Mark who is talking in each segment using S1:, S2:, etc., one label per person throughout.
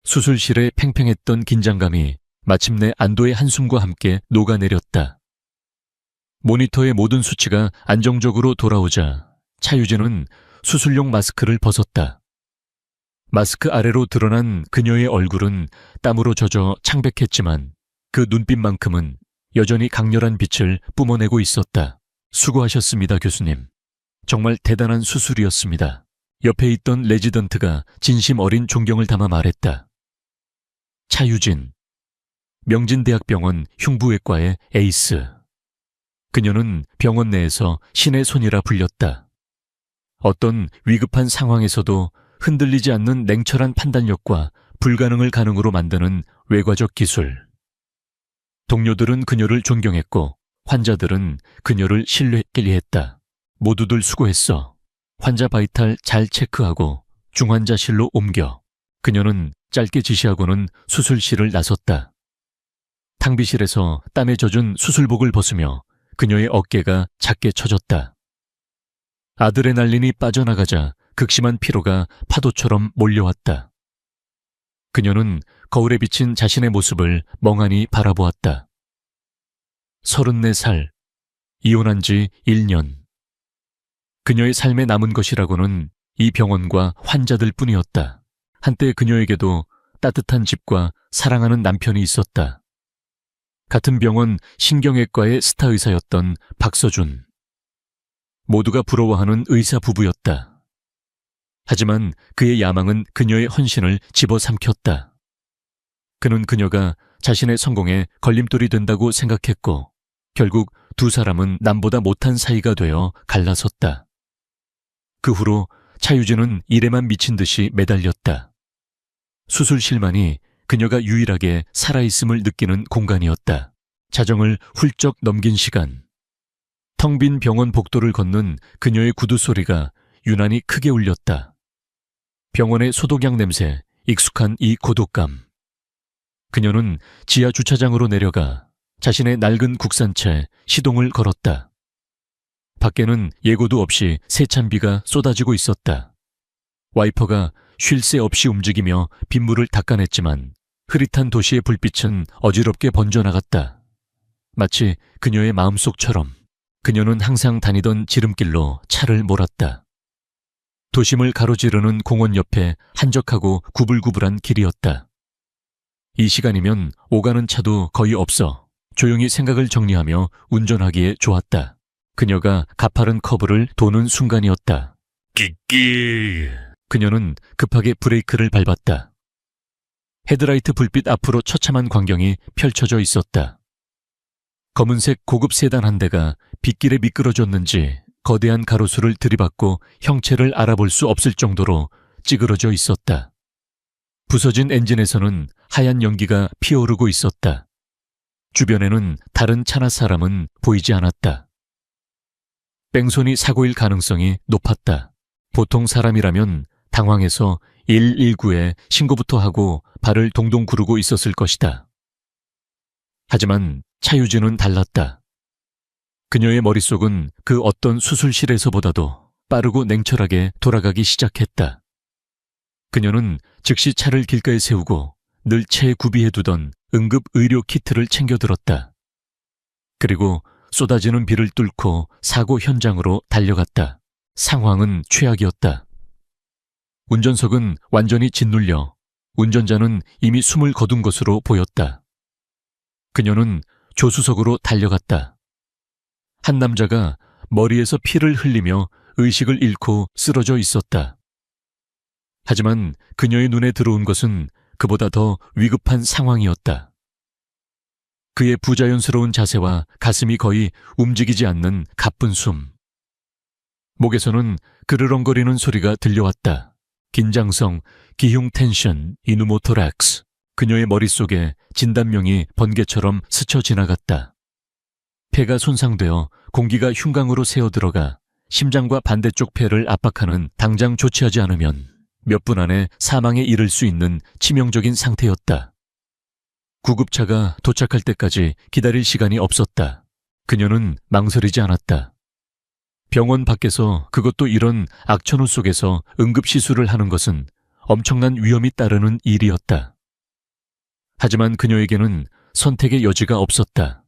S1: 수술실에 팽팽했던 긴장감이 마침내 안도의 한숨과 함께 녹아내렸다. 모니터의 모든 수치가 안정적으로 돌아오자 차유진은 수술용 마스크를 벗었다. 마스크 아래로 드러난 그녀의 얼굴은 땀으로 젖어 창백했지만 그 눈빛만큼은 여전히 강렬한 빛을 뿜어내고 있었다. 수고하셨습니다, 교수님. 정말 대단한 수술이었습니다. 옆에 있던 레지던트가 진심 어린 존경을 담아 말했다. 차유진, 명진대학병원 흉부외과의 에이스. 그녀는 병원 내에서 신의 손이라 불렸다. 어떤 위급한 상황에서도 흔들리지 않는 냉철한 판단력과 불가능을 가능으로 만드는 외과적 기술. 동료들은 그녀를 존경했고 환자들은 그녀를 신뢰했기리 했다. 모두들 수고했어. 환자 바이탈 잘 체크하고 중환자실로 옮겨. 그녀는 짧게 지시하고는 수술실을 나섰다. 탕비실에서 땀에 젖은 수술복을 벗으며 그녀의 어깨가 작게 처졌다. 아드레날린이 빠져나가자 극심한 피로가 파도처럼 몰려왔다. 그녀는 거울에 비친 자신의 모습을 멍하니 바라보았다. 34살, 이혼한 지 1년. 그녀의 삶에 남은 것이라고는 이 병원과 환자들 뿐이었다. 한때 그녀에게도 따뜻한 집과 사랑하는 남편이 있었다. 같은 병원 신경외과의 스타 의사였던 박서준. 모두가 부러워하는 의사 부부였다. 하지만 그의 야망은 그녀의 헌신을 집어삼켰다. 그는 그녀가 자신의 성공에 걸림돌이 된다고 생각했고 결국 두 사람은 남보다 못한 사이가 되어 갈라섰다. 그 후로 차유진은 일에만 미친 듯이 매달렸다. 수술실만이 그녀가 유일하게 살아있음을 느끼는 공간이었다. 자정을 훌쩍 넘긴 시간. 텅 빈 병원 복도를 걷는 그녀의 구두 소리가 유난히 크게 울렸다. 병원의 소독약 냄새, 익숙한 이 고독감. 그녀는 지하 주차장으로 내려가 자신의 낡은 국산차에 시동을 걸었다. 밖에는 예고도 없이 세찬비가 쏟아지고 있었다. 와이퍼가 쉴 새 없이 움직이며 빗물을 닦아냈지만 흐릿한 도시의 불빛은 어지럽게 번져나갔다. 마치 그녀의 마음속처럼. 그녀는 항상 다니던 지름길로 차를 몰았다. 도심을 가로지르는 공원 옆에 한적하고 구불구불한 길이었다. 이 시간이면 오가는 차도 거의 없어 조용히 생각을 정리하며 운전하기에 좋았다. 그녀가 가파른 커브를 도는 순간이었다. 끼끼. 그녀는 급하게 브레이크를 밟았다. 헤드라이트 불빛 앞으로 처참한 광경이 펼쳐져 있었다. 검은색 고급 세단 한 대가 빗길에 미끄러졌는지 거대한 가로수를 들이받고 형체를 알아볼 수 없을 정도로 찌그러져 있었다. 부서진 엔진에서는 하얀 연기가 피어오르고 있었다. 주변에는 다른 차나 사람은 보이지 않았다. 뺑소니 사고일 가능성이 높았다. 보통 사람이라면 당황해서 119에 신고부터 하고 발을 동동 구르고 있었을 것이다. 하지만 차유진은 달랐다. 그녀의 머릿속은 그 어떤 수술실에서보다도 빠르고 냉철하게 돌아가기 시작했다. 그녀는 즉시 차를 길가에 세우고 늘 체에 구비해두던 응급 의료 키트를 챙겨들었다. 그리고 쏟아지는 비를 뚫고 사고 현장으로 달려갔다. 상황은 최악이었다. 운전석은 완전히 짓눌려 운전자는 이미 숨을 거둔 것으로 보였다. 그녀는 조수석으로 달려갔다. 한 남자가 머리에서 피를 흘리며 의식을 잃고 쓰러져 있었다. 하지만 그녀의 눈에 들어온 것은 그보다 더 위급한 상황이었다. 그의 부자연스러운 자세와 가슴이 거의 움직이지 않는 가쁜 숨. 목에서는 그르렁거리는 소리가 들려왔다. 긴장성, 기흉 텐션, 이누모토락스. 그녀의 머릿속에 진단명이 번개처럼 스쳐 지나갔다. 폐가 손상되어 공기가 흉강으로 새어들어가 심장과 반대쪽 폐를 압박하는 당장 조치하지 않으면 몇 분 안에 사망에 이를 수 있는 치명적인 상태였다. 구급차가 도착할 때까지 기다릴 시간이 없었다. 그녀는 망설이지 않았다. 병원 밖에서 그것도 이런 악천후 속에서 응급시술을 하는 것은 엄청난 위험이 따르는 일이었다. 하지만 그녀에게는 선택의 여지가 없었다.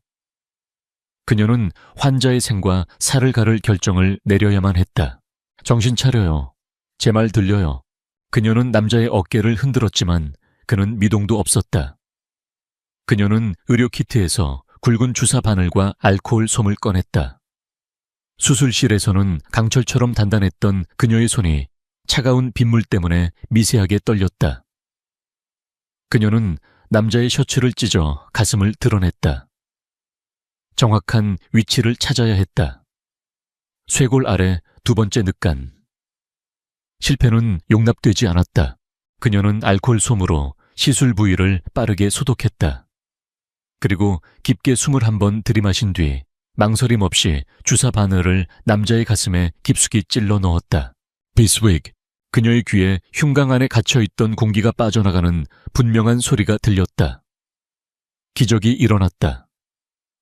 S1: 그녀는 환자의 생과 살을 가를 결정을 내려야만 했다. 정신 차려요. 제 말 들려요. 그녀는 남자의 어깨를 흔들었지만 그는 미동도 없었다. 그녀는 의료키트에서 굵은 주사 바늘과 알코올 솜을 꺼냈다. 수술실에서는 강철처럼 단단했던 그녀의 손이 차가운 빗물 때문에 미세하게 떨렸다. 그녀는 남자의 셔츠를 찢어 가슴을 드러냈다. 정확한 위치를 찾아야 했다. 쇄골 아래 두 번째 늑간. 실패는 용납되지 않았다. 그녀는 알코올 솜으로 시술 부위를 빠르게 소독했다. 그리고 깊게 숨을 한번 들이마신 뒤 망설임 없이 주사 바늘을 남자의 가슴에 깊숙이 찔러 넣었다. 비스윅. 그녀의 귀에 흉강 안에 갇혀있던 공기가 빠져나가는 분명한 소리가 들렸다. 기적이 일어났다.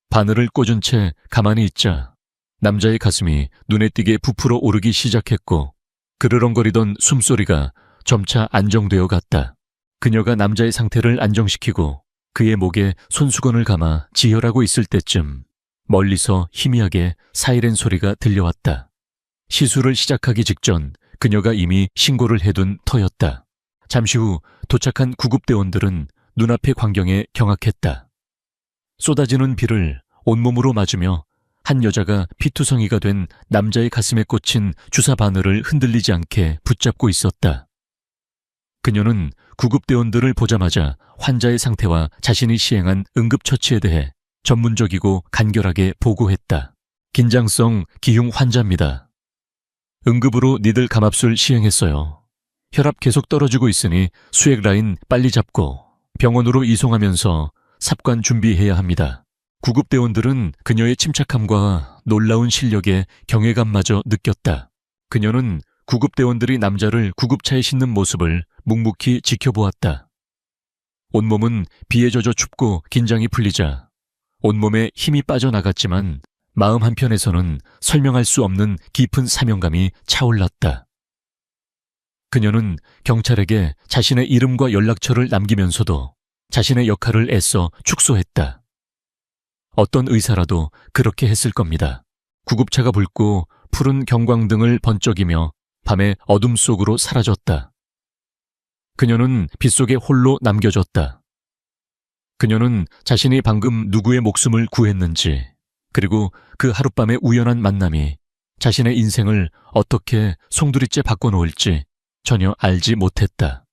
S1: 바늘을 꽂은 채 가만히 있자 남자의 가슴이 눈에 띄게 부풀어 오르기 시작했고 그르렁거리던 숨소리가 점차 안정되어 갔다. 그녀가 남자의 상태를 안정시키고 그의 목에 손수건을 감아 지혈하고 있을 때쯤 멀리서 희미하게 사이렌 소리가 들려왔다. 시술을 시작하기 직전 그녀가 이미 신고를 해둔 터였다. 잠시 후 도착한 구급대원들은 눈앞의 광경에 경악했다. 쏟아지는 비를 온몸으로 맞으며 한 여자가 피투성이가 된 남자의 가슴에 꽂힌 주사 바늘을 흔들리지 않게 붙잡고 있었다. 그녀는 구급대원들을 보자마자 환자의 상태와 자신이 시행한 응급처치에 대해 전문적이고 간결하게 보고했다. 긴장성 기흉 환자입니다. 응급으로 니들 감압술 시행했어요. 혈압 계속 떨어지고 있으니 수액 라인 빨리 잡고 병원으로 이송하면서 삽관 준비해야 합니다. 구급대원들은 그녀의 침착함과 놀라운 실력에 경외감마저 느꼈다. 그녀는 구급대원들이 남자를 구급차에 싣는 모습을 묵묵히 지켜보았다. 온몸은 비에 젖어 춥고 긴장이 풀리자 온몸에 힘이 빠져나갔지만 마음 한편에서는 설명할 수 없는 깊은 사명감이 차올랐다. 그녀는 경찰에게 자신의 이름과 연락처를 남기면서도 자신의 역할을 애써 축소했다. 어떤 의사라도 그렇게 했을 겁니다. 구급차가 붉고 푸른 경광등을 번쩍이며 밤의 어둠 속으로 사라졌다. 그녀는 빗속에 홀로 남겨졌다. 그녀는 자신이 방금 누구의 목숨을 구했는지, 그리고 그 하룻밤의 우연한 만남이 자신의 인생을 어떻게 송두리째 바꿔놓을지 전혀 알지 못했다.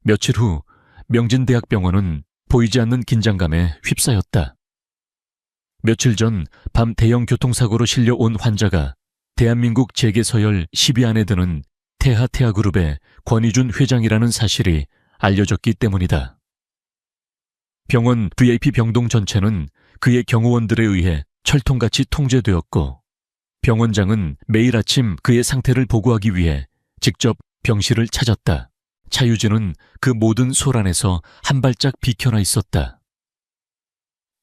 S1: 며칠 후 명진대학병원은 보이지 않는 긴장감에 휩싸였다. 며칠 전 밤 대형 교통사고로 실려온 환자가 대한민국 재계서열 10위 안에 드는 태하그룹의 권희준 회장이라는 사실이 알려졌기 때문이다. 병원 VIP 병동 전체는 그의 경호원들에 의해 철통같이 통제되었고 병원장은 매일 아침 그의 상태를 보고하기 위해 직접 병실을 찾았다. 차유진은 그 모든 소란에서 한 발짝 비켜나 있었다.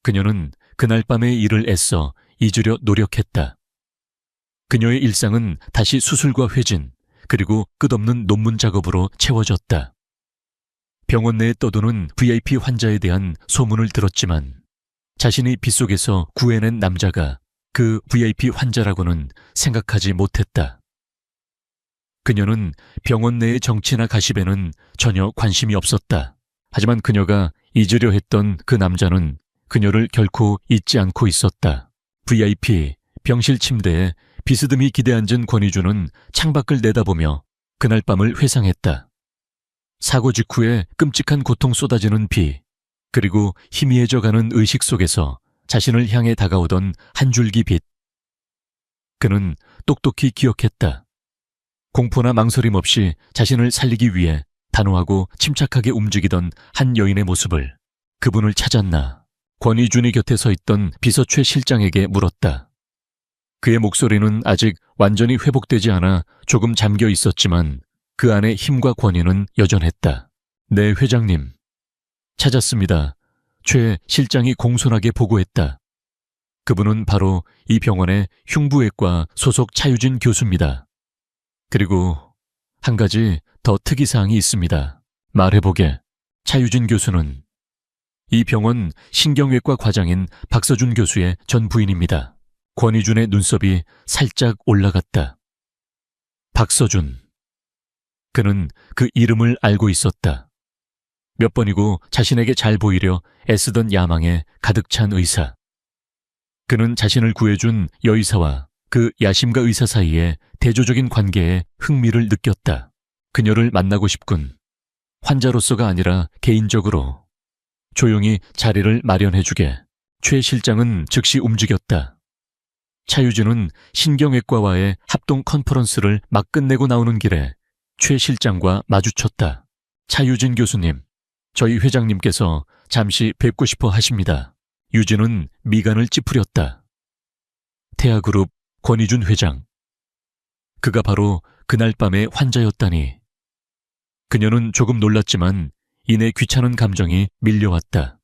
S1: 그녀는 그날 밤의 일을 애써 잊으려 노력했다. 그녀의 일상은 다시 수술과 회진, 그리고 끝없는 논문 작업으로 채워졌다. 병원 내에 떠도는 VIP 환자에 대한 소문을 들었지만 자신이 빗속에서 구해낸 남자가 그 VIP 환자라고는 생각하지 못했다. 그녀는 병원 내의 정치나 가십에는 전혀 관심이 없었다. 하지만 그녀가 잊으려 했던 그 남자는 그녀를 결코 잊지 않고 있었다. VIP 병실 침대에 비스듬히 기대앉은 권희준은 창밖을 내다보며 그날 밤을 회상했다. 사고 직후에 끔찍한 고통 쏟아지는 비, 그리고 희미해져가는 의식 속에서 자신을 향해 다가오던 한 줄기 빛. 그는 똑똑히 기억했다. 공포나 망설임 없이 자신을 살리기 위해 단호하고 침착하게 움직이던 한 여인의 모습을. 그분을 찾았나? 권희준이 곁에 서 있던 비서최 실장에게 물었다. 그의 목소리는 아직 완전히 회복되지 않아 조금 잠겨 있었지만 그 안에 힘과 권위는 여전했다. 네, 회장님. 찾았습니다. 최 실장이 공손하게 보고했다. 그분은 바로 이 병원의 흉부외과 소속 차유진 교수입니다. 그리고 한 가지 더 특이사항이 있습니다. 말해보게. 차유진 교수는 이 병원 신경외과 과장인 박서준 교수의 전 부인입니다. 권희준의 눈썹이 살짝 올라갔다. 박서준. 그는 그 이름을 알고 있었다. 몇 번이고 자신에게 잘 보이려 애쓰던 야망에 가득 찬 의사. 그는 자신을 구해준 여의사와 그 야심가 의사 사이에 대조적인 관계에 흥미를 느꼈다. 그녀를 만나고 싶군. 환자로서가 아니라 개인적으로. 조용히 자리를 마련해주게. 최 실장은 즉시 움직였다. 차유진은 신경외과와의 합동 컨퍼런스를 막 끝내고 나오는 길에 최 실장과 마주쳤다. 차유진 교수님, 저희 회장님께서 잠시 뵙고 싶어 하십니다. 유진은 미간을 찌푸렸다. 태아그룹 권희준 회장. 그가 바로 그날 밤의 환자였다니. 그녀는 조금 놀랐지만 이내 귀찮은 감정이 밀려왔다.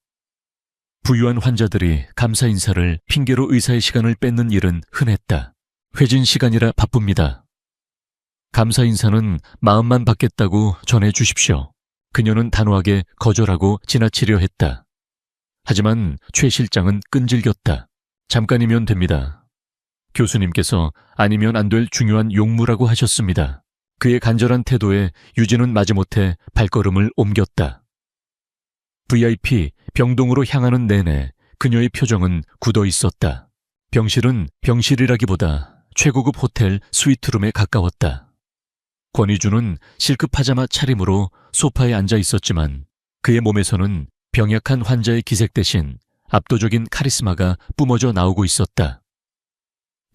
S1: 부유한 환자들이 감사 인사를 핑계로 의사의 시간을 뺏는 일은 흔했다. 회진 시간이라 바쁩니다. 감사 인사는 마음만 받겠다고 전해 주십시오. 그녀는 단호하게 거절하고 지나치려 했다. 하지만 최 실장은 끈질겼다. 잠깐이면 됩니다. 교수님께서 아니면 안 될 중요한 용무라고 하셨습니다. 그의 간절한 태도에 유진은 마지못해 발걸음을 옮겼다. VIP 병동으로 향하는 내내 그녀의 표정은 굳어 있었다. 병실은 병실이라기보다 최고급 호텔 스위트룸에 가까웠다. 권희준은 실크 파자마 차림으로 소파에 앉아 있었지만 그의 몸에서는 병약한 환자의 기색 대신 압도적인 카리스마가 뿜어져 나오고 있었다.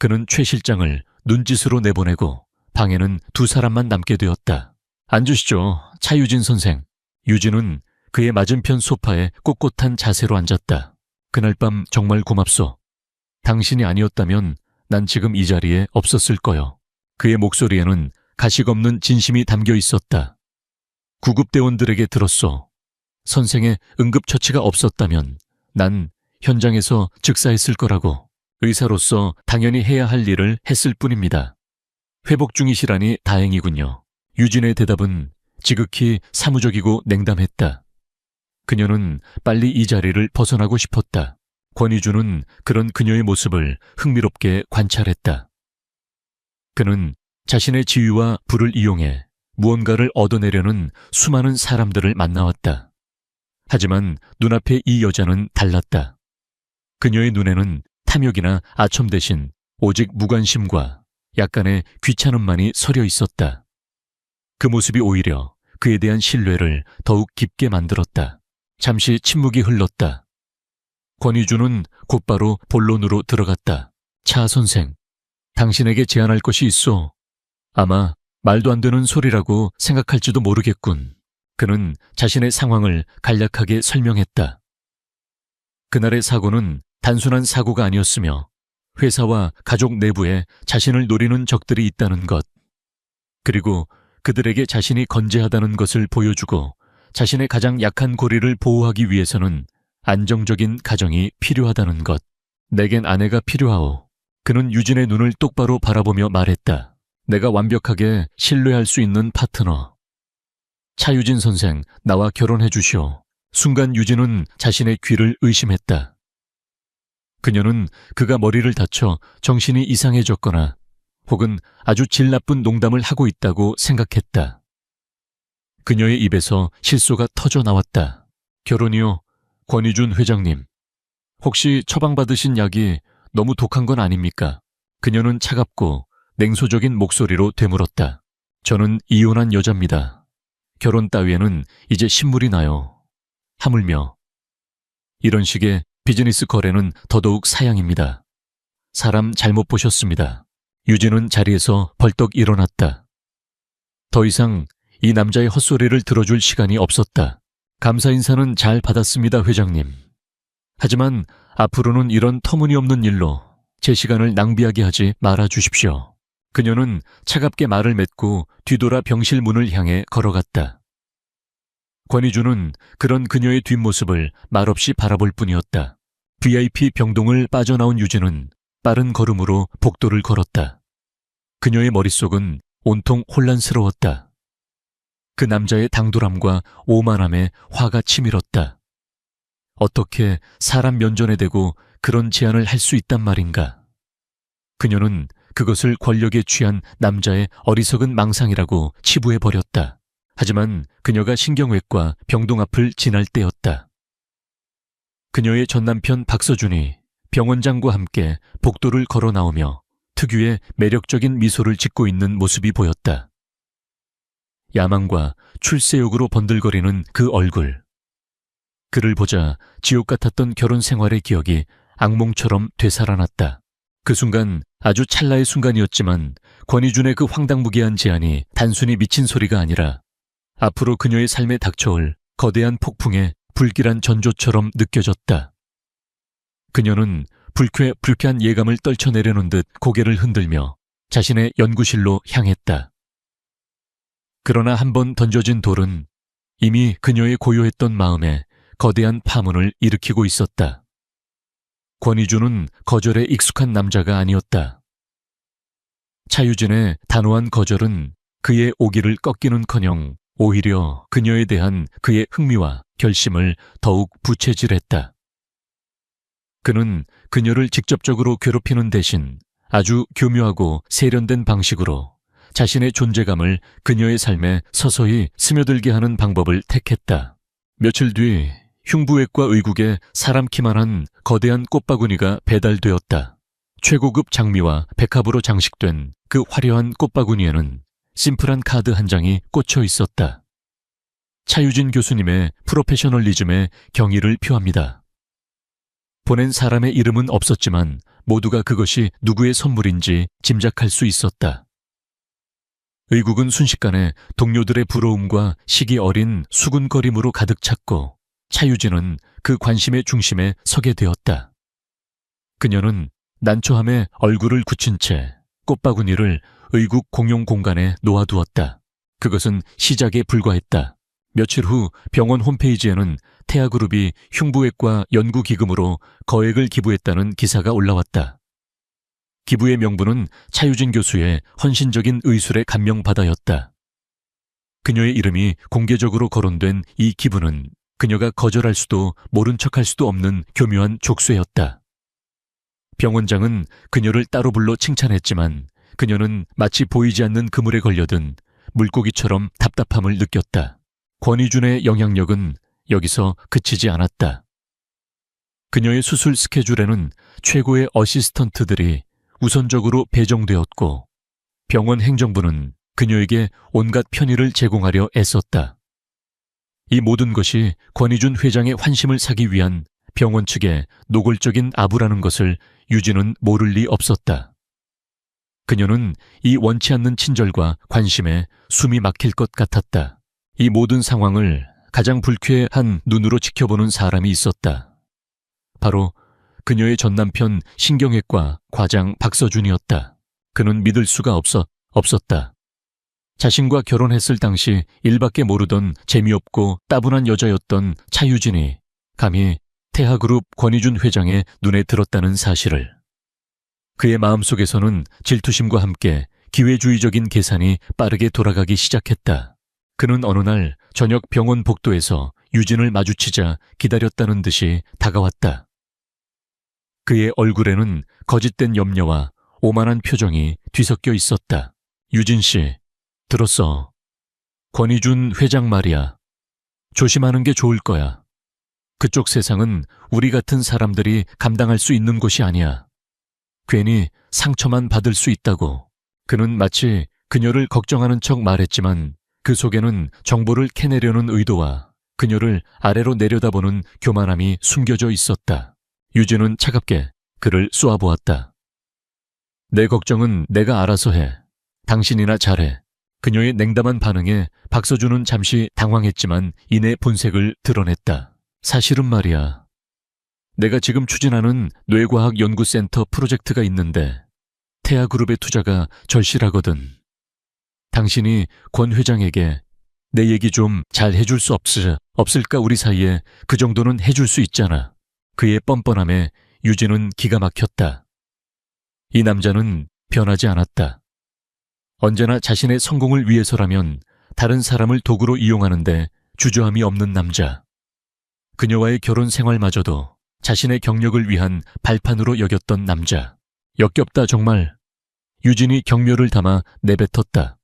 S1: 그는 최 실장을 눈짓으로 내보내고 방에는 두 사람만 남게 되었다. 앉으시죠, 차유진 선생. 유진은 그의 맞은편 소파에 꼿꼿한 자세로 앉았다. 그날 밤 정말 고맙소. 당신이 아니었다면 난 지금 이 자리에 없었을 거요. 그의 목소리에는 가식 없는 진심이 담겨 있었다. 구급대원들에게 들었소. 선생의 응급처치가 없었다면 난 현장에서 즉사했을 거라고. 의사로서 당연히 해야 할 일을 했을 뿐입니다. 회복 중이시라니 다행이군요. 유진의 대답은 지극히 사무적이고 냉담했다. 그녀는 빨리 이 자리를 벗어나고 싶었다. 권희준은 그런 그녀의 모습을 흥미롭게 관찰했다. 그는 자신의 지위와 부를 이용해 무언가를 얻어내려는 수많은 사람들을 만나왔다. 하지만 눈앞의 이 여자는 달랐다. 그녀의 눈에는 탐욕이나 아첨 대신 오직 무관심과 약간의 귀찮음만이 서려 있었다. 그 모습이 오히려 그에 대한 신뢰를 더욱 깊게 만들었다. 잠시 침묵이 흘렀다. 권희준은 곧바로 본론으로 들어갔다. 차 선생, 당신에게 제안할 것이 있소. 아마 말도 안 되는 소리라고 생각할지도 모르겠군. 그는 자신의 상황을 간략하게 설명했다. 그날의 사고는 단순한 사고가 아니었으며 회사와 가족 내부에 자신을 노리는 적들이 있다는 것, 그리고 그들에게 자신이 건재하다는 것을 보여주고 자신의 가장 약한 고리를 보호하기 위해서는 안정적인 가정이 필요하다는 것. 내겐 아내가 필요하오. 그는 유진의 눈을 똑바로 바라보며 말했다. 내가 완벽하게 신뢰할 수 있는 파트너. 차유진 선생, 나와 결혼해 주시오. 순간 유진은 자신의 귀를 의심했다. 그녀는 그가 머리를 다쳐 정신이 이상해졌거나 혹은 아주 질 나쁜 농담을 하고 있다고 생각했다. 그녀의 입에서 실소가 터져 나왔다. 결혼이요? 권희준 회장님. 혹시 처방받으신 약이 너무 독한 건 아닙니까? 그녀는 차갑고 냉소적인 목소리로 되물었다. 저는 이혼한 여자입니다. 결혼 따위에는 이제 신물이 나요. 하물며 이런 식의 비즈니스 거래는 더더욱 사양입니다. 사람 잘못 보셨습니다. 유진은 자리에서 벌떡 일어났다. 더 이상 이 남자의 헛소리를 들어줄 시간이 없었다. 감사 인사는 잘 받았습니다, 회장님. 하지만 앞으로는 이런 터무니없는 일로 제 시간을 낭비하게 하지 말아 주십시오. 그녀는 차갑게 말을 맺고 뒤돌아 병실 문을 향해 걸어갔다. 권희준은 그런 그녀의 뒷모습을 말없이 바라볼 뿐이었다. VIP 병동을 빠져나온 유진은 빠른 걸음으로 복도를 걸었다. 그녀의 머릿속은 온통 혼란스러웠다. 그 남자의 당돌함과 오만함에 화가 치밀었다. 어떻게 사람 면전에 대고 그런 제안을 할 수 있단 말인가. 그녀는 그것을 권력에 취한 남자의 어리석은 망상이라고 치부해버렸다. 하지만 그녀가 신경외과 병동 앞을 지날 때였다. 그녀의 전남편 박서준이 병원장과 함께 복도를 걸어 나오며 특유의 매력적인 미소를 짓고 있는 모습이 보였다. 야망과 출세욕으로 번들거리는 그 얼굴. 그를 보자 지옥 같았던 결혼 생활의 기억이 악몽처럼 되살아났다. 그 순간 아주 찰나의 순간이었지만 권희준의 그 황당무계한 제안이 단순히 미친 소리가 아니라 앞으로 그녀의 삶에 닥쳐올 거대한 폭풍의 불길한 전조처럼 느껴졌다. 그녀는 불쾌한 예감을 떨쳐내려놓은 듯 고개를 흔들며 자신의 연구실로 향했다. 그러나 한 번 던져진 돌은 이미 그녀의 고요했던 마음에 거대한 파문을 일으키고 있었다. 권희준은 거절에 익숙한 남자가 아니었다. 차유진의 단호한 거절은 그의 오기를 꺾기는커녕 오히려 그녀에 대한 그의 흥미와 결심을 더욱 부채질했다. 그는 그녀를 직접적으로 괴롭히는 대신 아주 교묘하고 세련된 방식으로 자신의 존재감을 그녀의 삶에 서서히 스며들게 하는 방법을 택했다. 며칠 뒤 흉부외과 의국에 사람 키만한 거대한 꽃바구니가 배달되었다. 최고급 장미와 백합으로 장식된 그 화려한 꽃바구니에는 심플한 카드 한 장이 꽂혀 있었다. 차유진 교수님의 프로페셔널리즘에 경의를 표합니다. 보낸 사람의 이름은 없었지만 모두가 그것이 누구의 선물인지 짐작할 수 있었다. 의국은 순식간에 동료들의 부러움과 시기 어린 수군거림으로 가득 찼고 차유진은 그 관심의 중심에 서게 되었다. 그녀는 난처함에 얼굴을 굳힌 채 꽃바구니를 의국 공용 공간에 놓아두었다. 그것은 시작에 불과했다. 며칠 후 병원 홈페이지에는 태아그룹이 흉부외과 연구기금으로 거액을 기부했다는 기사가 올라왔다. 기부의 명분은 차유진 교수의 헌신적인 의술에 감명받아였다. 그녀의 이름이 공개적으로 거론된 이 기부는 그녀가 거절할 수도 모른 척할 수도 없는 교묘한 족쇄였다. 병원장은 그녀를 따로 불러 칭찬했지만 그녀는 마치 보이지 않는 그물에 걸려든 물고기처럼 답답함을 느꼈다. 권희준의 영향력은 여기서 그치지 않았다. 그녀의 수술 스케줄에는 최고의 어시스턴트들이 우선적으로 배정되었고 병원 행정부는 그녀에게 온갖 편의를 제공하려 애썼다. 이 모든 것이 권희준 회장의 환심을 사기 위한 병원 측의 노골적인 아부라는 것을 유진은 모를 리 없었다. 그녀는 이 원치 않는 친절과 관심에 숨이 막힐 것 같았다. 이 모든 상황을 가장 불쾌한 눈으로 지켜보는 사람이 있었다. 바로 그녀의 전남편 신경외과 과장 박서준이었다. 그는 믿을 수가 없었다. 자신과 결혼했을 당시 일밖에 모르던 재미없고 따분한 여자였던 차유진이 감히 태하그룹 권희준 회장의 눈에 들었다는 사실을. 그의 마음속에서는 질투심과 함께 기회주의적인 계산이 빠르게 돌아가기 시작했다. 그는 어느 날 저녁 병원 복도에서 유진을 마주치자 기다렸다는 듯이 다가왔다. 그의 얼굴에는 거짓된 염려와 오만한 표정이 뒤섞여 있었다. 유진 씨, 들었어. 권희준 회장 말이야. 조심하는 게 좋을 거야. 그쪽 세상은 우리 같은 사람들이 감당할 수 있는 곳이 아니야. 괜히 상처만 받을 수 있다고. 그는 마치 그녀를 걱정하는 척 말했지만 그 속에는 정보를 캐내려는 의도와 그녀를 아래로 내려다보는 교만함이 숨겨져 있었다. 유진은 차갑게 그를 쏘아보았다. 내 걱정은 내가 알아서 해. 당신이나 잘해. 그녀의 냉담한 반응에 박서준은 잠시 당황했지만 이내 본색을 드러냈다. 사실은 말이야. 내가 지금 추진하는 뇌과학연구센터 프로젝트가 있는데 태아그룹의 투자가 절실하거든. 당신이 권 회장에게 내 얘기 좀 잘 해줄 수 없을까 우리 사이에 그 정도는 해줄 수 있잖아. 그의 뻔뻔함에 유진은 기가 막혔다. 이 남자는 변하지 않았다. 언제나 자신의 성공을 위해서라면 다른 사람을 도구로 이용하는데 주저함이 없는 남자. 그녀와의 결혼 생활마저도 자신의 경력을 위한 발판으로 여겼던 남자. 역겹다 정말. 유진이 경멸을 담아 내뱉었다.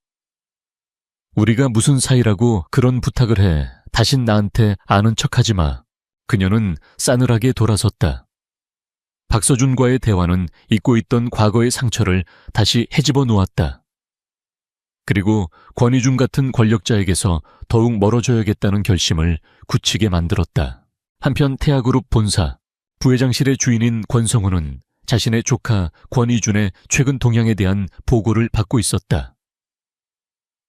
S1: 우리가 무슨 사이라고 그런 부탁을 해. 다신 나한테 아는 척하지 마. 그녀는 싸늘하게 돌아섰다. 박서준과의 대화는 잊고 있던 과거의 상처를 다시 헤집어 놓았다. 그리고 권희준 같은 권력자에게서 더욱 멀어져야겠다는 결심을 굳히게 만들었다. 한편 태아그룹 본사, 부회장실의 주인인 권성우는 자신의 조카 권희준의 최근 동향에 대한 보고를 받고 있었다.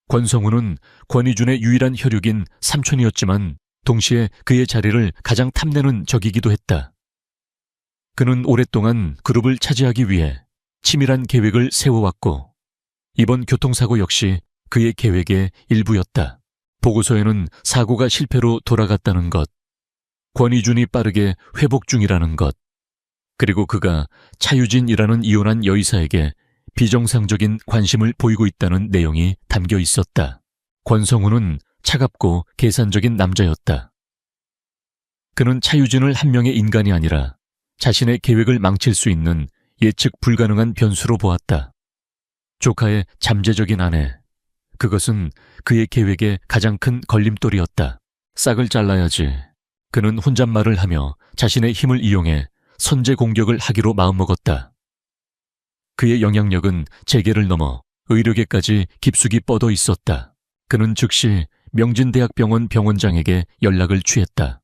S1: 권성우는 권희준의 유일한 혈육인 삼촌이었지만 동시에 그의 자리를 가장 탐내는 적이기도 했다. 그는 오랫동안 그룹을 차지하기 위해 치밀한 계획을 세워왔고 이번 교통사고 역시 그의 계획의 일부였다. 보고서에는 사고가 실패로 돌아갔다는 것, 권희준이 빠르게 회복 중이라는 것, 그리고 그가 차유진이라는 이혼한 여의사에게 비정상적인 관심을 보이고 있다는 내용이 담겨 있었다. 권성우는 차갑고 계산적인 남자였다. 그는 차유진을 한 명의 인간이 아니라 자신의 계획을 망칠 수 있는 예측 불가능한 변수로 보았다. 조카의 잠재적인 아내, 그것은 그의 계획의 가장 큰 걸림돌이었다. 싹을 잘라야지. 그는 혼잣말을 하며 자신의 힘을 이용해 선제 공격을 하기로 마음먹었다. 그의 영향력은 재계를 넘어 의료계까지 깊숙이 뻗어 있었다. 그는 즉시 명진대학병원 병원장에게 연락을 취했다.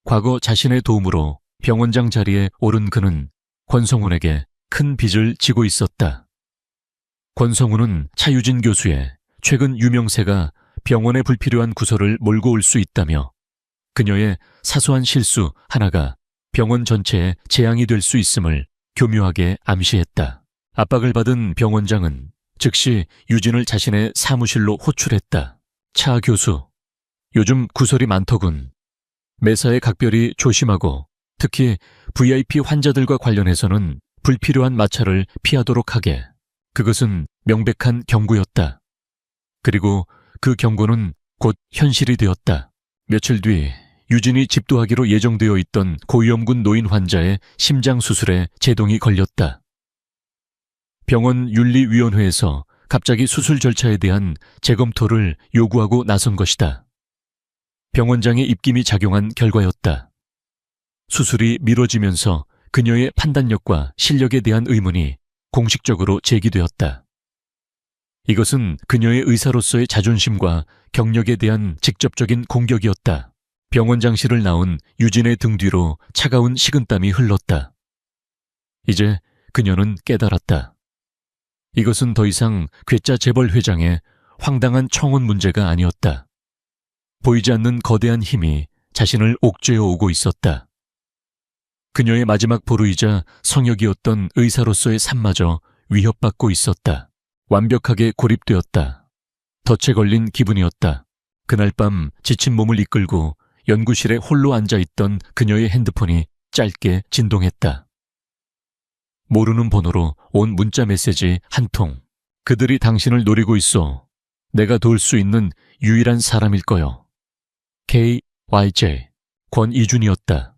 S1: 과거 자신의 도움으로 병원장 자리에 오른 그는 권성훈에게 큰 빚을 지고 있었다. 권성훈은 차유진 교수의 최근 유명세가 병원에 불필요한 구설을 몰고 올 수 있다며 그녀의 사소한 실수 하나가 병원 전체에 재앙이 될 수 있음을 교묘하게 암시했다. 압박을 받은 병원장은 즉시 유진을 자신의 사무실로 호출했다. 차 교수, 요즘 구설이 많더군. 매사에 각별히 조심하고 특히 VIP 환자들과 관련해서는 불필요한 마찰을 피하도록 하게. 그것은 명백한 경고였다. 그리고 그 경고는 곧 현실이 되었다. 며칠 뒤 유진이 집도하기로 예정되어 있던 고위험군 노인 환자의 심장 수술에 제동이 걸렸다. 병원 윤리위원회에서 갑자기 수술 절차에 대한 재검토를 요구하고 나선 것이다. 병원장의 입김이 작용한 결과였다. 수술이 미뤄지면서 그녀의 판단력과 실력에 대한 의문이 공식적으로 제기되었다. 이것은 그녀의 의사로서의 자존심과 경력에 대한 직접적인 공격이었다. 병원장실을 나온 유진의 등 뒤로 차가운 식은땀이 흘렀다. 이제 그녀는 깨달았다. 이것은 더 이상 괴짜 재벌 회장의 황당한 청혼 문제가 아니었다. 보이지 않는 거대한 힘이 자신을 옥죄어 오고 있었다. 그녀의 마지막 보루이자 성역이었던 의사로서의 삶마저 위협받고 있었다. 완벽하게 고립되었다. 덫에 걸린 기분이었다. 그날 밤 지친 몸을 이끌고 연구실에 홀로 앉아있던 그녀의 핸드폰이 짧게 진동했다. 모르는 번호로 온 문자 메시지 한 통. 그들이 당신을 노리고 있어. 내가 도울 수 있는 유일한 사람일 거요. KYJ 권이준이었다.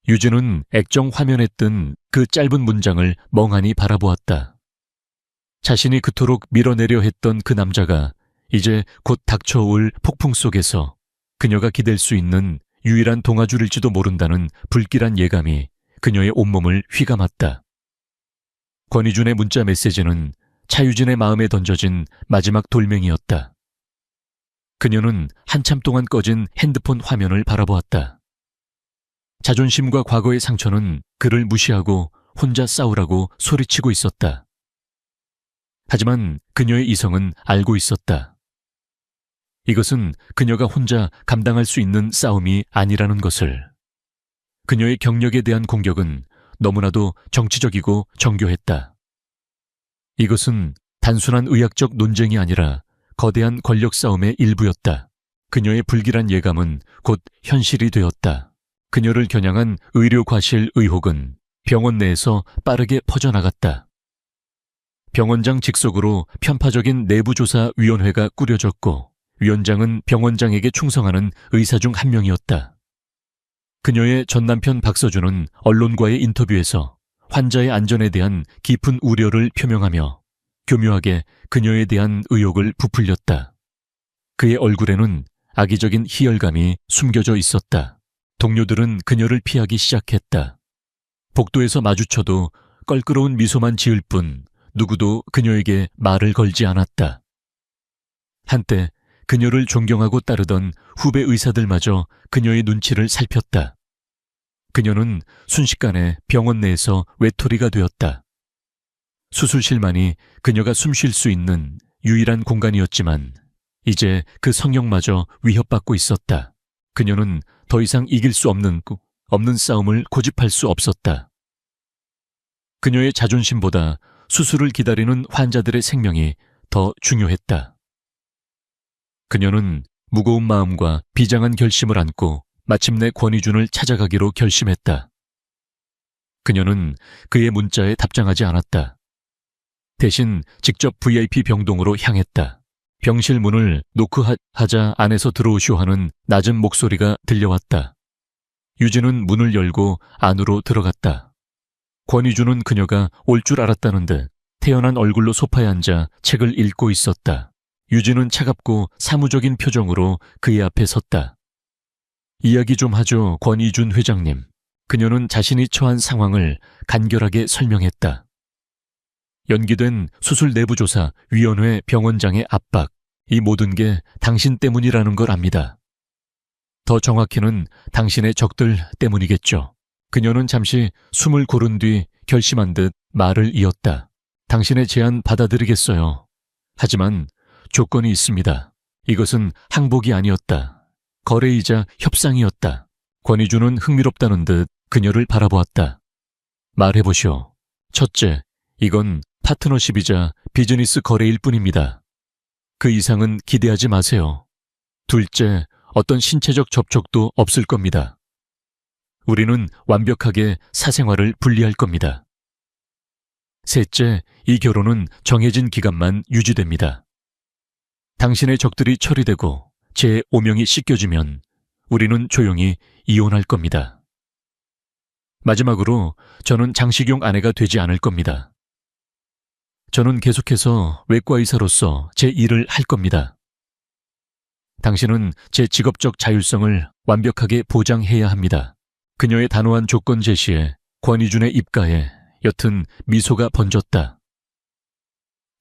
S1: 유진은 액정 화면에 뜬 그 짧은 문장을 멍하니 바라보았다. 자신이 그토록 밀어내려 했던 그 남자가 이제 곧 닥쳐올 폭풍 속에서 그녀가 기댈 수 있는 유일한 동아줄일지도 모른다는 불길한 예감이 그녀의 온몸을 휘감았다. 권희준의 문자 메시지는 차유진의 마음에 던져진 마지막 돌멩이였다. 그녀는 한참 동안 꺼진 핸드폰 화면을 바라보았다. 자존심과 과거의 상처는 그를 무시하고 혼자 싸우라고 소리치고 있었다. 하지만 그녀의 이성은 알고 있었다. 이것은 그녀가 혼자 감당할 수 있는 싸움이 아니라는 것을. 그녀의 경력에 대한 공격은 너무나도 정치적이고 정교했다. 이것은 단순한 의학적 논쟁이 아니라 거대한 권력 싸움의 일부였다. 그녀의 불길한 예감은 곧 현실이 되었다. 그녀를 겨냥한 의료 과실 의혹은 병원 내에서 빠르게 퍼져나갔다. 병원장 직속으로 편파적인 내부조사위원회가 꾸려졌고 위원장은 병원장에게 충성하는 의사 중 한 명이었다. 그녀의 전 남편 박서준은 언론과의 인터뷰에서 환자의 안전에 대한 깊은 우려를 표명하며 교묘하게 그녀에 대한 의혹을 부풀렸다. 그의 얼굴에는 악의적인 희열감이 숨겨져 있었다. 동료들은 그녀를 피하기 시작했다. 복도에서 마주쳐도 껄끄러운 미소만 지을 뿐 누구도 그녀에게 말을 걸지 않았다. 한때 그녀를 존경하고 따르던 후배 의사들마저 그녀의 눈치를 살폈다. 그녀는 순식간에 병원 내에서 외톨이가 되었다. 수술실만이 그녀가 숨 쉴 수 있는 유일한 공간이었지만 이제 그 성역마저 위협받고 있었다. 그녀는 더 이상 이길 수 없는 싸움을 고집할 수 없었다. 그녀의 자존심보다 수술을 기다리는 환자들의 생명이 더 중요했다. 그녀는 무거운 마음과 비장한 결심을 안고 마침내 권희준을 찾아가기로 결심했다. 그녀는 그의 문자에 답장하지 않았다. 대신 직접 VIP 병동으로 향했다. 병실 문을 노크하자 안에서 들어오시오 하는 낮은 목소리가 들려왔다. 유진은 문을 열고 안으로 들어갔다. 권희준은 그녀가 올 줄 알았다는 듯 태연한 얼굴로 소파에 앉아 책을 읽고 있었다. 유진은 차갑고 사무적인 표정으로 그의 앞에 섰다. 이야기 좀 하죠, 권희준 회장님. 그녀는 자신이 처한 상황을 간결하게 설명했다. 연기된 수술 내부조사 위원회 병원장의 압박, 이 모든 게 당신 때문이라는 걸 압니다. 더 정확히는 당신의 적들 때문이겠죠. 그녀는 잠시 숨을 고른 뒤 결심한 듯 말을 이었다. 당신의 제안 받아들이겠어요. 하지만 조건이 있습니다. 이것은 항복이 아니었다. 거래이자 협상이었다. 권희준은 흥미롭다는 듯 그녀를 바라보았다. 말해보시오. 첫째, 이건 파트너십이자 비즈니스 거래일 뿐입니다. 그 이상은 기대하지 마세요. 둘째, 어떤 신체적 접촉도 없을 겁니다. 우리는 완벽하게 사생활을 분리할 겁니다. 셋째, 이 결혼은 정해진 기간만 유지됩니다. 당신의 적들이 처리되고 제 오명이 씻겨지면 우리는 조용히 이혼할 겁니다. 마지막으로 저는 장식용 아내가 되지 않을 겁니다. 저는 계속해서 외과 의사로서 제 일을 할 겁니다. 당신은 제 직업적 자율성을 완벽하게 보장해야 합니다. 그녀의 단호한 조건 제시에 권희준의 입가에 옅은 미소가 번졌다.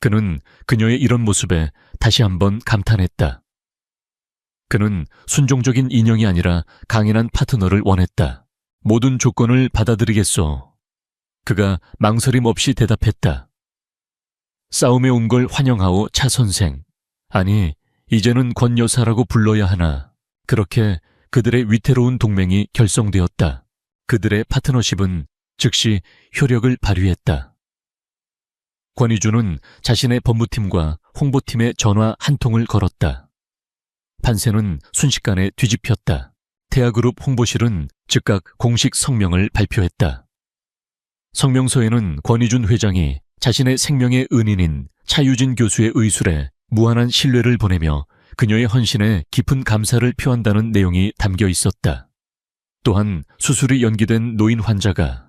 S1: 그는 그녀의 이런 모습에 다시 한번 감탄했다. 그는 순종적인 인형이 아니라 강인한 파트너를 원했다. 모든 조건을 받아들이겠소. 그가 망설임 없이 대답했다. 싸움에 온 걸 환영하오, 차 선생. 아니, 이제는 권 여사라고 불러야 하나. 그렇게 그들의 위태로운 동맹이 결성되었다. 그들의 파트너십은 즉시 효력을 발휘했다. 권희준은 자신의 법무팀과 홍보팀에 전화 한 통을 걸었다. 판세는 순식간에 뒤집혔다. 태아그룹 홍보실은 즉각 공식 성명을 발표했다. 성명서에는 권희준 회장이 자신의 생명의 은인인 차유진 교수의 의술에 무한한 신뢰를 보내며 그녀의 헌신에 깊은 감사를 표한다는 내용이 담겨 있었다. 또한 수술이 연기된 노인 환자가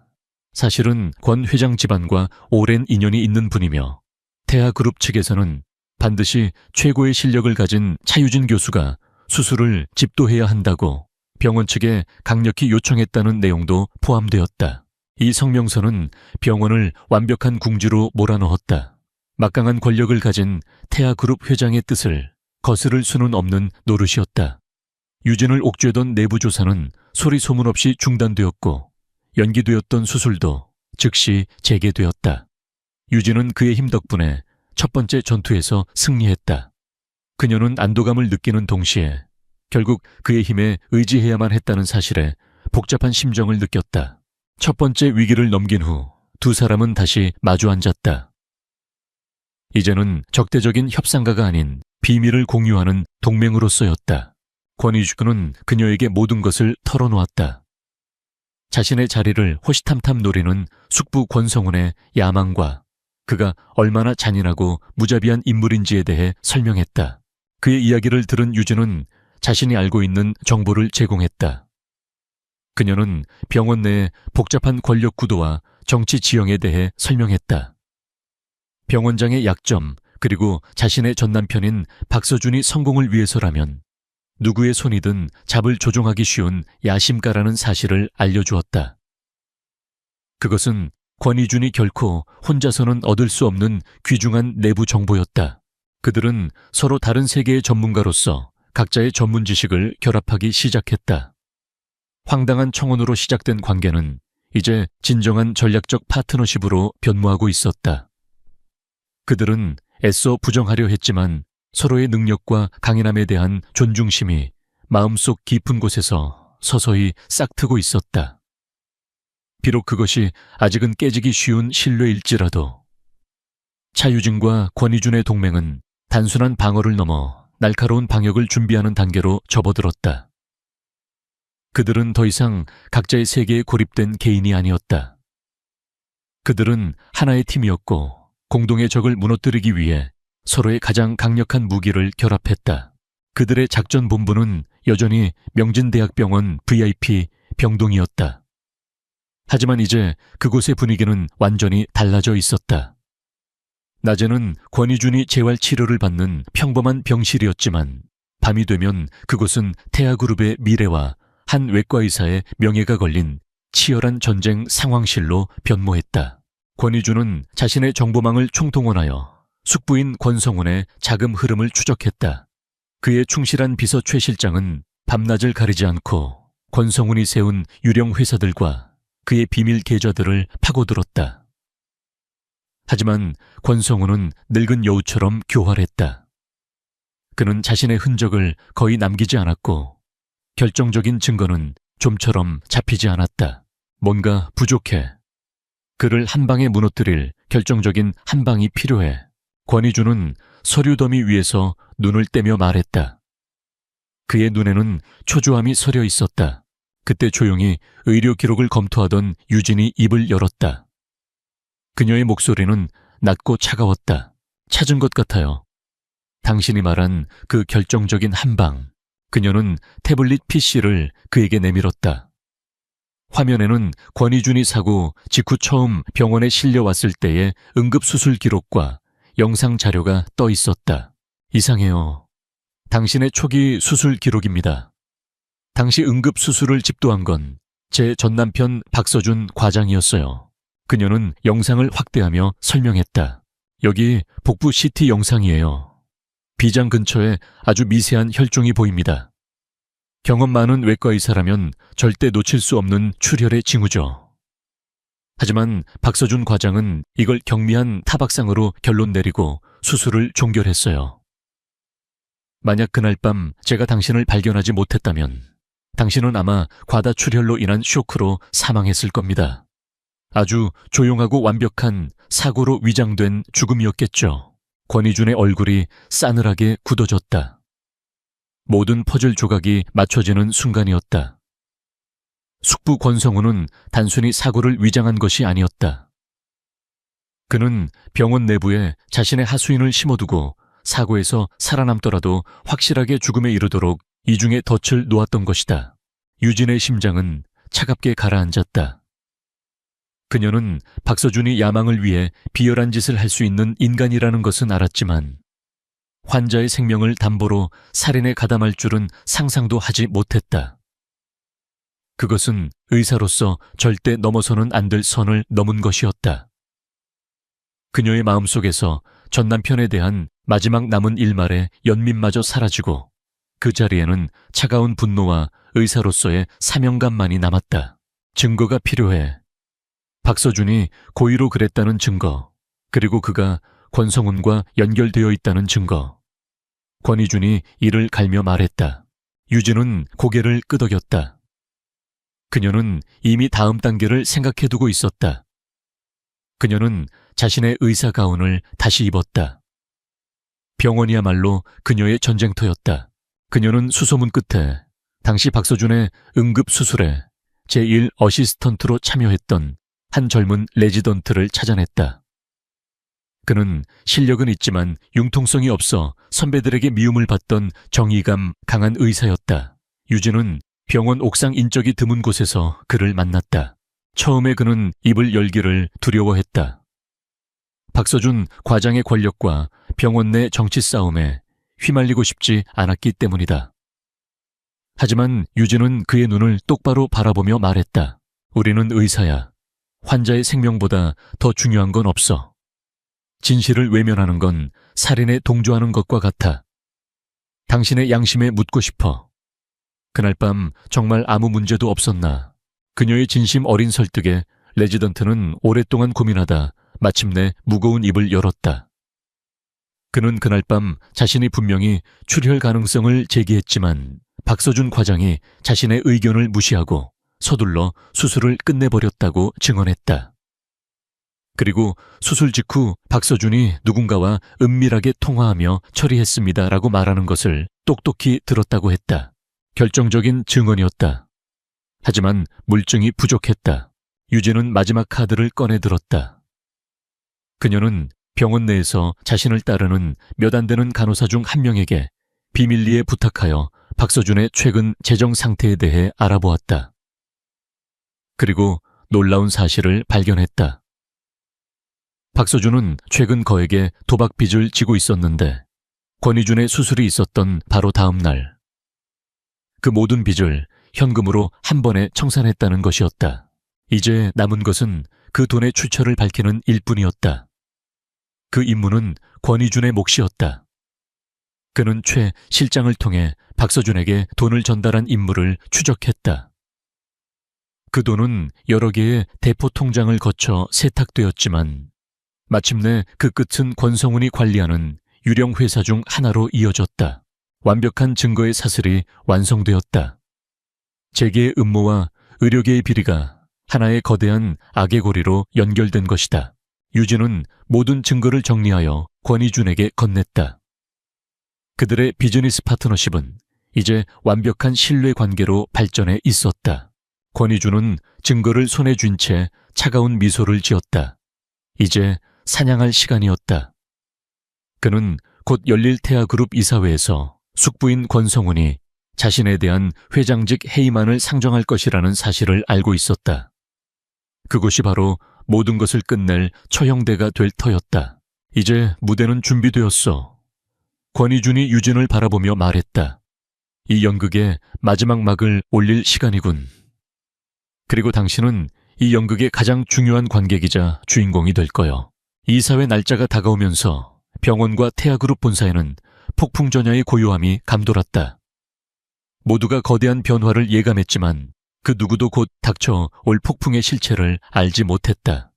S1: 사실은 권 회장 집안과 오랜 인연이 있는 분이며 태아그룹 측에서는 반드시 최고의 실력을 가진 차유진 교수가 수술을 집도해야 한다고 병원 측에 강력히 요청했다는 내용도 포함되었다. 이 성명서는 병원을 완벽한 궁지로 몰아넣었다. 막강한 권력을 가진 태아그룹 회장의 뜻을 거스를 수는 없는 노릇이었다. 유진을 옥죄던 내부 조사는 소리 소문 없이 중단되었고 연기되었던 수술도 즉시 재개되었다. 유진은 그의 힘 덕분에 첫 번째 전투에서 승리했다. 그녀는 안도감을 느끼는 동시에 결국 그의 힘에 의지해야만 했다는 사실에 복잡한 심정을 느꼈다. 첫 번째 위기를 넘긴 후 두 사람은 다시 마주 앉았다. 이제는 적대적인 협상가가 아닌 비밀을 공유하는 동맹으로서였다. 권희준은 그녀에게 모든 것을 털어놓았다. 자신의 자리를 호시탐탐 노리는 숙부 권성훈의 야망과 그가 얼마나 잔인하고 무자비한 인물인지에 대해 설명했다. 그의 이야기를 들은 유진은 자신이 알고 있는 정보를 제공했다. 그녀는 병원 내의 복잡한 권력 구도와 정치 지형에 대해 설명했다. 병원장의 약점, 그리고 자신의 전남편인 박서준이 성공을 위해서라면 누구의 손이든 잡을 조종하기 쉬운 야심가라는 사실을 알려주었다. 그것은 권희준이 결코 혼자서는 얻을 수 없는 귀중한 내부 정보였다. 그들은 서로 다른 세계의 전문가로서 각자의 전문 지식을 결합하기 시작했다. 황당한 청혼으로 시작된 관계는 이제 진정한 전략적 파트너십으로 변모하고 있었다. 그들은 애써 부정하려 했지만 서로의 능력과 강인함에 대한 존중심이 마음속 깊은 곳에서 서서히 싹트고 있었다. 비록 그것이 아직은 깨지기 쉬운 신뢰일지라도 차유진과 권희준의 동맹은 단순한 방어를 넘어 날카로운 방역을 준비하는 단계로 접어들었다. 그들은 더 이상 각자의 세계에 고립된 개인이 아니었다. 그들은 하나의 팀이었고 공동의 적을 무너뜨리기 위해 서로의 가장 강력한 무기를 결합했다. 그들의 작전 본부는 여전히 명진대학병원 VIP 병동이었다. 하지만 이제 그곳의 분위기는 완전히 달라져 있었다. 낮에는 권희준이 재활 치료를 받는 평범한 병실이었지만 밤이 되면 그곳은 태아그룹의 미래와 한 외과의사의 명예가 걸린 치열한 전쟁 상황실로 변모했다. 권희준은 자신의 정보망을 총동원하여 숙부인 권성훈의 자금 흐름을 추적했다. 그의 충실한 비서 최 실장은 밤낮을 가리지 않고 권성훈이 세운 유령 회사들과 그의 비밀 계좌들을 파고들었다. 하지만 권성훈은 늙은 여우처럼 교활했다. 그는 자신의 흔적을 거의 남기지 않았고 결정적인 증거는 좀처럼 잡히지 않았다. 뭔가 부족해. 그를 한 방에 무너뜨릴 결정적인 한 방이 필요해. 권희준은 서류 더미 위에서 눈을 떼며 말했다. 그의 눈에는 초조함이 서려 있었다. 그때 조용히 의료 기록을 검토하던 유진이 입을 열었다. 그녀의 목소리는 낮고 차가웠다. 찾은 것 같아요. 당신이 말한 그 결정적인 한 방. 그녀는 태블릿 PC를 그에게 내밀었다. 화면에는 권희준이 사고 직후 처음 병원에 실려왔을 때의 응급수술 기록과 영상 자료가 떠 있었다. 이상해요. 당신의 초기 수술 기록입니다. 당시 응급수술을 집도한 건 제 전남편 박서준 과장이었어요. 그녀는 영상을 확대하며 설명했다. 여기 복부 CT 영상이에요. 비장 근처에 아주 미세한 혈종이 보입니다. 경험 많은 외과의사라면 절대 놓칠 수 없는 출혈의 징후죠. 하지만 박서준 과장은 이걸 경미한 타박상으로 결론 내리고 수술을 종결했어요. 만약 그날 밤 제가 당신을 발견하지 못했다면 당신은 아마 과다출혈로 인한 쇼크로 사망했을 겁니다. 아주 조용하고 완벽한 사고로 위장된 죽음이었겠죠. 권희준의 얼굴이 싸늘하게 굳어졌다. 모든 퍼즐 조각이 맞춰지는 순간이었다. 숙부 권성훈은 단순히 사고를 위장한 것이 아니었다. 그는 병원 내부에 자신의 하수인을 심어두고 사고에서 살아남더라도 확실하게 죽음에 이르도록 이중의 덫을 놓았던 것이다. 유진의 심장은 차갑게 가라앉았다. 그녀는 박서준이 야망을 위해 비열한 짓을 할 수 있는 인간이라는 것은 알았지만 환자의 생명을 담보로 살인에 가담할 줄은 상상도 하지 못했다. 그것은 의사로서 절대 넘어서는 안 될 선을 넘은 것이었다. 그녀의 마음속에서 전남편에 대한 마지막 남은 일말의 연민마저 사라지고 그 자리에는 차가운 분노와 의사로서의 사명감만이 남았다. 증거가 필요해. 박서준이 고의로 그랬다는 증거, 그리고 그가 권성훈과 연결되어 있다는 증거. 권희준이 이를 갈며 말했다. 유진은 고개를 끄덕였다. 그녀는 이미 다음 단계를 생각해두고 있었다. 그녀는 자신의 의사 가운을 다시 입었다. 병원이야말로 그녀의 전쟁터였다. 그녀는 수소문 끝에 당시 박서준의 응급수술에 제1 어시스턴트로 참여했던 한 젊은 레지던트를 찾아냈다. 그는 실력은 있지만 융통성이 없어 선배들에게 미움을 받던 정의감 강한 의사였다. 유진은 병원 옥상 인적이 드문 곳에서 그를 만났다. 처음에 그는 입을 열기를 두려워했다. 박서준 과장의 권력과 병원 내 정치 싸움에 휘말리고 싶지 않았기 때문이다. 하지만 유진은 그의 눈을 똑바로 바라보며 말했다. 우리는 의사야. 환자의 생명보다 더 중요한 건 없어. 진실을 외면하는 건 살인에 동조하는 것과 같아. 당신의 양심에 묻고 싶어. 그날 밤 정말 아무 문제도 없었나. 그녀의 진심 어린 설득에 레지던트는 오랫동안 고민하다 마침내 무거운 입을 열었다. 그는 그날 밤 자신이 분명히 출혈 가능성을 제기했지만 박서준 과장이 자신의 의견을 무시하고 서둘러 수술을 끝내버렸다고 증언했다. 그리고 수술 직후 박서준이 누군가와 은밀하게 통화하며 처리했습니다라고 말하는 것을 똑똑히 들었다고 했다. 결정적인 증언이었다. 하지만 물증이 부족했다. 유진은 마지막 카드를 꺼내 들었다. 그녀는 병원 내에서 자신을 따르는 몇 안 되는 간호사 중 한 명에게 비밀리에 부탁하여 박서준의 최근 재정 상태에 대해 알아보았다. 그리고 놀라운 사실을 발견했다. 박서준은 최근 거액의 도박 빚을 지고 있었는데 권희준의 수술이 있었던 바로 다음 날 그 모든 빚을 현금으로 한 번에 청산했다는 것이었다. 이제 남은 것은 그 돈의 출처를 밝히는 일뿐이었다. 그 임무는 권희준의 몫이었다. 그는 최 실장을 통해 박서준에게 돈을 전달한 인물을 추적했다. 그 돈은 여러 개의 대포 통장을 거쳐 세탁되었지만 마침내 그 끝은 권성훈이 관리하는 유령 회사 중 하나로 이어졌다. 완벽한 증거의 사슬이 완성되었다. 재계의 음모와 의료계의 비리가 하나의 거대한 악의 고리로 연결된 것이다. 유진은 모든 증거를 정리하여 권희준에게 건넸다. 그들의 비즈니스 파트너십은 이제 완벽한 신뢰 관계로 발전해 있었다. 권희준은 증거를 손에 쥔 채 차가운 미소를 지었다. 이제 사냥할 시간이었다. 그는 곧 열릴 태아그룹 이사회에서 숙부인 권성훈이 자신에 대한 회장직 해임안을 상정할 것이라는 사실을 알고 있었다. 그곳이 바로 모든 것을 끝낼 처형대가 될 터였다. 이제 무대는 준비되었어. 권희준이 유진을 바라보며 말했다. 이 연극의 마지막 막을 올릴 시간이군. 그리고 당신은 이 연극의 가장 중요한 관객이자 주인공이 될 거요. 이사회 날짜가 다가오면서 병원과 태아그룹 본사에는 폭풍전야의 고요함이 감돌았다. 모두가 거대한 변화를 예감했지만 그 누구도 곧 닥쳐 올 폭풍의 실체를 알지 못했다.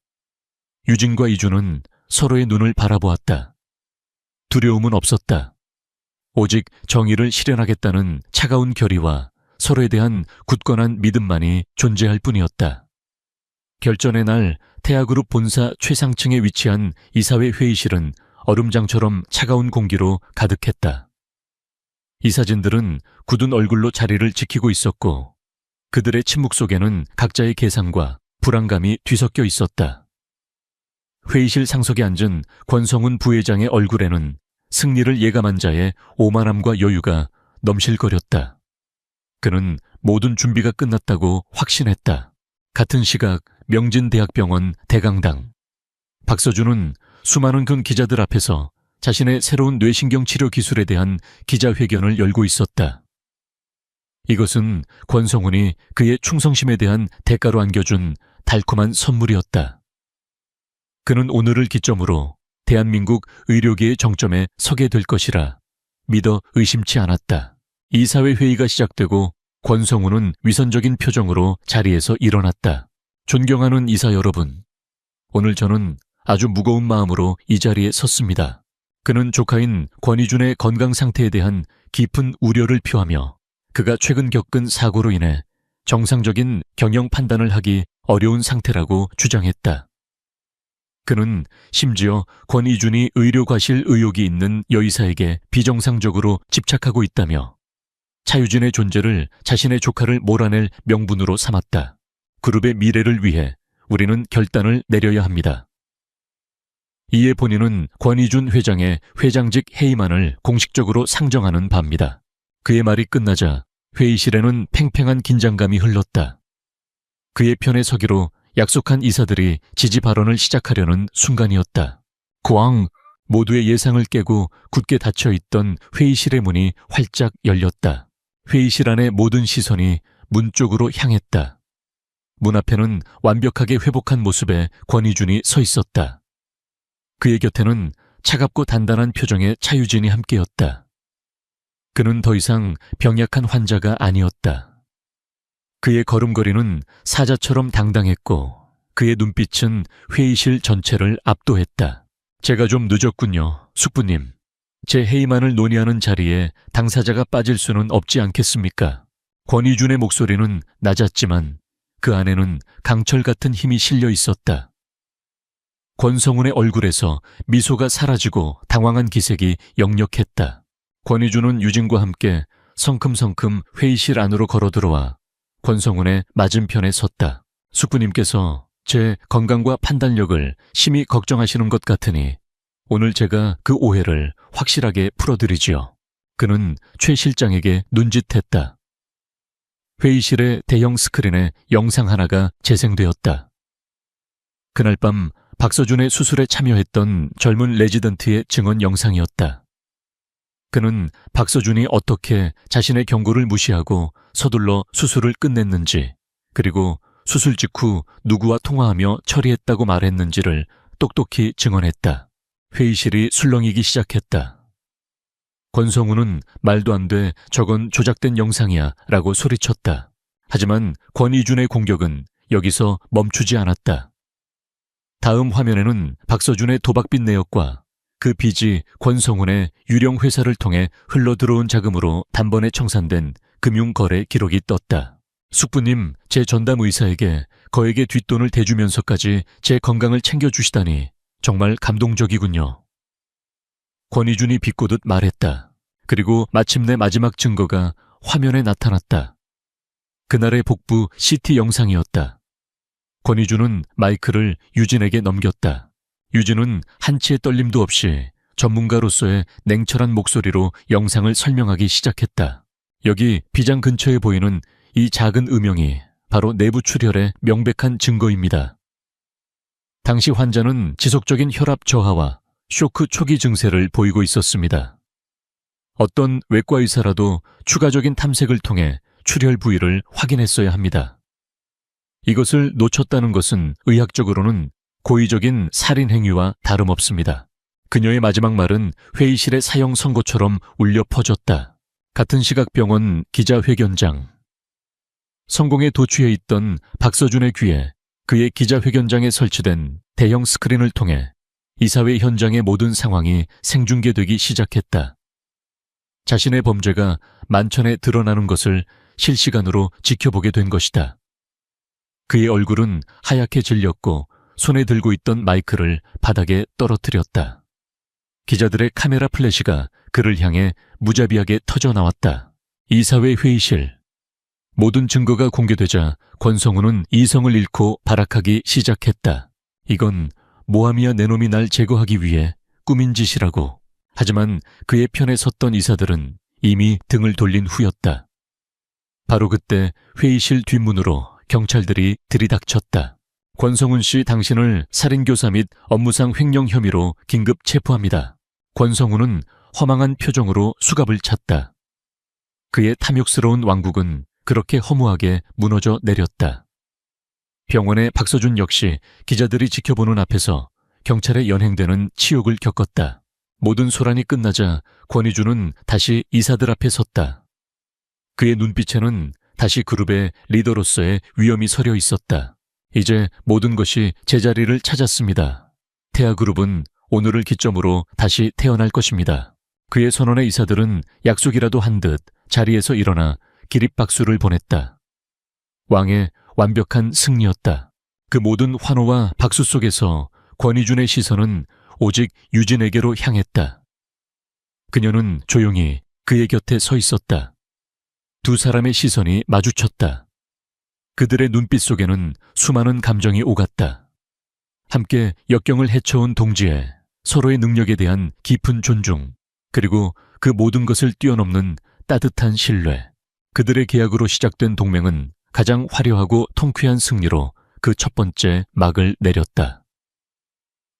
S1: 유진과 이준은 서로의 눈을 바라보았다. 두려움은 없었다. 오직 정의를 실현하겠다는 차가운 결의와 서로에 대한 굳건한 믿음만이 존재할 뿐이었다. 결전의 날 태아그룹 본사 최상층에 위치한 이사회 회의실은 얼음장처럼 차가운 공기로 가득했다. 이사진들은 굳은 얼굴로 자리를 지키고 있었고 그들의 침묵 속에는 각자의 계산과 불안감이 뒤섞여 있었다. 회의실 상석에 앉은 권성훈 부회장의 얼굴에는 승리를 예감한 자의 오만함과 여유가 넘실거렸다. 그는 모든 준비가 끝났다고 확신했다. 같은 시각 명진대학병원 대강당. 박서준은 수많은 군 기자들 앞에서 자신의 새로운 뇌신경 치료 기술에 대한 기자회견을 열고 있었다. 이것은 권성훈이 그의 충성심에 대한 대가로 안겨준 달콤한 선물이었다. 그는 오늘을 기점으로 대한민국 의료계의 정점에 서게 될 것이라 믿어 의심치 않았다. 이사회 회의가 시작되고 권성훈은 위선적인 표정으로 자리에서 일어났다. 존경하는 이사 여러분, 오늘 저는 아주 무거운 마음으로 이 자리에 섰습니다. 그는 조카인 권희준의 건강 상태에 대한 깊은 우려를 표하며 그가 최근 겪은 사고로 인해 정상적인 경영 판단을 하기 어려운 상태라고 주장했다. 그는 심지어 권희준이 의료과실 의혹이 있는 여의사에게 비정상적으로 집착하고 있다며 차유진의 존재를 자신의 조카를 몰아낼 명분으로 삼았다. 그룹의 미래를 위해 우리는 결단을 내려야 합니다. 이에 본인은 권희준 회장의 회장직 해임안을 공식적으로 상정하는 바입니다. 그의 말이 끝나자 회의실에는 팽팽한 긴장감이 흘렀다. 그의 편에 서기로 약속한 이사들이 지지 발언을 시작하려는 순간이었다. 꽝! 모두의 예상을 깨고 굳게 닫혀있던 회의실의 문이 활짝 열렸다. 회의실 안의 모든 시선이 문 쪽으로 향했다. 문 앞에는 완벽하게 회복한 모습의 권희준이 서 있었다. 그의 곁에는 차갑고 단단한 표정의 차유진이 함께였다. 그는 더 이상 병약한 환자가 아니었다. 그의 걸음걸이는 사자처럼 당당했고 그의 눈빛은 회의실 전체를 압도했다. 제가 좀 늦었군요, 숙부님. 제 해임안을 논의하는 자리에 당사자가 빠질 수는 없지 않겠습니까? 권희준의 목소리는 낮았지만 그 안에는 강철 같은 힘이 실려 있었다. 권성훈의 얼굴에서 미소가 사라지고 당황한 기색이 역력했다. 권희준은 유진과 함께 성큼성큼 회의실 안으로 걸어들어와 권성훈의 맞은편에 섰다. 숙부님께서 제 건강과 판단력을 심히 걱정하시는 것 같으니 오늘 제가 그 오해를 확실하게 풀어드리지요. 그는 최 실장에게 눈짓했다. 회의실의 대형 스크린에 영상 하나가 재생되었다. 그날 밤 박서준의 수술에 참여했던 젊은 레지던트의 증언 영상이었다. 그는 박서준이 어떻게 자신의 경고를 무시하고 서둘러 수술을 끝냈는지, 그리고 수술 직후 누구와 통화하며 처리했다고 말했는지를 똑똑히 증언했다. 회의실이 술렁이기 시작했다. 권성훈은 말도 안 돼, 저건 조작된 영상이야 라고 소리쳤다. 하지만 권희준의 공격은 여기서 멈추지 않았다. 다음 화면에는 박서준의 도박빚 내역과 그 빚이 권성훈의 유령 회사를 통해 흘러들어온 자금으로 단번에 청산된 금융거래 기록이 떴다. 숙부님, 제 전담 의사에게 거액의 뒷돈을 대주면서까지 제 건강을 챙겨주시다니 정말 감동적이군요. 권희준이 비꼬듯 말했다. 그리고 마침내 마지막 증거가 화면에 나타났다. 그날의 복부 CT 영상이었다. 권희준은 마이크를 유진에게 넘겼다. 유진은 한치의 떨림도 없이 전문가로서의 냉철한 목소리로 영상을 설명하기 시작했다. 여기 비장 근처에 보이는 이 작은 음영이 바로 내부 출혈의 명백한 증거입니다. 당시 환자는 지속적인 혈압 저하와 쇼크 초기 증세를 보이고 있었습니다. 어떤 외과 의사라도 추가적인 탐색을 통해 출혈 부위를 확인했어야 합니다. 이것을 놓쳤다는 것은 의학적으로는 고의적인 살인 행위와 다름없습니다. 그녀의 마지막 말은 회의실의 사형 선고처럼 울려 퍼졌다. 같은 시각 병원 기자회견장. 성공에 도취해 있던 박서준의 귀에 그의 기자회견장에 설치된 대형 스크린을 통해 이사회 현장의 모든 상황이 생중계되기 시작했다. 자신의 범죄가 만천에 드러나는 것을 실시간으로 지켜보게 된 것이다. 그의 얼굴은 하얗게 질렸고 손에 들고 있던 마이크를 바닥에 떨어뜨렸다. 기자들의 카메라 플래시가 그를 향해 무자비하게 터져나왔다. 이사회 회의실. 모든 증거가 공개되자 권성훈은 이성을 잃고 발악하기 시작했다. 이건 모하미아 내놈이 날 제거하기 위해 꾸민 짓이라고. 하지만 그의 편에 섰던 이사들은 이미 등을 돌린 후였다. 바로 그때 회의실 뒷문으로 경찰들이 들이닥쳤다. 권성훈 씨, 당신을 살인교사 및 업무상 횡령 혐의로 긴급 체포합니다. 권성훈은 허망한 표정으로 수갑을 찼다. 그의 탐욕스러운 왕국은 그렇게 허무하게 무너져 내렸다. 병원의 박서준 역시 기자들이 지켜보는 앞에서 경찰에 연행되는 치욕을 겪었다. 모든 소란이 끝나자 권희준은 다시 이사들 앞에 섰다. 그의 눈빛에는 다시 그룹의 리더로서의 위엄이 서려 있었다. 이제 모든 것이 제자리를 찾았습니다. 태아그룹은 오늘을 기점으로 다시 태어날 것입니다. 그의 선언에 이사들은 약속이라도 한 듯 자리에서 일어나 기립박수를 보냈다. 왕의 완벽한 승리였다. 그 모든 환호와 박수 속에서 권희준의 시선은 오직 유진에게로 향했다. 그녀는 조용히 그의 곁에 서 있었다. 두 사람의 시선이 마주쳤다. 그들의 눈빛 속에는 수많은 감정이 오갔다. 함께 역경을 헤쳐온 동지애, 서로의 능력에 대한 깊은 존중, 그리고 그 모든 것을 뛰어넘는 따뜻한 신뢰. 그들의 계약으로 시작된 동맹은 가장 화려하고 통쾌한 승리로 그 첫 번째 막을 내렸다.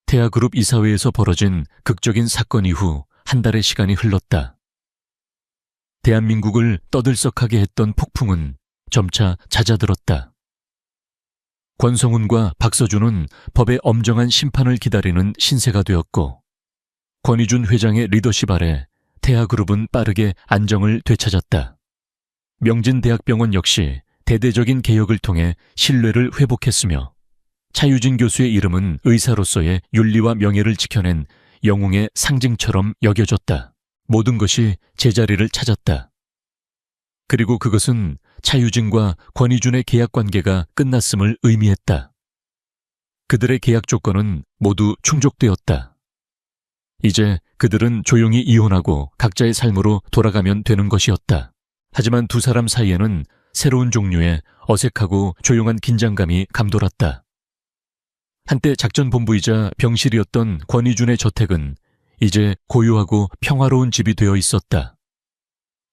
S1: 태아그룹 이사회에서 벌어진 극적인 사건 이후 한 달의 시간이 흘렀다. 대한민국을 떠들썩하게 했던 폭풍은 점차 잦아들었다. 권성훈과 박서준은 법의 엄정한 심판을 기다리는 신세가 되었고, 권희준 회장의 리더십 아래 태아그룹은 빠르게 안정을 되찾았다. 명진대학병원 역시 대대적인 개혁을 통해 신뢰를 회복했으며, 차유진 교수의 이름은 의사로서의 윤리와 명예를 지켜낸 영웅의 상징처럼 여겨졌다. 모든 것이 제자리를 찾았다. 그리고 그것은 차유진과 권희준의 계약 관계가 끝났음을 의미했다. 그들의 계약 조건은 모두 충족되었다. 이제 그들은 조용히 이혼하고 각자의 삶으로 돌아가면 되는 것이었다. 하지만 두 사람 사이에는 새로운 종류의 어색하고 조용한 긴장감이 감돌았다. 한때 작전본부이자 병실이었던 권희준의 저택은 이제 고요하고 평화로운 집이 되어 있었다.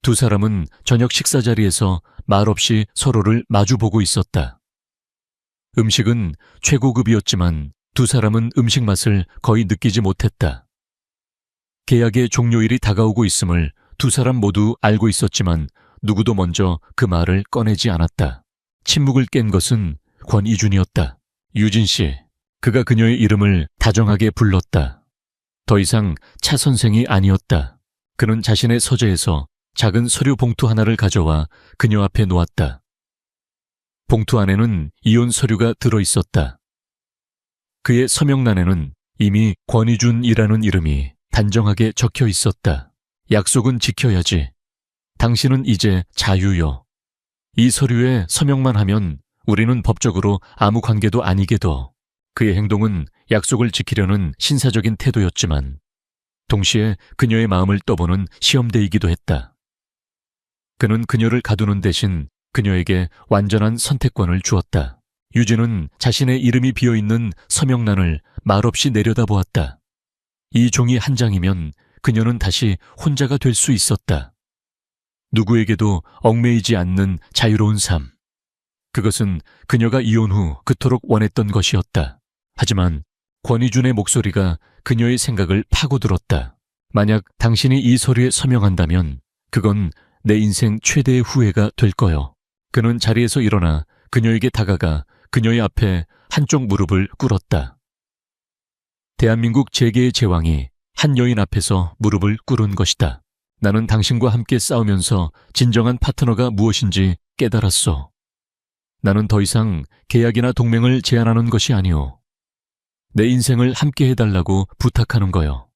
S1: 두 사람은 저녁 식사 자리에서 말없이 서로를 마주보고 있었다. 음식은 최고급이었지만 두 사람은 음식 맛을 거의 느끼지 못했다. 계약의 종료일이 다가오고 있음을 두 사람 모두 알고 있었지만 누구도 먼저 그 말을 꺼내지 않았다. 침묵을 깬 것은 권희준이었다. 유진 씨, 그가 그녀의 이름을 다정하게 불렀다. 더 이상 차 선생이 아니었다. 그는 자신의 서재에서 작은 서류 봉투 하나를 가져와 그녀 앞에 놓았다. 봉투 안에는 이혼 서류가 들어있었다. 그의 서명란에는 이미 권희준이라는 이름이 단정하게 적혀 있었다. 약속은 지켜야지. 당신은 이제 자유요. 이 서류에 서명만 하면 우리는 법적으로 아무 관계도 아니게 둬. 그의 행동은 약속을 지키려는 신사적인 태도였지만 동시에 그녀의 마음을 떠보는 시험대이기도 했다. 그는 그녀를 가두는 대신 그녀에게 완전한 선택권을 주었다. 유진은 자신의 이름이 비어있는 서명란을 말없이 내려다보았다. 이 종이 한 장이면 그녀는 다시 혼자가 될 수 있었다. 누구에게도 얽매이지 않는 자유로운 삶. 그것은 그녀가 이혼 후 그토록 원했던 것이었다. 하지만 권희준의 목소리가 그녀의 생각을 파고들었다. 만약 당신이 이 서류에 서명한다면 그건 내 인생 최대의 후회가 될 거요. 그는 자리에서 일어나 그녀에게 다가가 그녀의 앞에 한쪽 무릎을 꿇었다. 대한민국 재계의 제왕이 한 여인 앞에서 무릎을 꿇은 것이다. 나는 당신과 함께 싸우면서 진정한 파트너가 무엇인지 깨달았소. 나는 더 이상 계약이나 동맹을 제안하는 것이 아니오. 내 인생을 함께 해달라고 부탁하는 거요.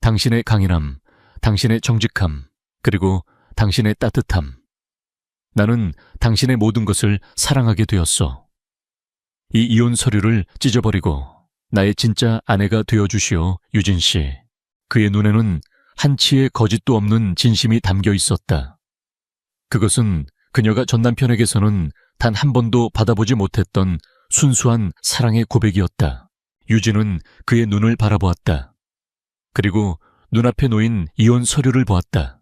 S1: 당신의 강인함, 당신의 정직함, 그리고 당신의 따뜻함. 나는 당신의 모든 것을 사랑하게 되었어. 이 이혼 서류를 찢어버리고 나의 진짜 아내가 되어주시오, 유진 씨. 그의 눈에는 한치의 거짓도 없는 진심이 담겨 있었다. 그것은 그녀가 전 남편에게서는 단 한 번도 받아보지 못했던 순수한 사랑의 고백이었다. 유진은 그의 눈을 바라보았다. 그리고 눈앞에 놓인 이혼 서류를 보았다.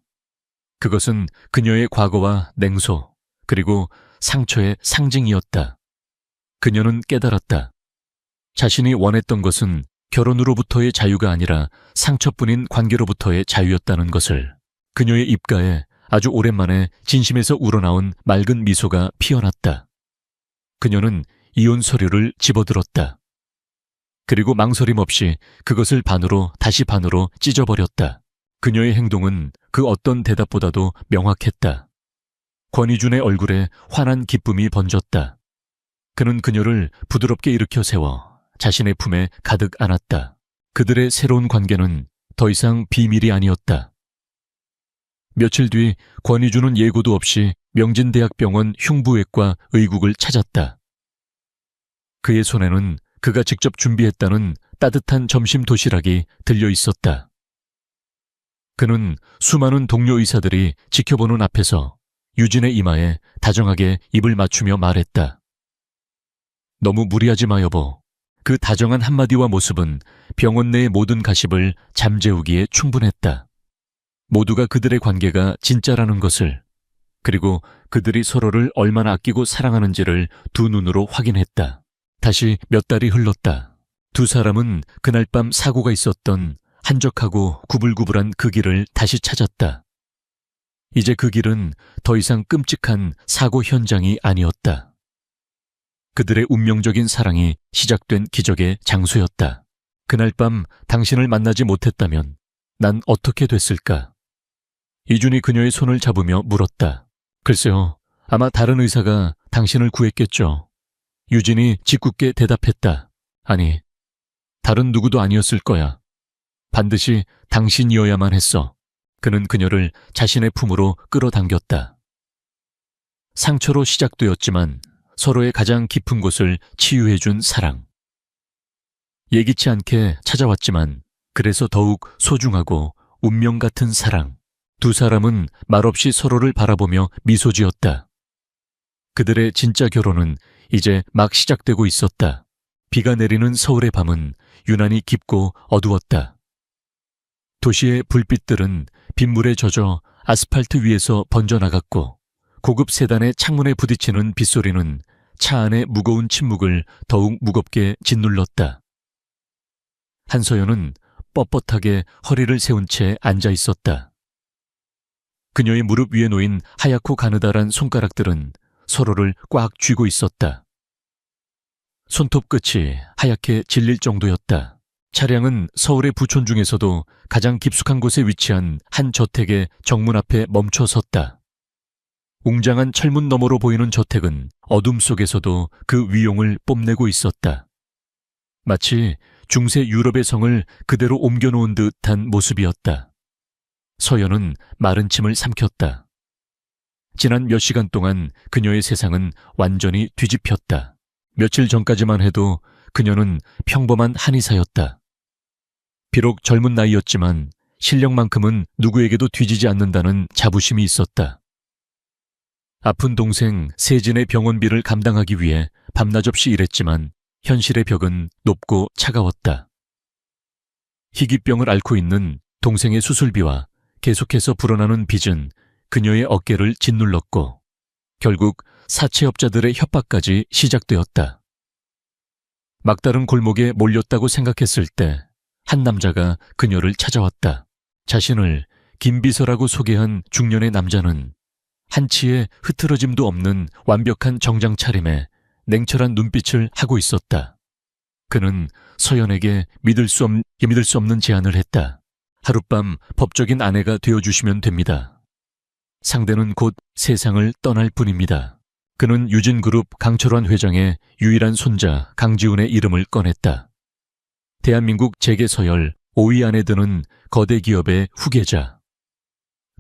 S1: 그것은 그녀의 과거와 냉소, 그리고 상처의 상징이었다. 그녀는 깨달았다. 자신이 원했던 것은 결혼으로부터의 자유가 아니라 상처뿐인 관계로부터의 자유였다는 것을. 그녀의 입가에 아주 오랜만에 진심에서 우러나온 맑은 미소가 피어났다. 그녀는 이혼 서류를 집어들었다. 그리고 망설임 없이 그것을 반으로 다시 반으로 찢어버렸다. 그녀의 행동은 그 어떤 대답보다도 명확했다. 권희준의 얼굴에 환한 기쁨이 번졌다. 그는 그녀를 부드럽게 일으켜 세워 자신의 품에 가득 안았다. 그들의 새로운 관계는 더 이상 비밀이 아니었다. 며칠 뒤 권희준은 예고도 없이 명진대학병원 흉부외과 의국을 찾았다. 그의 손에는 그가 직접 준비했다는 따뜻한 점심 도시락이 들려 있었다. 그는 수많은 동료 의사들이 지켜보는 앞에서 유진의 이마에 다정하게 입을 맞추며 말했다. 너무 무리하지 마, 여보. 그 다정한 한마디와 모습은 병원 내의 모든 가십을 잠재우기에 충분했다. 모두가 그들의 관계가 진짜라는 것을, 그리고 그들이 서로를 얼마나 아끼고 사랑하는지를 두 눈으로 확인했다. 다시 몇 달이 흘렀다. 두 사람은 그날 밤 사고가 있었던 한적하고 구불구불한 그 길을 다시 찾았다. 이제 그 길은 더 이상 끔찍한 사고 현장이 아니었다. 그들의 운명적인 사랑이 시작된 기적의 장소였다. 그날 밤 당신을 만나지 못했다면 난 어떻게 됐을까? 이준이 그녀의 손을 잡으며 물었다. 글쎄요, 아마 다른 의사가 당신을 구했겠죠. 유진이 짓궂게 대답했다. 아니, 다른 누구도 아니었을 거야. 반드시 당신이어야만 했어. 그는 그녀를 자신의 품으로 끌어당겼다. 상처로 시작되었지만 서로의 가장 깊은 곳을 치유해준 사랑. 예기치 않게 찾아왔지만 그래서 더욱 소중하고 운명 같은 사랑. 두 사람은 말없이 서로를 바라보며 미소 지었다. 그들의 진짜 결혼은 이제 막 시작되고 있었다. 비가 내리는 서울의 밤은 유난히 깊고 어두웠다. 도시의 불빛들은 빗물에 젖어 아스팔트 위에서 번져나갔고 고급 세단의 창문에 부딪히는 빗소리는 차 안의 무거운 침묵을 더욱 무겁게 짓눌렀다. 한서연은 뻣뻣하게 허리를 세운 채 앉아 있었다. 그녀의 무릎 위에 놓인 하얗고 가느다란 손가락들은 서로를 꽉 쥐고 있었다. 손톱 끝이 하얗게 질릴 정도였다. 차량은 서울의 부촌 중에서도 가장 깊숙한 곳에 위치한 한 저택의 정문 앞에 멈춰 섰다. 웅장한 철문 너머로 보이는 저택은 어둠 속에서도 그 위용을 뽐내고 있었다. 마치 중세 유럽의 성을 그대로 옮겨놓은 듯한 모습이었다. 서연은 마른 침을 삼켰다. 지난 몇 시간 동안 그녀의 세상은 완전히 뒤집혔다. 며칠 전까지만 해도 그녀는 평범한 한의사였다. 비록 젊은 나이였지만 실력만큼은 누구에게도 뒤지지 않는다는 자부심이 있었다. 아픈 동생 세진의 병원비를 감당하기 위해 밤낮없이 일했지만 현실의 벽은 높고 차가웠다. 희귀병을 앓고 있는 동생의 수술비와 계속해서 불어나는 빚은 그녀의 어깨를 짓눌렀고 결국 사채업자들의 협박까지 시작되었다. 막다른 골목에 몰렸다고 생각했을 때 한 남자가 그녀를 찾아왔다. 자신을 김비서라고 소개한 중년의 남자는 한치의 흐트러짐도 없는 완벽한 정장 차림에 냉철한 눈빛을 하고 있었다. 그는 서연에게 믿을 수 없는 제안을 했다. 하룻밤 법적인 아내가 되어주시면 됩니다. 상대는 곧 세상을 떠날 뿐입니다. 그는 유진그룹 강철환 회장의 유일한 손자 강지훈의 이름을 꺼냈다. 대한민국 재계 서열 5위 안에 드는 거대 기업의 후계자.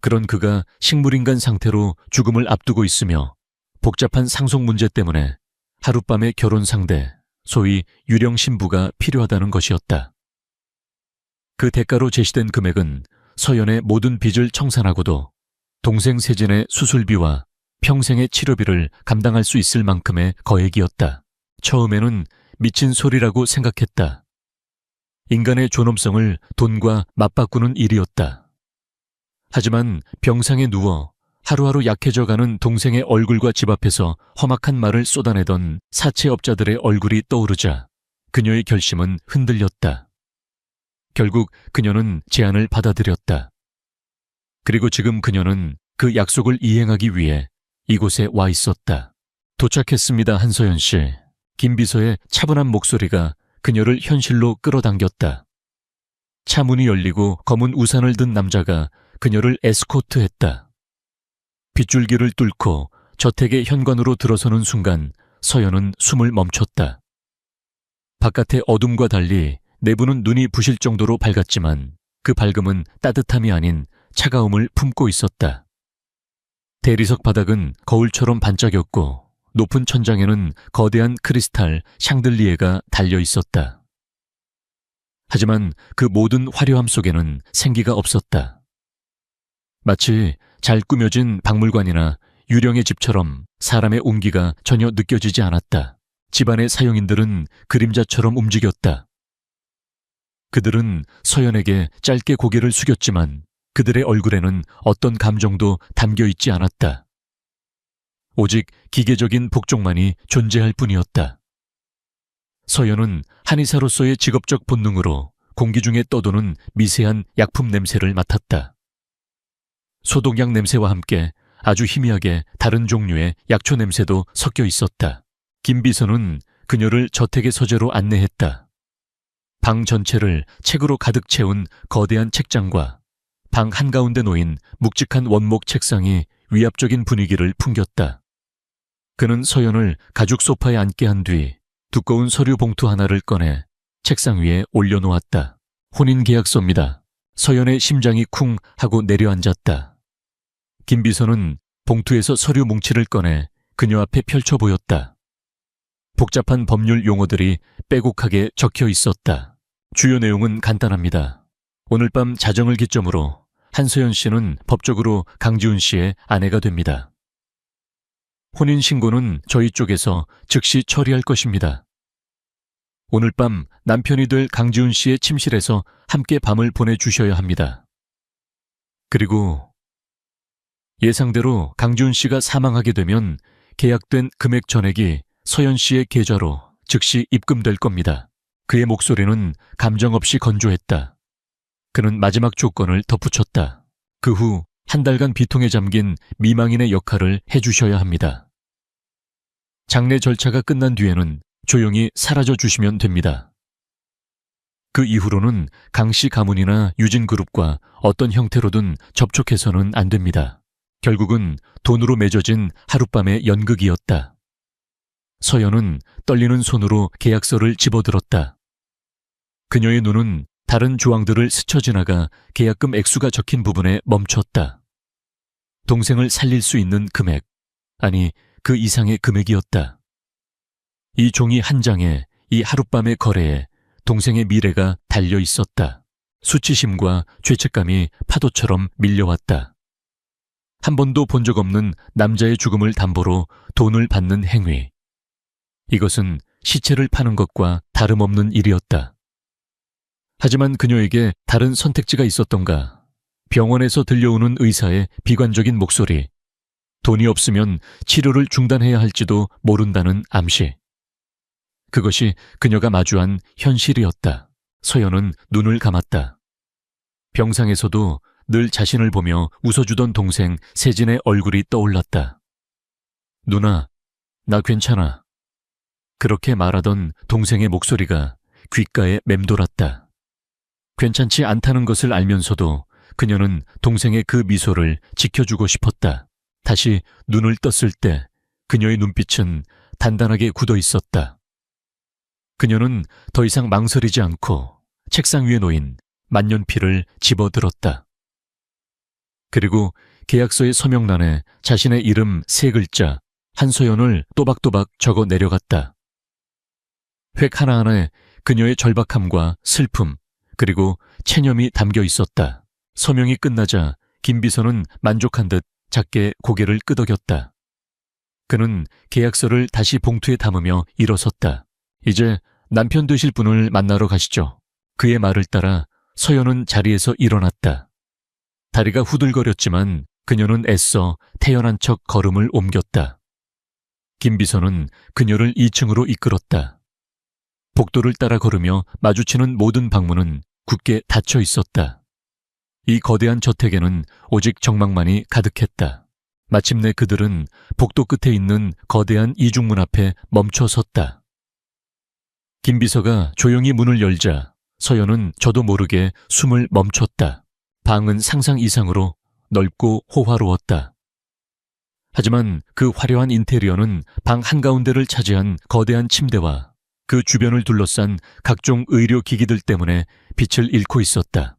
S1: 그런 그가 식물인간 상태로 죽음을 앞두고 있으며 복잡한 상속 문제 때문에 하룻밤의 결혼 상대, 소위 유령 신부가 필요하다는 것이었다. 그 대가로 제시된 금액은 서연의 모든 빚을 청산하고도 동생 세진의 수술비와 평생의 치료비를 감당할 수 있을 만큼의 거액이었다. 처음에는 미친 소리라고 생각했다. 인간의 존엄성을 돈과 맞바꾸는 일이었다. 하지만 병상에 누워 하루하루 약해져가는 동생의 얼굴과 집 앞에서 험악한 말을 쏟아내던 사채업자들의 얼굴이 떠오르자 그녀의 결심은 흔들렸다. 결국 그녀는 제안을 받아들였다. 그리고 지금 그녀는 그 약속을 이행하기 위해 이곳에 와 있었다. 도착했습니다, 한서연 씨. 김 비서의 차분한 목소리가 그녀를 현실로 끌어당겼다. 차 문이 열리고 검은 우산을 든 남자가 그녀를 에스코트했다. 빗줄기를 뚫고 저택의 현관으로 들어서는 순간 서연은 숨을 멈췄다. 바깥의 어둠과 달리 내부는 눈이 부실 정도로 밝았지만 그 밝음은 따뜻함이 아닌 차가움을 품고 있었다. 대리석 바닥은 거울처럼 반짝였고 높은 천장에는 거대한 크리스탈 샹들리에가 달려 있었다. 하지만 그 모든 화려함 속에는 생기가 없었다. 마치 잘 꾸며진 박물관이나 유령의 집처럼 사람의 온기가 전혀 느껴지지 않았다. 집안의 사용인들은 그림자처럼 움직였다. 그들은 서연에게 짧게 고개를 숙였지만 그들의 얼굴에는 어떤 감정도 담겨 있지 않았다. 오직 기계적인 복종만이 존재할 뿐이었다. 서연은 한의사로서의 직업적 본능으로 공기 중에 떠도는 미세한 약품 냄새를 맡았다. 소독약 냄새와 함께 아주 희미하게 다른 종류의 약초 냄새도 섞여 있었다. 김 비서는 그녀를 저택의 서재로 안내했다. 방 전체를 책으로 가득 채운 거대한 책장과 방 한가운데 놓인 묵직한 원목 책상이 위압적인 분위기를 풍겼다. 그는 서연을 가죽 소파에 앉게 한 뒤 두꺼운 서류 봉투 하나를 꺼내 책상 위에 올려놓았다. 혼인계약서입니다. 서연의 심장이 쿵 하고 내려앉았다. 김 비서는 봉투에서 서류 뭉치를 꺼내 그녀 앞에 펼쳐 보였다. 복잡한 법률 용어들이 빼곡하게 적혀 있었다. 주요 내용은 간단합니다. 오늘 밤 자정을 기점으로 한서연 씨는 법적으로 강지훈 씨의 아내가 됩니다. 혼인신고는 저희 쪽에서 즉시 처리할 것입니다. 오늘 밤 남편이 될 강지훈 씨의 침실에서 함께 밤을 보내주셔야 합니다. 그리고 예상대로 강지훈 씨가 사망하게 되면 계약된 금액 전액이 서연 씨의 계좌로 즉시 입금될 겁니다. 그의 목소리는 감정 없이 건조했다. 그는 마지막 조건을 덧붙였다. 그 후 한 달간 비통에 잠긴 미망인의 역할을 해주셔야 합니다. 장례 절차가 끝난 뒤에는 조용히 사라져 주시면 됩니다. 그 이후로는 강씨 가문이나 유진그룹과 어떤 형태로든 접촉해서는 안 됩니다. 결국은 돈으로 맺어진 하룻밤의 연극이었다. 서연은 떨리는 손으로 계약서를 집어들었다. 그녀의 눈은 다른 조항들을 스쳐 지나가 계약금 액수가 적힌 부분에 멈췄다. 동생을 살릴 수 있는 금액, 아니 그 이상의 금액이었다. 이 종이 한 장에 이 하룻밤의 거래에 동생의 미래가 달려 있었다. 수치심과 죄책감이 파도처럼 밀려왔다. 한 번도 본 적 없는 남자의 죽음을 담보로 돈을 받는 행위. 이것은 시체를 파는 것과 다름없는 일이었다. 하지만 그녀에게 다른 선택지가 있었던가? 병원에서 들려오는 의사의 비관적인 목소리, 돈이 없으면 치료를 중단해야 할지도 모른다는 암시. 그것이 그녀가 마주한 현실이었다. 서연은 눈을 감았다. 병상에서도 늘 자신을 보며 웃어주던 동생 세진의 얼굴이 떠올랐다. 누나, 나 괜찮아. 그렇게 말하던 동생의 목소리가 귓가에 맴돌았다. 괜찮지 않다는 것을 알면서도 그녀는 동생의 그 미소를 지켜주고 싶었다. 다시 눈을 떴을 때 그녀의 눈빛은 단단하게 굳어 있었다. 그녀는 더 이상 망설이지 않고 책상 위에 놓인 만년필을 집어들었다. 그리고 계약서의 서명란에 자신의 이름 3글자 한서연을 또박또박 적어 내려갔다. 획 하나하나에 그녀의 절박함과 슬픔 그리고 체념이 담겨 있었다. 서명이 끝나자 김 비서는 만족한 듯 작게 고개를 끄덕였다. 그는 계약서를 다시 봉투에 담으며 일어섰다. 이제 남편 되실 분을 만나러 가시죠. 그의 말을 따라 서연은 자리에서 일어났다. 다리가 후들거렸지만 그녀는 애써 태연한 척 걸음을 옮겼다. 김 비서는 그녀를 2층으로 이끌었다. 복도를 따라 걸으며 마주치는 모든 방문은 굳게 닫혀 있었다. 이 거대한 저택에는 오직 정막만이 가득했다. 마침내 그들은 복도 끝에 있는 거대한 이중문 앞에 멈춰 섰다. 김 비서가 조용히 문을 열자 서연은 저도 모르게 숨을 멈췄다. 방은 상상 이상으로 넓고 호화로웠다. 하지만 그 화려한 인테리어는 방 한가운데를 차지한 거대한 침대와 그 주변을 둘러싼 각종 의료기기들 때문에 빛을 잃고 있었다.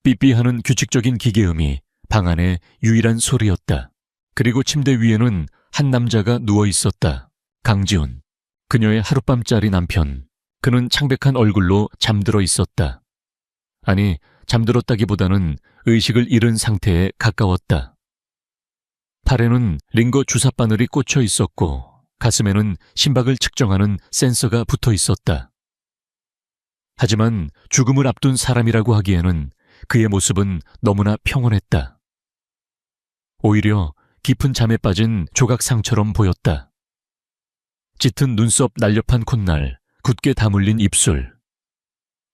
S1: 삐삐하는 규칙적인 기계음이 방 안의 유일한 소리였다. 그리고 침대 위에는 한 남자가 누워 있었다. 강지훈. 그녀의 하룻밤짜리 남편. 그는 창백한 얼굴로 잠들어 있었다. 아니, 잠들었다기보다는 의식을 잃은 상태에 가까웠다. 팔에는 링거 주사바늘이 꽂혀 있었고 가슴에는 심박을 측정하는 센서가 붙어 있었다. 하지만 죽음을 앞둔 사람이라고 하기에는 그의 모습은 너무나 평온했다. 오히려 깊은 잠에 빠진 조각상처럼 보였다. 짙은 눈썹 날렵한 콧날, 굳게 다물린 입술.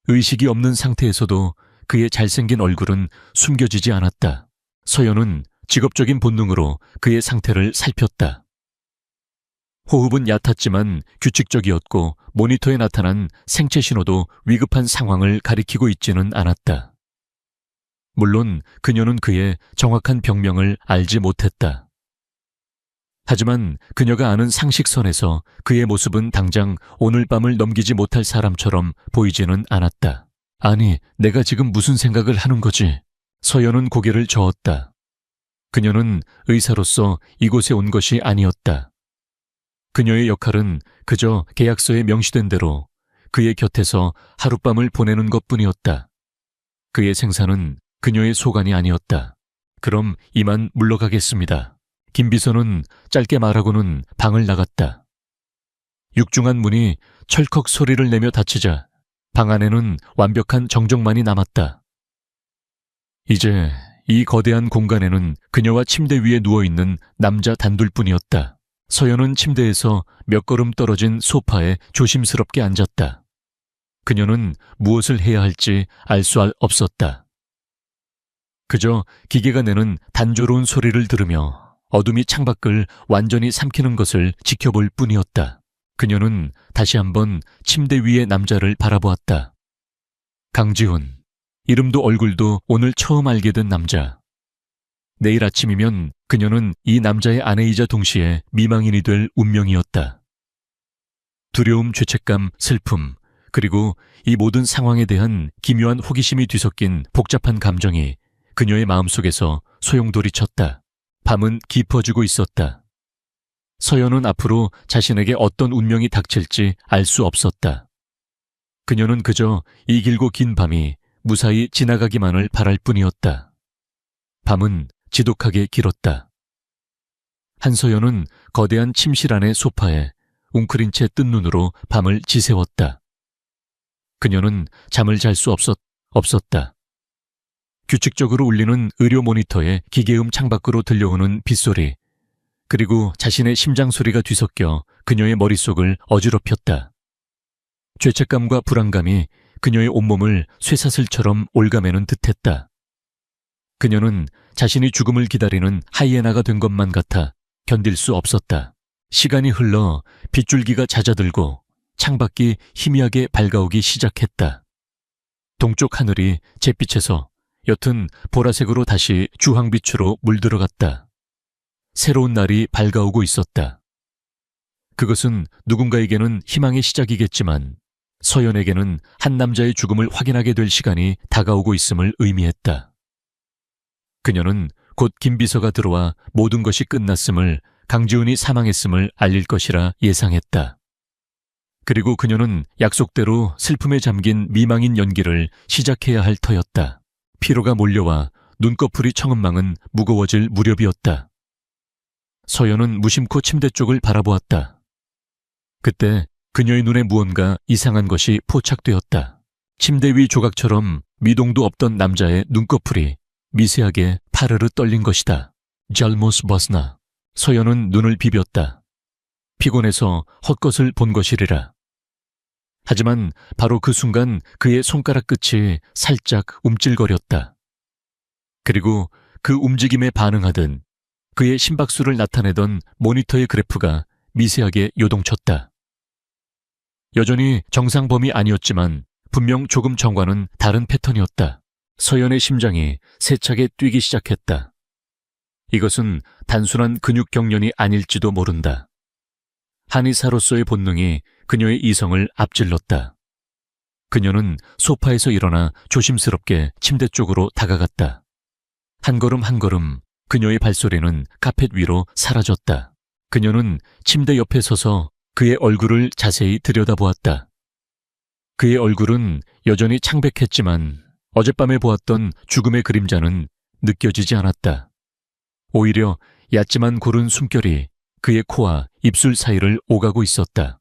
S1: 의식이 없는 상태에서도 그의 잘생긴 얼굴은 숨겨지지 않았다. 서연은 직업적인 본능으로 그의 상태를 살폈다. 호흡은 얕았지만 규칙적이었고 모니터에 나타난 생체 신호도 위급한 상황을 가리키고 있지는 않았다. 물론 그녀는 그의 정확한 병명을 알지 못했다. 하지만 그녀가 아는 상식선에서 그의 모습은 당장 오늘 밤을 넘기지 못할 사람처럼 보이지는 않았다. 아니, 내가 지금 무슨 생각을 하는 거지? 서연은 고개를 저었다. 그녀는 의사로서 이곳에 온 것이 아니었다. 그녀의 역할은 그저 계약서에 명시된 대로 그의 곁에서 하룻밤을 보내는 것뿐이었다. 그의 생사는 그녀의 소관이 아니었다. 그럼 이만 물러가겠습니다. 김 비서는 짧게 말하고는 방을 나갔다. 육중한 문이 철컥 소리를 내며 닫히자 방 안에는 완벽한 정적만이 남았다. 이제 이 거대한 공간에는 그녀와 침대 위에 누워있는 남자 단둘뿐이었다. 서연은 침대에서 몇 걸음 떨어진 소파에 조심스럽게 앉았다. 그녀는 무엇을 해야 할지 알 수 없었다. 그저 기계가 내는 단조로운 소리를 들으며 어둠이 창밖을 완전히 삼키는 것을 지켜볼 뿐이었다. 그녀는 다시 한번 침대 위의 남자를 바라보았다. 강지훈. 이름도 얼굴도 오늘 처음 알게 된 남자. 내일 아침이면 그녀는 이 남자의 아내이자 동시에 미망인이 될 운명이었다. 두려움, 죄책감, 슬픔, 그리고 이 모든 상황에 대한 기묘한 호기심이 뒤섞인 복잡한 감정이 그녀의 마음속에서 소용돌이쳤다. 밤은 깊어지고 있었다. 서연은 앞으로 자신에게 어떤 운명이 닥칠지 알 수 없었다. 그녀는 그저 이 길고 긴 밤이 무사히 지나가기만을 바랄 뿐이었다. 밤은 지독하게 길었다. 한서연은 거대한 침실 안의 소파에 웅크린 채 뜬 눈으로 밤을 지새웠다. 그녀는 잠을 잘 수 없었다. 규칙적으로 울리는 의료 모니터에 기계음 창밖으로 들려오는 빗소리, 그리고 자신의 심장 소리가 뒤섞여 그녀의 머릿속을 어지럽혔다. 죄책감과 불안감이 그녀의 온몸을 쇠사슬처럼 올가매는 듯했다. 그녀는 자신이 죽음을 기다리는 하이에나가 된 것만 같아 견딜 수 없었다. 시간이 흘러 빗줄기가 잦아들고 창밖이 희미하게 밝아오기 시작했다. 동쪽 하늘이 잿빛에서 옅은 보라색으로 다시 주황빛으로 물들어갔다. 새로운 날이 밝아오고 있었다. 그것은 누군가에게는 희망의 시작이겠지만 서연에게는 한 남자의 죽음을 확인하게 될 시간이 다가오고 있음을 의미했다. 그녀는 곧 김 비서가 들어와 모든 것이 끝났음을, 강지훈이 사망했음을 알릴 것이라 예상했다. 그리고 그녀는 약속대로 슬픔에 잠긴 미망인 연기를 시작해야 할 터였다. 피로가 몰려와 눈꺼풀이 청은망은 무거워질 무렵이었다. 서연은 무심코 침대 쪽을 바라보았다. 그때 그녀의 눈에 무언가 이상한 것이 포착되었다. 침대 위 조각처럼 미동도 없던 남자의 눈꺼풀이 미세하게 파르르 떨린 것이다. 잘못 봤나. 서연은 눈을 비볐다. 피곤해서 헛것을 본 것이리라. 하지만 바로 그 순간 그의 손가락 끝이 살짝 움찔거렸다. 그리고 그 움직임에 반응하듯 그의 심박수를 나타내던 모니터의 그래프가 미세하게 요동쳤다. 여전히 정상 범위 아니었지만 분명 조금 전과는 다른 패턴이었다. 서연의 심장이 세차게 뛰기 시작했다. 이것은 단순한 근육 경련이 아닐지도 모른다. 한의사로서의 본능이 그녀의 이성을 앞질렀다. 그녀는 소파에서 일어나 조심스럽게 침대 쪽으로 다가갔다. 한 걸음 한 걸음 그녀의 발소리는 카펫 위로 사라졌다. 그녀는 침대 옆에 서서 그의 얼굴을 자세히 들여다보았다. 그의 얼굴은 여전히 창백했지만 어젯밤에 보았던 죽음의 그림자는 느껴지지 않았다. 오히려 얕지만 고른 숨결이 그의 코와 입술 사이를 오가고 있었다.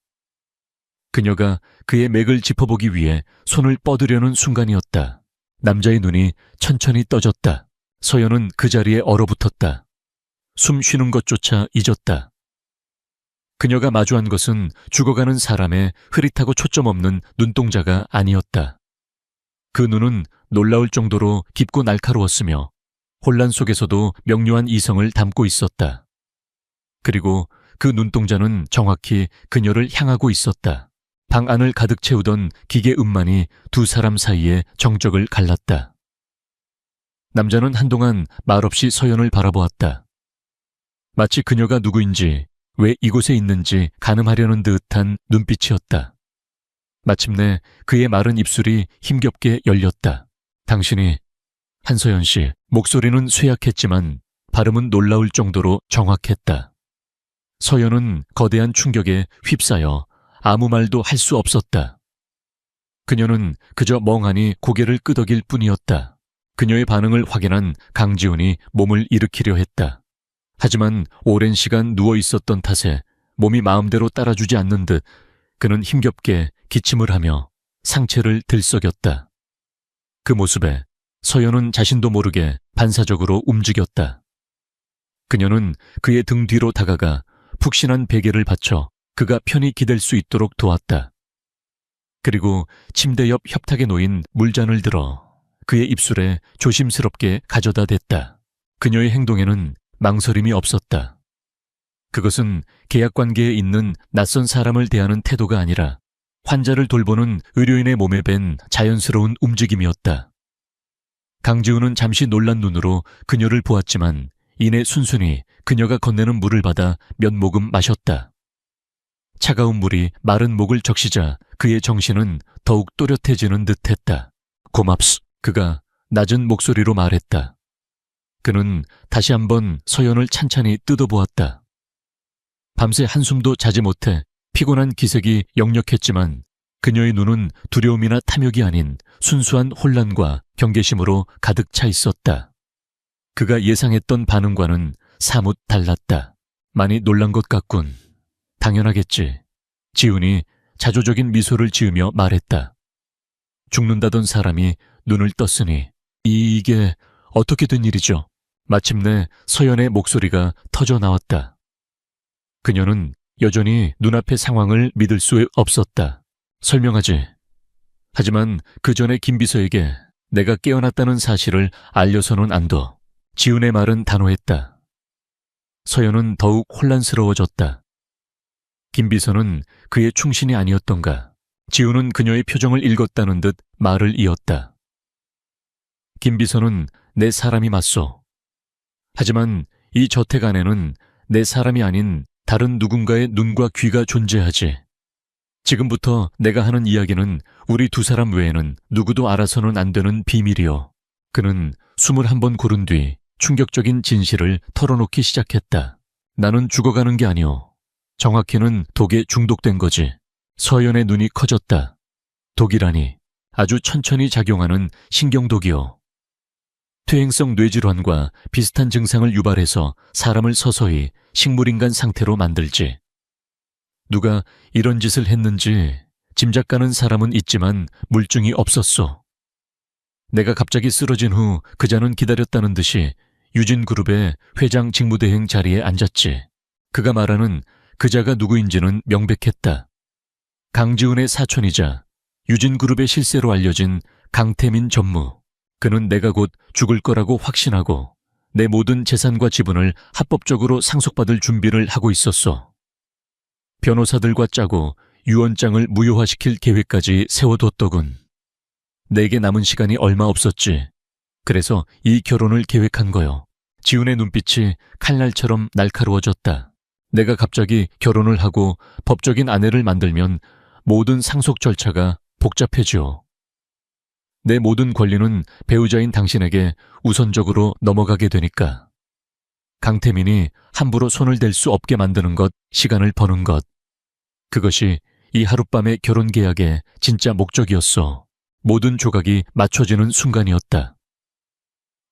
S1: 그녀가 그의 맥을 짚어보기 위해 손을 뻗으려는 순간이었다. 남자의 눈이 천천히 떠졌다. 서연은 그 자리에 얼어붙었다. 숨 쉬는 것조차 잊었다. 그녀가 마주한 것은 죽어가는 사람의 흐릿하고 초점 없는 눈동자가 아니었다. 그 눈은 놀라울 정도로 깊고 날카로웠으며 혼란 속에서도 명료한 이성을 담고 있었다. 그리고 그 눈동자는 정확히 그녀를 향하고 있었다. 방 안을 가득 채우던 기계 음만이 두 사람 사이에 정적을 갈랐다. 남자는 한동안 말없이 서연을 바라보았다. 마치 그녀가 누구인지, 왜 이곳에 있는지 가늠하려는 듯한 눈빛이었다. 마침내 그의 마른 입술이 힘겹게 열렸다. 당신이, 한서연 씨, 목소리는 쇠약했지만 발음은 놀라울 정도로 정확했다. 서연은 거대한 충격에 휩싸여 아무 말도 할 수 없었다. 그녀는 그저 멍하니 고개를 끄덕일 뿐이었다. 그녀의 반응을 확인한 강지훈이 몸을 일으키려 했다. 하지만 오랜 시간 누워 있었던 탓에 몸이 마음대로 따라주지 않는 듯 그는 힘겹게 기침을 하며 상체를 들썩였다. 그 모습에 서연은 자신도 모르게 반사적으로 움직였다. 그녀는 그의 등 뒤로 다가가 푹신한 베개를 받쳐 그가 편히 기댈 수 있도록 도왔다. 그리고 침대 옆 협탁에 놓인 물잔을 들어 그의 입술에 조심스럽게 가져다 댔다. 그녀의 행동에는 망설임이 없었다. 그것은 계약관계에 있는 낯선 사람을 대하는 태도가 아니라 환자를 돌보는 의료인의 몸에 밴 자연스러운 움직임이었다. 강지훈은 잠시 놀란 눈으로 그녀를 보았지만 이내 순순히 그녀가 건네는 물을 받아 몇 모금 마셨다. 차가운 물이 마른 목을 적시자 그의 정신은 더욱 또렷해지는 듯했다. 고맙소. 그가 낮은 목소리로 말했다. 그는 다시 한번 서연을 찬찬히 뜯어보았다. 밤새 한숨도 자지 못해 피곤한 기색이 역력했지만 그녀의 눈은 두려움이나 탐욕이 아닌 순수한 혼란과 경계심으로 가득 차 있었다. 그가 예상했던 반응과는 사뭇 달랐다. 많이 놀란 것 같군. 당연하겠지. 지훈이 자조적인 미소를 지으며 말했다. 죽는다던 사람이 눈을 떴으니 이게 어떻게 된 일이죠? 마침내 서연의 목소리가 터져 나왔다. 그녀는 여전히 눈앞의 상황을 믿을 수 없었다. 설명하지. 하지만 그 전에 김 비서에게 내가 깨어났다는 사실을 알려서는 안 둬. 지훈의 말은 단호했다. 서연은 더욱 혼란스러워졌다. 김 비서는 그의 충신이 아니었던가. 지훈은 그녀의 표정을 읽었다는 듯 말을 이었다. 김 비서는 내 사람이 맞소. 하지만 이 저택 안에는 내 사람이 아닌 다른 누군가의 눈과 귀가 존재하지. 지금부터 내가 하는 이야기는 우리 두 사람 외에는 누구도 알아서는 안 되는 비밀이요. 그는 숨을 한번 고른 뒤 충격적인 진실을 털어놓기 시작했다. 나는 죽어가는 게 아니오. 정확히는 독에 중독된 거지. 서연의 눈이 커졌다. 독이라니. 아주 천천히 작용하는 신경독이요. 퇴행성 뇌질환과 비슷한 증상을 유발해서 사람을 서서히 식물인간 상태로 만들지. 누가 이런 짓을 했는지 짐작가는 사람은 있지만 물증이 없었소. 내가 갑자기 쓰러진 후 그자는 기다렸다는 듯이 유진그룹의 회장 직무대행 자리에 앉았지. 그가 말하는 그자가 누구인지는 명백했다. 강지훈의 사촌이자 유진그룹의 실세로 알려진 강태민 전무. 그는 내가 곧 죽을 거라고 확신하고 내 모든 재산과 지분을 합법적으로 상속받을 준비를 하고 있었소. 변호사들과 짜고 유언장을 무효화시킬 계획까지 세워뒀더군. 내게 남은 시간이 얼마 없었지. 그래서 이 결혼을 계획한 거요. 지훈의 눈빛이 칼날처럼 날카로워졌다. 내가 갑자기 결혼을 하고 법적인 아내를 만들면 모든 상속 절차가 복잡해지오. 내 모든 권리는 배우자인 당신에게 우선적으로 넘어가게 되니까. 강태민이 함부로 손을 댈 수 없게 만드는 것, 시간을 버는 것. 그것이 이 하룻밤의 결혼 계약의 진짜 목적이었어. 모든 조각이 맞춰지는 순간이었다.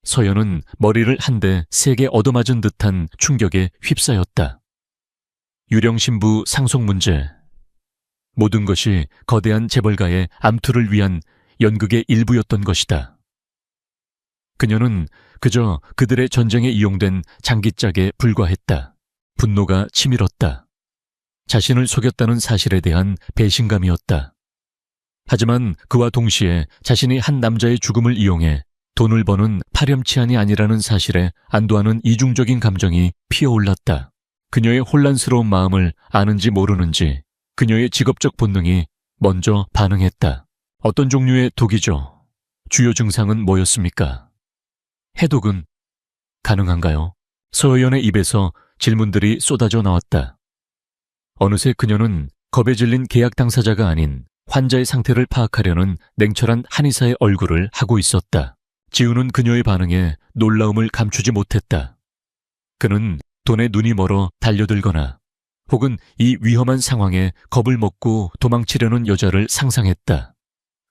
S1: 서연은 머리를 한 대 세게 얻어맞은 듯한 충격에 휩싸였다. 유령신부 상속 문제. 모든 것이 거대한 재벌가의 암투를 위한 연극의 일부였던 것이다. 그녀는 그저 그들의 전쟁에 이용된 장기짝에 불과했다. 분노가 치밀었다. 자신을 속였다는 사실에 대한 배신감이었다. 하지만 그와 동시에 자신이 한 남자의 죽음을 이용해 돈을 버는 파렴치한이 아니라는 사실에 안도하는 이중적인 감정이 피어올랐다. 그녀의 혼란스러운 마음을 아는지 모르는지 그녀의 직업적 본능이 먼저 반응했다. 어떤 종류의 독이죠? 주요 증상은 뭐였습니까? 해독은 가능한가요? 서여연의 입에서 질문들이 쏟아져 나왔다. 어느새 그녀는 겁에 질린 계약 당사자가 아닌 환자의 상태를 파악하려는 냉철한 한의사의 얼굴을 하고 있었다. 지우는 그녀의 반응에 놀라움을 감추지 못했다. 그는 돈에 눈이 멀어 달려들거나 혹은 이 위험한 상황에 겁을 먹고 도망치려는 여자를 상상했다.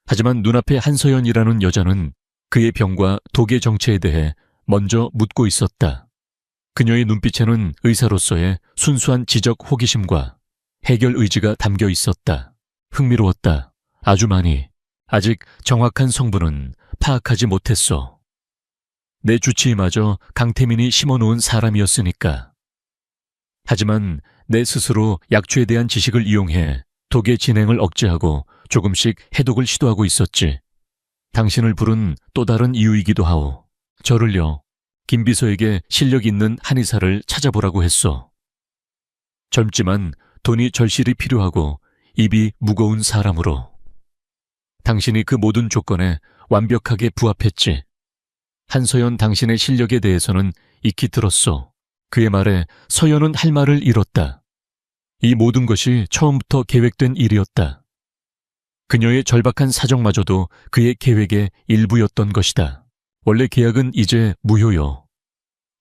S1: 하지만 눈앞의 한서연이라는 여자는 그의 병과 독의 정체에 대해 먼저 묻고 있었다. 그녀의 눈빛에는 의사로서의 순수한 지적 호기심과 해결 의지가 담겨 있었다. 흥미로웠다. 아주 많이. 아직 정확한 성분은 파악하지 못했어. 내 주치의마저 강태민이 심어놓은 사람이었으니까. 하지만 내 스스로 약초에 대한 지식을 이용해 독의 진행을 억제하고 조금씩 해독을 시도하고 있었지. 당신을 부른 또 다른 이유이기도 하오. 저를요, 김비서에게 실력 있는 한의사를 찾아보라고 했어. 젊지만 돈이 절실히 필요하고 입이 무거운 사람으로. 당신이 그 모든 조건에 완벽하게 부합했지. 한서연 당신의 실력에 대해서는 익히 들었소. 그의 말에 서연은 할 말을 잃었다. 이 모든 것이 처음부터 계획된 일이었다. 그녀의 절박한 사정마저도 그의 계획의 일부였던 것이다. 원래 계약은 이제 무효요.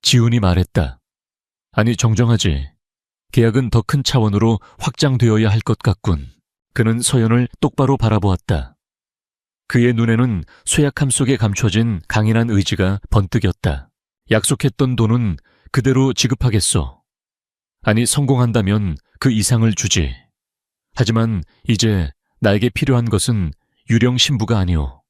S1: 지훈이 말했다. 아니, 정정하지. 계약은 더 큰 차원으로 확장되어야 할 것 같군. 그는 서연을 똑바로 바라보았다. 그의 눈에는 쇠약함 속에 감춰진 강인한 의지가 번뜩였다. 약속했던 돈은 그대로 지급하겠소. 아니, 성공한다면 그 이상을 주지. 하지만 이제 나에게 필요한 것은 유령 신부가 아니오.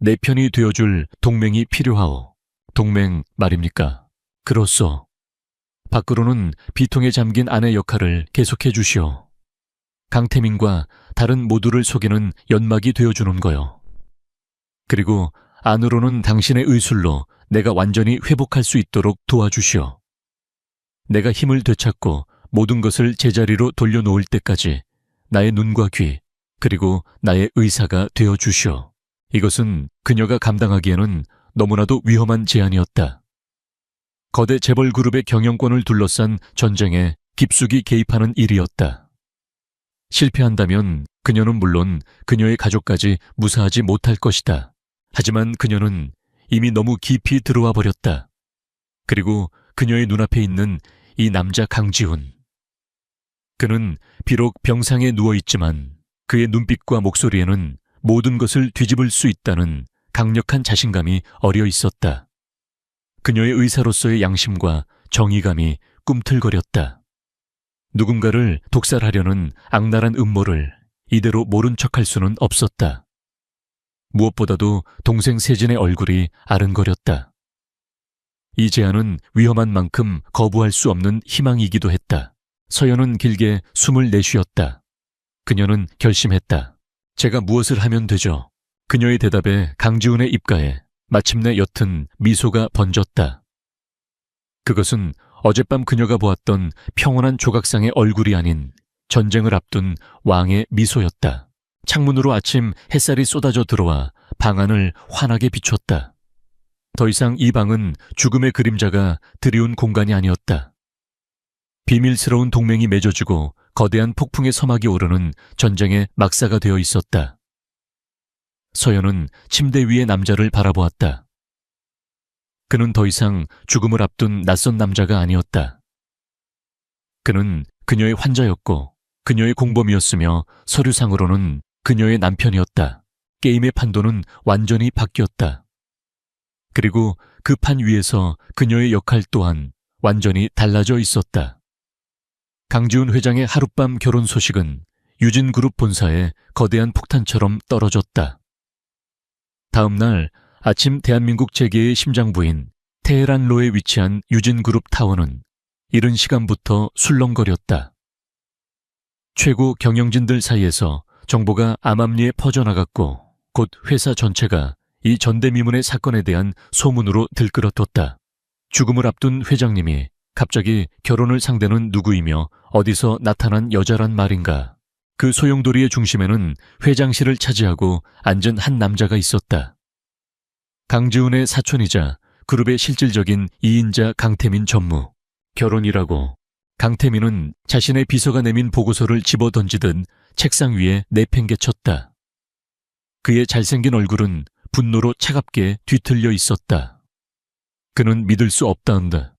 S1: 내 편이 되어줄 동맹이 필요하오. 동맹 말입니까? 그렇소. 밖으로는 비통에 잠긴 아내 역할을 계속해 주시오. 강태민과 다른 모두를 속이는 연막이 되어주는 거요. 그리고 안으로는 당신의 의술로 내가 완전히 회복할 수 있도록 도와주시오. 내가 힘을 되찾고 모든 것을 제자리로 돌려놓을 때까지 나의 눈과 귀, 그리고 나의 의사가 되어주시오. 이것은 그녀가 감당하기에는 너무나도 위험한 제안이었다. 거대 재벌 그룹의 경영권을 둘러싼 전쟁에 깊숙이 개입하는 일이었다. 실패한다면 그녀는 물론 그녀의 가족까지 무사하지 못할 것이다. 하지만 그녀는 이미 너무 깊이 들어와 버렸다. 그리고 그녀의 눈앞에 있는 이 남자 강지훈. 그는 비록 병상에 누워있지만 그의 눈빛과 목소리에는 모든 것을 뒤집을 수 있다는 강력한 자신감이 어려 있었다. 그녀의 의사로서의 양심과 정의감이 꿈틀거렸다. 누군가를 독살하려는 악랄한 음모를 이대로 모른 척할 수는 없었다. 무엇보다도 동생 세진의 얼굴이 아른거렸다. 이 제안은 위험한 만큼 거부할 수 없는 희망이기도 했다. 서연은 길게 숨을 내쉬었다. 그녀는 결심했다. 제가 무엇을 하면 되죠? 그녀의 대답에 강지훈의 입가에 마침내 옅은 미소가 번졌다. 그것은 어젯밤 그녀가 보았던 평온한 조각상의 얼굴이 아닌 전쟁을 앞둔 왕의 미소였다. 창문으로 아침 햇살이 쏟아져 들어와 방 안을 환하게 비췄다. 더 이상 이 방은 죽음의 그림자가 드리운 공간이 아니었다. 비밀스러운 동맹이 맺어지고 거대한 폭풍의 서막이 오르는 전쟁의 막사가 되어 있었다. 서연은 침대 위의 남자를 바라보았다. 그는 더 이상 죽음을 앞둔 낯선 남자가 아니었다. 그는 그녀의 환자였고 그녀의 공범이었으며 서류상으로는 그녀의 남편이었다. 게임의 판도는 완전히 바뀌었다. 그리고 그 판 위에서 그녀의 역할 또한 완전히 달라져 있었다. 강지훈 회장의 하룻밤 결혼 소식은 유진그룹 본사에 거대한 폭탄처럼 떨어졌다. 다음 날 아침 대한민국 재계의 심장부인 테헤란로에 위치한 유진그룹 타워는 이른 시간부터 술렁거렸다. 최고 경영진들 사이에서 정보가 암암리에 퍼져나갔고 곧 회사 전체가 이 전대미문의 사건에 대한 소문으로 들끓어뒀다. 죽음을 앞둔 회장님이 갑자기 결혼을 상대는 누구이며 어디서 나타난 여자란 말인가. 그 소용돌이의 중심에는 회장실을 차지하고 앉은 한 남자가 있었다. 강지훈의 사촌이자 그룹의 실질적인 2인자 강태민 전무. 결혼이라고. 강태민은 자신의 비서가 내민 보고서를 집어던지듯 책상 위에 내팽개쳤다. 그의 잘생긴 얼굴은 분노로 차갑게 뒤틀려 있었다. 그는 믿을 수 없다는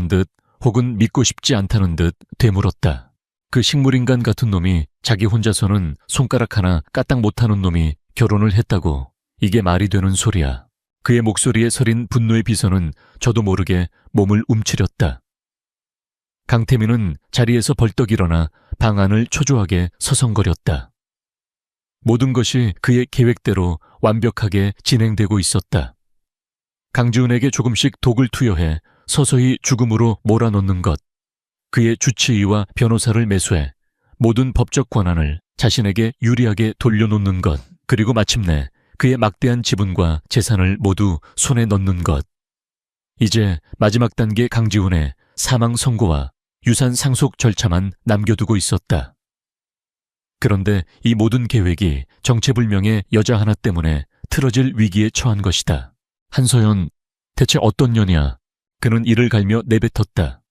S1: 듯 혹은 믿고 싶지 않다는 듯 되물었다. 그 식물인간 같은 놈이 자기 혼자서는 손가락 하나 까딱 못하는 놈이 결혼을 했다고. 이게 말이 되는 소리야. 그의 목소리에 서린 분노의 비서는 저도 모르게 몸을 움츠렸다. 강태민은 자리에서 벌떡 일어나 방안을 초조하게 서성거렸다. 모든 것이 그의 계획대로 완벽하게 진행되고 있었다. 강지훈에게 조금씩 독을 투여해 서서히 죽음으로 몰아넣는 것, 그의 주치의와 변호사를 매수해 모든 법적 권한을 자신에게 유리하게 돌려놓는 것, 그리고 마침내 그의 막대한 지분과 재산을 모두 손에 넣는 것. 이제 마지막 단계 강지훈의 사망 선고와 유산 상속 절차만 남겨두고 있었다. 그런데 이 모든 계획이 정체불명의 여자 하나 때문에 틀어질 위기에 처한 것이다. 한서연, 대체 어떤 년이야? 그는 이를 갈며 내뱉었다.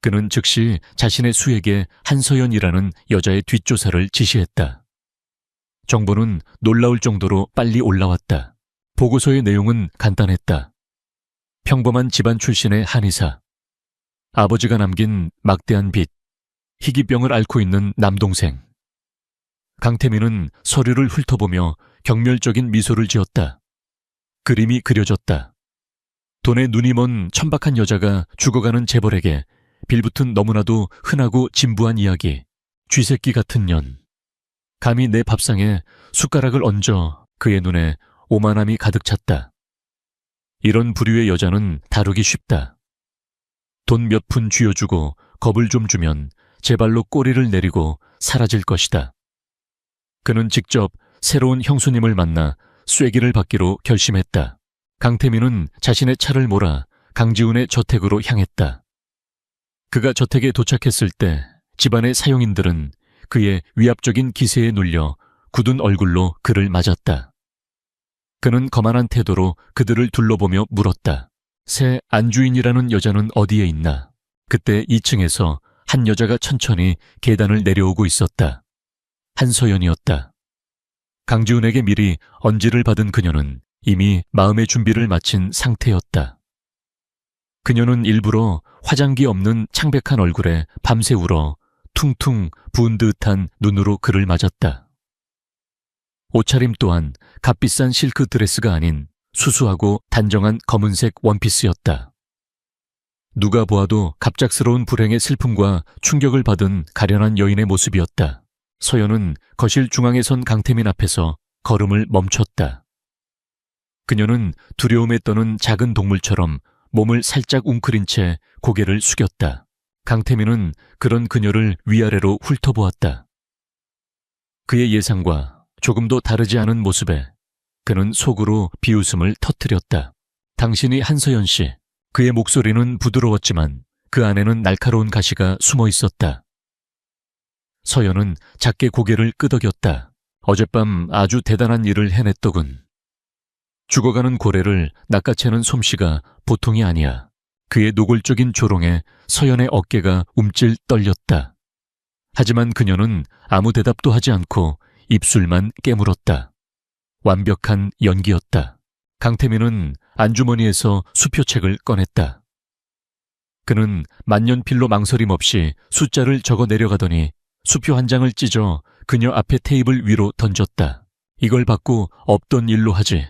S1: 그는 즉시 자신의 수에게 한서연이라는 여자의 뒷조사를 지시했다. 정보는 놀라울 정도로 빨리 올라왔다. 보고서의 내용은 간단했다. 평범한 집안 출신의 한의사. 아버지가 남긴 막대한 빚, 희귀병을 앓고 있는 남동생. 강태민은 서류를 훑어보며 경멸적인 미소를 지었다. 그림이 그려졌다. 돈에 눈이 먼 천박한 여자가 죽어가는 재벌에게 빌붙은 너무나도 흔하고 진부한 이야기. 쥐새끼 같은 년. 감히 내 밥상에 숟가락을 얹어 그의 눈에 오만함이 가득 찼다. 이런 부류의 여자는 다루기 쉽다. 돈 몇 푼 쥐어주고 겁을 좀 주면 제 발로 꼬리를 내리고 사라질 것이다. 그는 직접 새로운 형수님을 만나 쐐기를 받기로 결심했다. 강태민은 자신의 차를 몰아 강지훈의 저택으로 향했다. 그가 저택에 도착했을 때 집안의 사용인들은 그의 위압적인 기세에 눌려 굳은 얼굴로 그를 맞았다. 그는 거만한 태도로 그들을 둘러보며 물었다. 새 안주인이라는 여자는 어디에 있나? 그때 2층에서 한 여자가 천천히 계단을 내려오고 있었다. 한서연이었다. 강지훈에게 미리 언지를 받은 그녀는 이미 마음의 준비를 마친 상태였다. 그녀는 일부러 화장기 없는 창백한 얼굴에 밤새 울어 퉁퉁 부은 듯한 눈으로 그를 맞았다. 옷차림 또한 값비싼 실크 드레스가 아닌 수수하고 단정한 검은색 원피스였다. 누가 보아도 갑작스러운 불행의 슬픔과 충격을 받은 가련한 여인의 모습이었다. 서연은 거실 중앙에 선 강태민 앞에서 걸음을 멈췄다. 그녀는 두려움에 떠는 작은 동물처럼 몸을 살짝 웅크린 채 고개를 숙였다. 강태민은 그런 그녀를 위아래로 훑어보았다. 그의 예상과 조금도 다르지 않은 모습에 그는 속으로 비웃음을 터뜨렸다. 당신이 한서연 씨. 그의 목소리는 부드러웠지만 그 안에는 날카로운 가시가 숨어 있었다. 서연은 작게 고개를 끄덕였다. 어젯밤 아주 대단한 일을 해냈더군. 죽어가는 고래를 낚아채는 솜씨가 보통이 아니야. 그의 노골적인 조롱에 서연의 어깨가 움찔 떨렸다. 하지만 그녀는 아무 대답도 하지 않고 입술만 깨물었다. 완벽한 연기였다. 강태민은 안주머니에서 수표책을 꺼냈다. 그는 만년필로 망설임 없이 숫자를 적어 내려가더니 수표 한 장을 찢어 그녀 앞에 테이블 위로 던졌다. 이걸 받고 없던 일로 하지.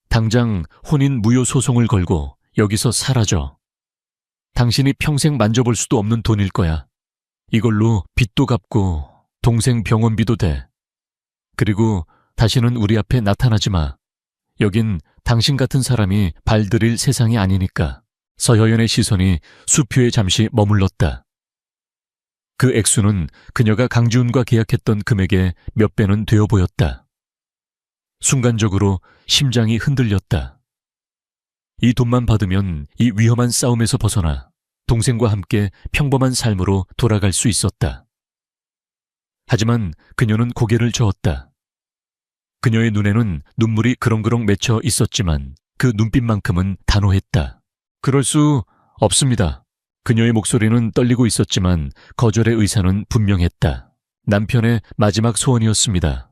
S1: 당장 혼인 무효 소송을 걸고 여기서 사라져. 당신이 평생 만져볼 수도 없는 돈일 거야. 이걸로 빚도 갚고 동생 병원비도 돼. 그리고 다시는 우리 앞에 나타나지 마. 여긴 당신 같은 사람이 발들일 세상이 아니니까. 서효연의 시선이 수표에 잠시 머물렀다. 그 액수는 그녀가 강지훈과 계약했던 금액의 몇 배는 되어 보였다. 순간적으로 심장이 흔들렸다. 이 돈만 받으면 이 위험한 싸움에서 벗어나 동생과 함께 평범한 삶으로 돌아갈 수 있었다. 하지만 그녀는 고개를 저었다. 그녀의 눈에는 눈물이 그렁그렁 맺혀 있었지만 그 눈빛만큼은 단호했다. 그럴 수 없습니다. 그녀의 목소리는 떨리고 있었지만 거절의 의사는 분명했다. 남편의 마지막 소원이었습니다.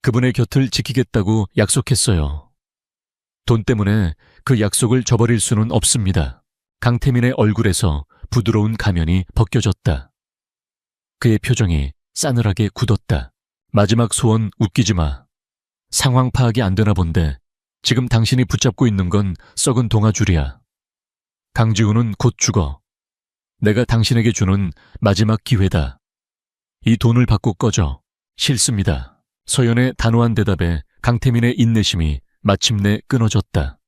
S1: 그분의 곁을 지키겠다고 약속했어요. 돈 때문에 그 약속을 저버릴 수는 없습니다. 강태민의 얼굴에서 부드러운 가면이 벗겨졌다. 그의 표정이 싸늘하게 굳었다. 마지막 소원 웃기지 마. 상황 파악이 안 되나 본데 지금 당신이 붙잡고 있는 건 썩은 동아줄이야. 강지훈은 곧 죽어. 내가 당신에게 주는 마지막 기회다. 이 돈을 받고 꺼져. 싫습니다. 서연의 단호한 대답에 강태민의 인내심이 마침내 끊어졌다.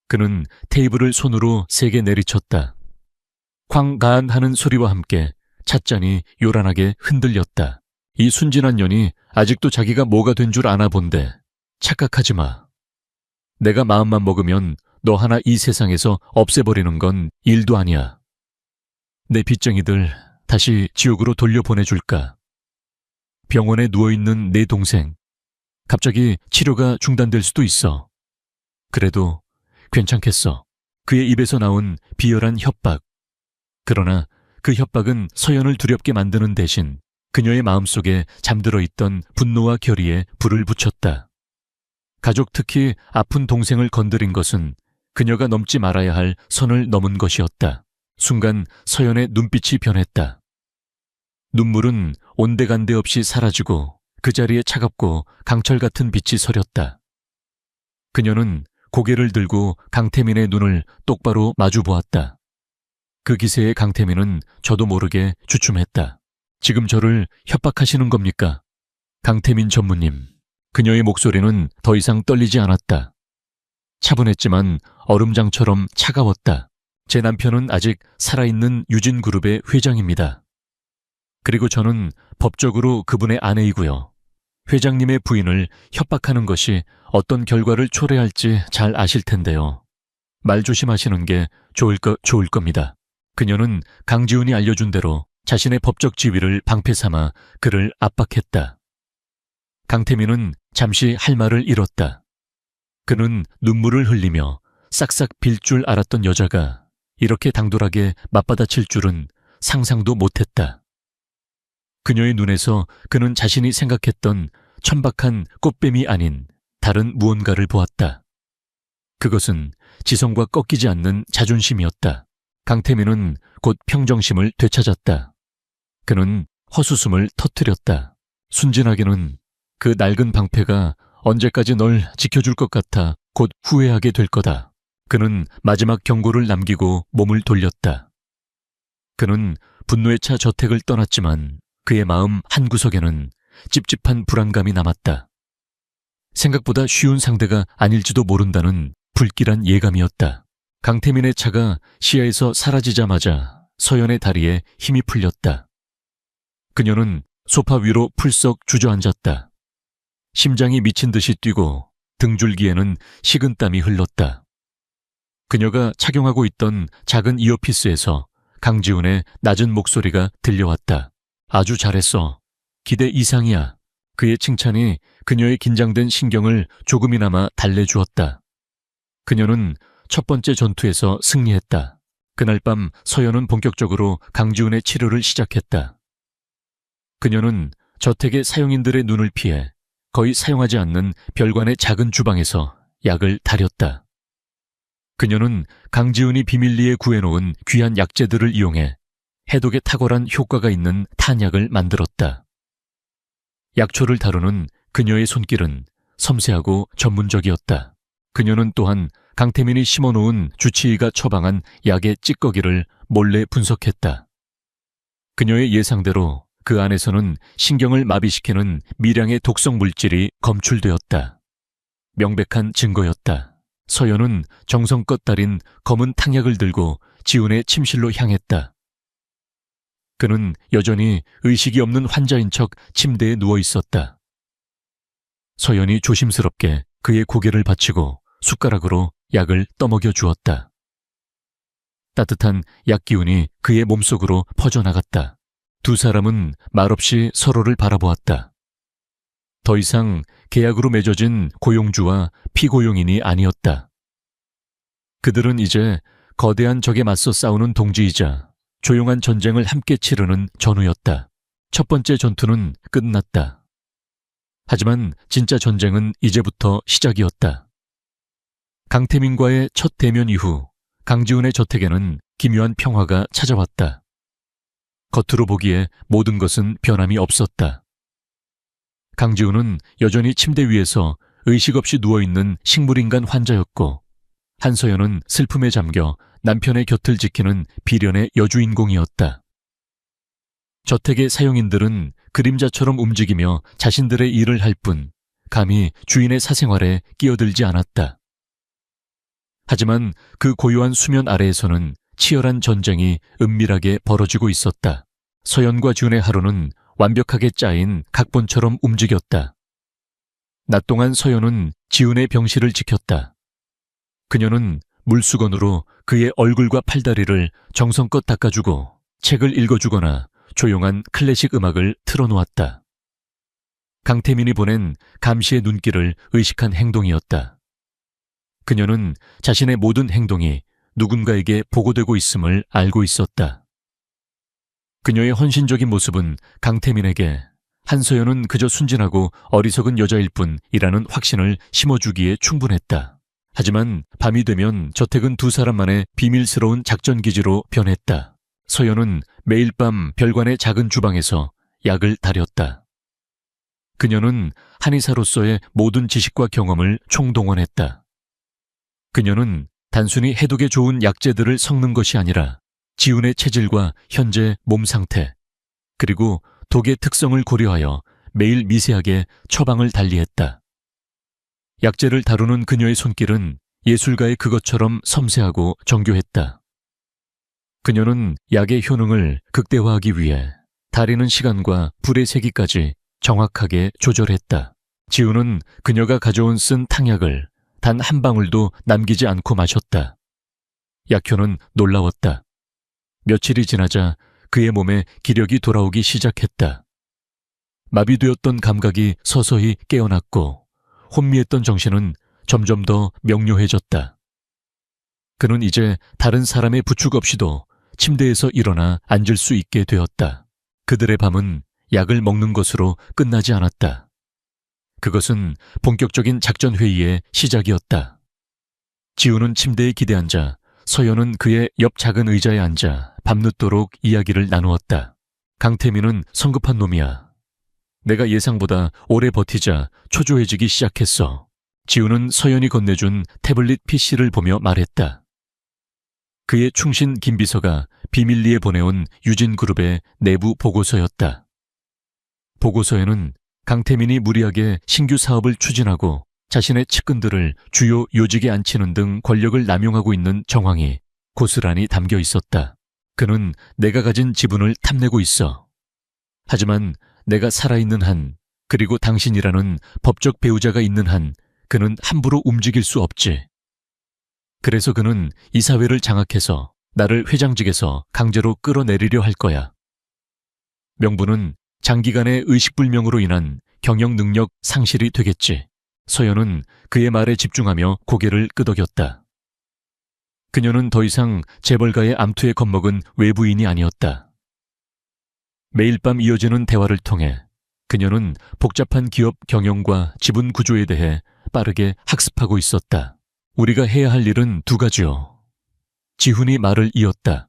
S1: 그는 테이블을 손으로 세게 내리쳤다. 쾅가한 하는 소리와 함께 찻잔이 요란하게 흔들렸다. 이 순진한 년이 아직도 자기가 뭐가 된 줄 아나 본데 착각하지 마. 내가 마음만 먹으면 너 하나 이 세상에서 없애버리는 건 일도 아니야. 내 빚쟁이들 다시 지옥으로 돌려보내줄까? 병원에 누워있는 내 동생. 갑자기 치료가 중단될 수도 있어. 그래도 괜찮겠어. 그의 입에서 나온 비열한 협박. 그러나 그 협박은 서연을 두렵게 만드는 대신 그녀의 마음속에 잠들어 있던 분노와 결의에 불을 붙였다. 가족, 특히 아픈 동생을 건드린 것은 그녀가 넘지 말아야 할 선을 넘은 것이었다. 순간 서연의 눈빛이 변했다. 눈물은 온데간데 없이 사라지고 그 자리에 차갑고 강철 같은 빛이 서렸다. 그녀는 고개를 들고 강태민의 눈을 똑바로 마주 보았다. 그 기세에 강태민은 저도 모르게 주춤했다. 지금 저를 협박하시는 겁니까? 강태민 전무님. 그녀의 목소리는 더 이상 떨리지 않았다. 차분했지만 얼음장처럼 차가웠다. 제 남편은 아직 살아있는 유진그룹의 회장입니다. 그리고 저는 법적으로 그분의 아내이고요. 회장님의 부인을 협박하는 것이 어떤 결과를 초래할지 잘 아실 텐데요. 말 조심하시는 게 좋을 겁니다. 그녀는 강지훈이 알려준 대로 자신의 법적 지위를 방패 삼아 그를 압박했다. 강태민은 잠시 할 말을 잃었다. 그는 눈물을 흘리며 싹싹 빌 줄 알았던 여자가 이렇게 당돌하게 맞받아칠 줄은 상상도 못했다. 그녀의 눈에서 그는 자신이 생각했던 천박한 꽃뱀이 아닌 다른 무언가를 보았다. 그것은 지성과 꺾이지 않는 자존심이었다. 강태민은 곧 평정심을 되찾았다. 그는 헛웃음을 터뜨렸다. 순진하게는 그 낡은 방패가 언제까지 널 지켜줄 것 같아 곧 후회하게 될 거다. 그는 마지막 경고를 남기고 몸을 돌렸다. 그는 분노에 차 저택을 떠났지만 그의 마음 한구석에는 찝찝한 불안감이 남았다. 생각보다 쉬운 상대가 아닐지도 모른다는 불길한 예감이었다. 강태민의 차가 시야에서 사라지자마자 서연의 다리에 힘이 풀렸다. 그녀는 소파 위로 풀썩 주저앉았다. 심장이 미친 듯이 뛰고 등줄기에는 식은땀이 흘렀다. 그녀가 착용하고 있던 작은 이어피스에서 강지훈의 낮은 목소리가 들려왔다. 아주 잘했어. 기대 이상이야. 그의 칭찬이 그녀의 긴장된 신경을 조금이나마 달래주었다. 그녀는 첫 번째 전투에서 승리했다. 그날 밤 서연은 본격적으로 강지훈의 치료를 시작했다. 그녀는 저택의 사용인들의 눈을 피해 거의 사용하지 않는 별관의 작은 주방에서 약을 다렸다. 그녀는 강지훈이 비밀리에 구해놓은 귀한 약재들을 이용해 해독에 탁월한 효과가 있는 탄약을 만들었다. 약초를 다루는 그녀의 손길은 섬세하고 전문적이었다. 그녀는 또한 강태민이 심어놓은 주치의가 처방한 약의 찌꺼기를 몰래 분석했다. 그녀의 예상대로 그 안에서는 신경을 마비시키는 미량의 독성 물질이 검출되었다. 명백한 증거였다. 서연은 정성껏 달인 검은 탕약을 들고 지훈의 침실로 향했다. 그는 여전히 의식이 없는 환자인 척 침대에 누워 있었다. 서연이 조심스럽게 그의 고개를 받치고 숟가락으로 약을 떠먹여 주었다. 따뜻한 약 기운이 그의 몸속으로 퍼져나갔다. 두 사람은 말없이 서로를 바라보았다. 더 이상 계약으로 맺어진 고용주와 피고용인이 아니었다. 그들은 이제 거대한 적에 맞서 싸우는 동지이자 조용한 전쟁을 함께 치르는 전우였다. 첫 번째 전투는 끝났다. 하지만 진짜 전쟁은 이제부터 시작이었다. 강태민과의 첫 대면 이후 강지훈의 저택에는 기묘한 평화가 찾아왔다. 겉으로 보기에 모든 것은 변함이 없었다. 강지훈은 여전히 침대 위에서 의식 없이 누워있는 식물인간 환자였고, 한서연은 슬픔에 잠겨 남편의 곁을 지키는 비련의 여주인공이었다. 저택의 사용인들은 그림자처럼 움직이며 자신들의 일을 할 뿐 감히 주인의 사생활에 끼어들지 않았다. 하지만 그 고요한 수면 아래에서는 치열한 전쟁이 은밀하게 벌어지고 있었다. 서연과 지훈의 하루는 완벽하게 짜인 각본처럼 움직였다. 낮 동안 서연은 지훈의 병실을 지켰다. 그녀는 물수건으로 그의 얼굴과 팔다리를 정성껏 닦아주고 책을 읽어주거나 조용한 클래식 음악을 틀어놓았다. 강태민이 보낸 감시의 눈길을 의식한 행동이었다. 그녀는 자신의 모든 행동이 누군가에게 보고되고 있음을 알고 있었다. 그녀의 헌신적인 모습은 강태민에게 한서연은 그저 순진하고 어리석은 여자일 뿐이라는 확신을 심어주기에 충분했다. 하지만 밤이 되면 저택은 두 사람만의 비밀스러운 작전기지로 변했다. 서연은 매일 밤 별관의 작은 주방에서 약을 다렸다. 그녀는 한의사로서의 모든 지식과 경험을 총동원했다. 그녀는 단순히 해독에 좋은 약재들을 섞는 것이 아니라 지훈의 체질과 현재 몸 상태, 그리고 독의 특성을 고려하여 매일 미세하게 처방을 달리했다. 약재를 다루는 그녀의 손길은 예술가의 그것처럼 섬세하고 정교했다. 그녀는 약의 효능을 극대화하기 위해 다리는 시간과 불의 세기까지 정확하게 조절했다. 지훈은 그녀가 가져온 쓴 탕약을 단 한 방울도 남기지 않고 마셨다. 약효는 놀라웠다. 며칠이 지나자 그의 몸에 기력이 돌아오기 시작했다. 마비되었던 감각이 서서히 깨어났고 혼미했던 정신은 점점 더 명료해졌다. 그는 이제 다른 사람의 부축 없이도 침대에서 일어나 앉을 수 있게 되었다. 그들의 밤은 약을 먹는 것으로 끝나지 않았다. 그것은 본격적인 작전회의의 시작이었다. 지훈은 침대에 기대앉아 서연은 그의 옆 작은 의자에 앉아 밤늦도록 이야기를 나누었다. 강태민은 성급한 놈이야. 내가 예상보다 오래 버티자 초조해지기 시작했어. 지훈은 서연이 건네준 태블릿 PC를 보며 말했다. 그의 충신 김비서가 비밀리에 보내온 유진그룹의 내부 보고서였다. 보고서에는 강태민이 무리하게 신규 사업을 추진하고 자신의 측근들을 주요 요직에 앉히는 등 권력을 남용하고 있는 정황이 고스란히 담겨 있었다. 그는 내가 가진 지분을 탐내고 있어. 하지만 내가 살아있는 한, 그리고 당신이라는 법적 배우자가 있는 한, 그는 함부로 움직일 수 없지. 그래서 그는 이 사회를 장악해서 나를 회장직에서 강제로 끌어내리려 할 거야. 명분은 장기간의 의식불명으로 인한 경영 능력 상실이 되겠지. 서연은 그의 말에 집중하며 고개를 끄덕였다. 그녀는 더 이상 재벌가의 암투에 겁먹은 외부인이 아니었다. 매일 밤 이어지는 대화를 통해 그녀는 복잡한 기업 경영과 지분 구조에 대해 빠르게 학습하고 있었다. 우리가 해야 할 일은 두 가지요. 지훈이 말을 이었다.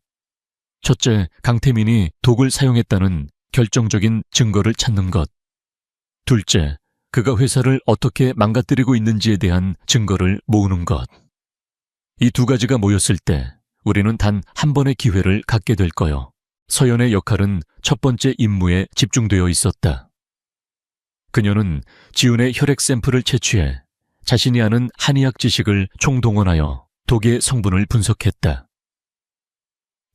S1: 첫째, 강태민이 독을 사용했다는 결정적인 증거를 찾는 것. 둘째, 그가 회사를 어떻게 망가뜨리고 있는지에 대한 증거를 모으는 것. 이 두 가지가 모였을 때 우리는 단 한 번의 기회를 갖게 될 거요. 서연의 역할은 첫 번째 임무에 집중되어 있었다. 그녀는 지훈의 혈액 샘플을 채취해 자신이 아는 한의학 지식을 총동원하여 독의 성분을 분석했다.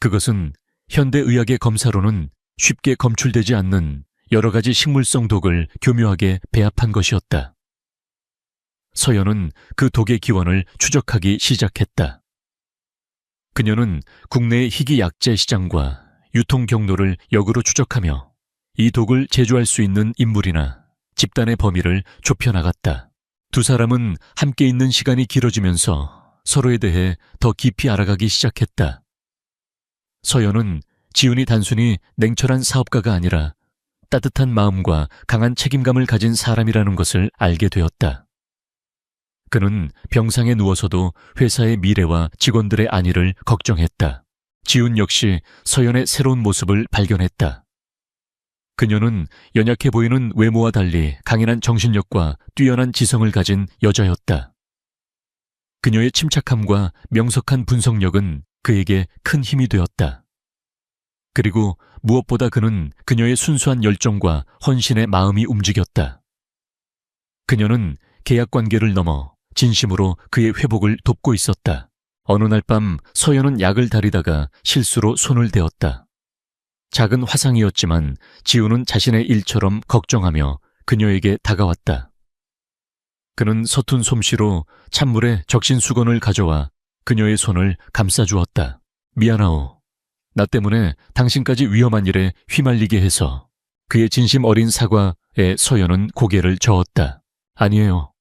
S1: 그것은 현대의학의 검사로는 쉽게 검출되지 않는 여러 가지 식물성 독을 교묘하게 배합한 것이었다. 서연은 그 독의 기원을 추적하기 시작했다. 그녀는 국내의 희귀 약재 시장과 유통 경로를 역으로 추적하며 이 독을 제조할 수 있는 인물이나 집단의 범위를 좁혀나갔다. 두 사람은 함께 있는 시간이 길어지면서 서로에 대해 더 깊이 알아가기 시작했다. 서연은 지훈이 단순히 냉철한 사업가가 아니라 따뜻한 마음과 강한 책임감을 가진 사람이라는 것을 알게 되었다. 그는 병상에 누워서도 회사의 미래와 직원들의 안위를 걱정했다. 지훈 역시 서연의 새로운 모습을 발견했다. 그녀는 연약해 보이는 외모와 달리 강인한 정신력과 뛰어난 지성을 가진 여자였다. 그녀의 침착함과 명석한 분석력은 그에게 큰 힘이 되었다. 그리고 무엇보다 그는 그녀의 순수한 열정과 헌신의 마음이 움직였다. 그녀는 계약 관계를 넘어 진심으로 그의 회복을 돕고 있었다. 어느 날 밤 서연은 약을 다리다가 실수로 손을 대었다. 작은 화상이었지만 지훈은 자신의 일처럼 걱정하며 그녀에게 다가왔다. 그는 서툰 솜씨로 찬물에 적신 수건을 가져와 그녀의 손을 감싸주었다. 미안하오. 나 때문에 당신까지 위험한 일에 휘말리게 해서. 그의 진심 어린 사과에 서연은 고개를 저었다. 아니에요.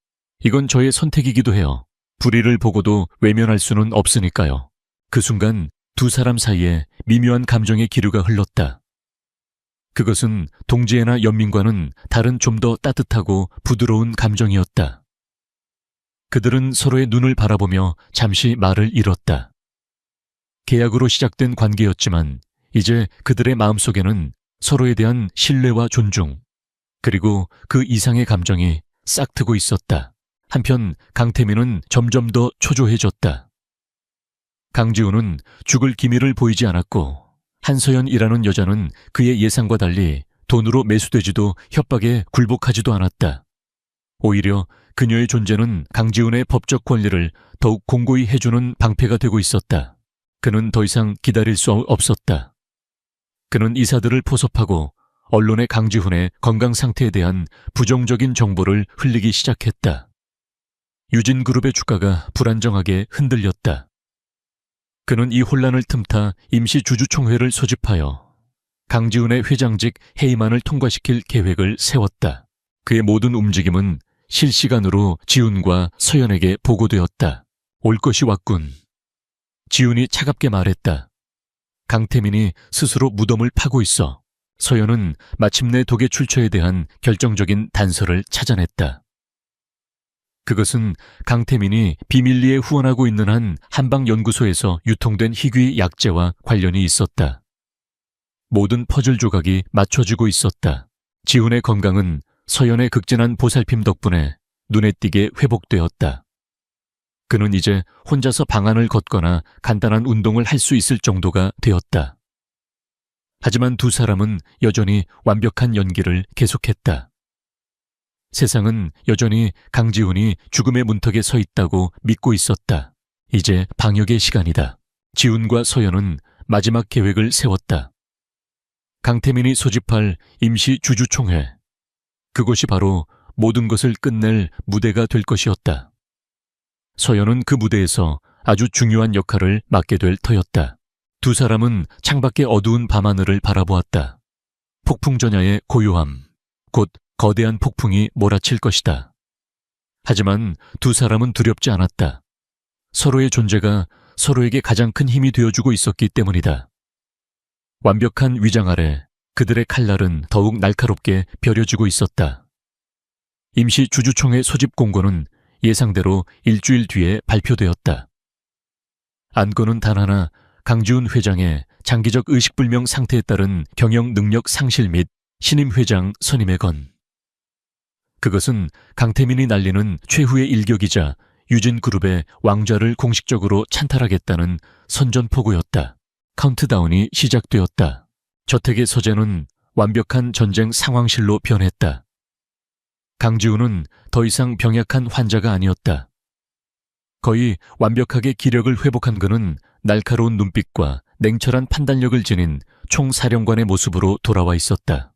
S1: 이건 저의 선택이기도 해요. 불의를 보고도 외면할 수는 없으니까요. 그 순간 두 사람 사이에 미묘한 감정의 기류가 흘렀다. 그것은 동지애나 연민과는 다른 좀 더 따뜻하고 부드러운 감정이었다. 그들은 서로의 눈을 바라보며 잠시 말을 잃었다. 계약으로 시작된 관계였지만 이제 그들의 마음속에는 서로에 대한 신뢰와 존중, 그리고 그 이상의 감정이 싹트고 있었다. 한편 강태민은 점점 더 초조해졌다. 강지훈은 죽을 기미를 보이지 않았고 한서연이라는 여자는 그의 예상과 달리 돈으로 매수되지도 협박에 굴복하지도 않았다. 오히려 그녀의 존재는 강지훈의 법적 권리를 더욱 공고히 해주는 방패가 되고 있었다. 그는 더 이상 기다릴 수 없었다. 그는 이사들을 포섭하고 언론에 강지훈의 건강 상태에 대한 부정적인 정보를 흘리기 시작했다. 유진그룹의 주가가 불안정하게 흔들렸다. 그는 이 혼란을 틈타 임시 주주총회를 소집하여 강지훈의 회장직 해임안을 통과시킬 계획을 세웠다. 그의 모든 움직임은 실시간으로 지훈과 서연에게 보고되었다. 올 것이 왔군. 지훈이 차갑게 말했다. 강태민이 스스로 무덤을 파고 있어. 서연은 마침내 독의 출처에 대한 결정적인 단서를 찾아냈다. 그것은 강태민이 비밀리에 후원하고 있는 한 한방연구소에서 유통된 희귀 약재와 관련이 있었다. 모든 퍼즐 조각이 맞춰지고 있었다. 지훈의 건강은 서연의 극진한 보살핌 덕분에 눈에 띄게 회복되었다. 그는 이제 혼자서 방안을 걷거나 간단한 운동을 할 수 있을 정도가 되었다. 하지만 두 사람은 여전히 완벽한 연기를 계속했다. 세상은 여전히 강지훈이 죽음의 문턱에 서 있다고 믿고 있었다. 이제 방역의 시간이다. 지훈과 서연은 마지막 계획을 세웠다. 강태민이 소집할 임시 주주총회. 그것이 바로 모든 것을 끝낼 무대가 될 것이었다. 서연은 그 무대에서 아주 중요한 역할을 맡게 될 터였다. 두 사람은 창밖의 어두운 밤하늘을 바라보았다. 폭풍 전야의 고요함, 곧 거대한 폭풍이 몰아칠 것이다. 하지만 두 사람은 두렵지 않았다. 서로의 존재가 서로에게 가장 큰 힘이 되어주고 있었기 때문이다. 완벽한 위장 아래 그들의 칼날은 더욱 날카롭게 벼려지고 있었다. 임시 주주총회 소집 공고는 예상대로 일주일 뒤에 발표되었다. 안건은 단 하나, 강지훈 회장의 장기적 의식불명 상태에 따른 경영 능력 상실 및 신임 회장 선임의 건. 그것은 강태민이 날리는 최후의 일격이자 유진그룹의 왕좌를 공식적으로 찬탈하겠다는 선전포고였다. 카운트다운이 시작되었다. 저택의 서재는 완벽한 전쟁 상황실로 변했다. 강지우는 더 이상 병약한 환자가 아니었다. 거의 완벽하게 기력을 회복한 그는 날카로운 눈빛과 냉철한 판단력을 지닌 총사령관의 모습으로 돌아와 있었다.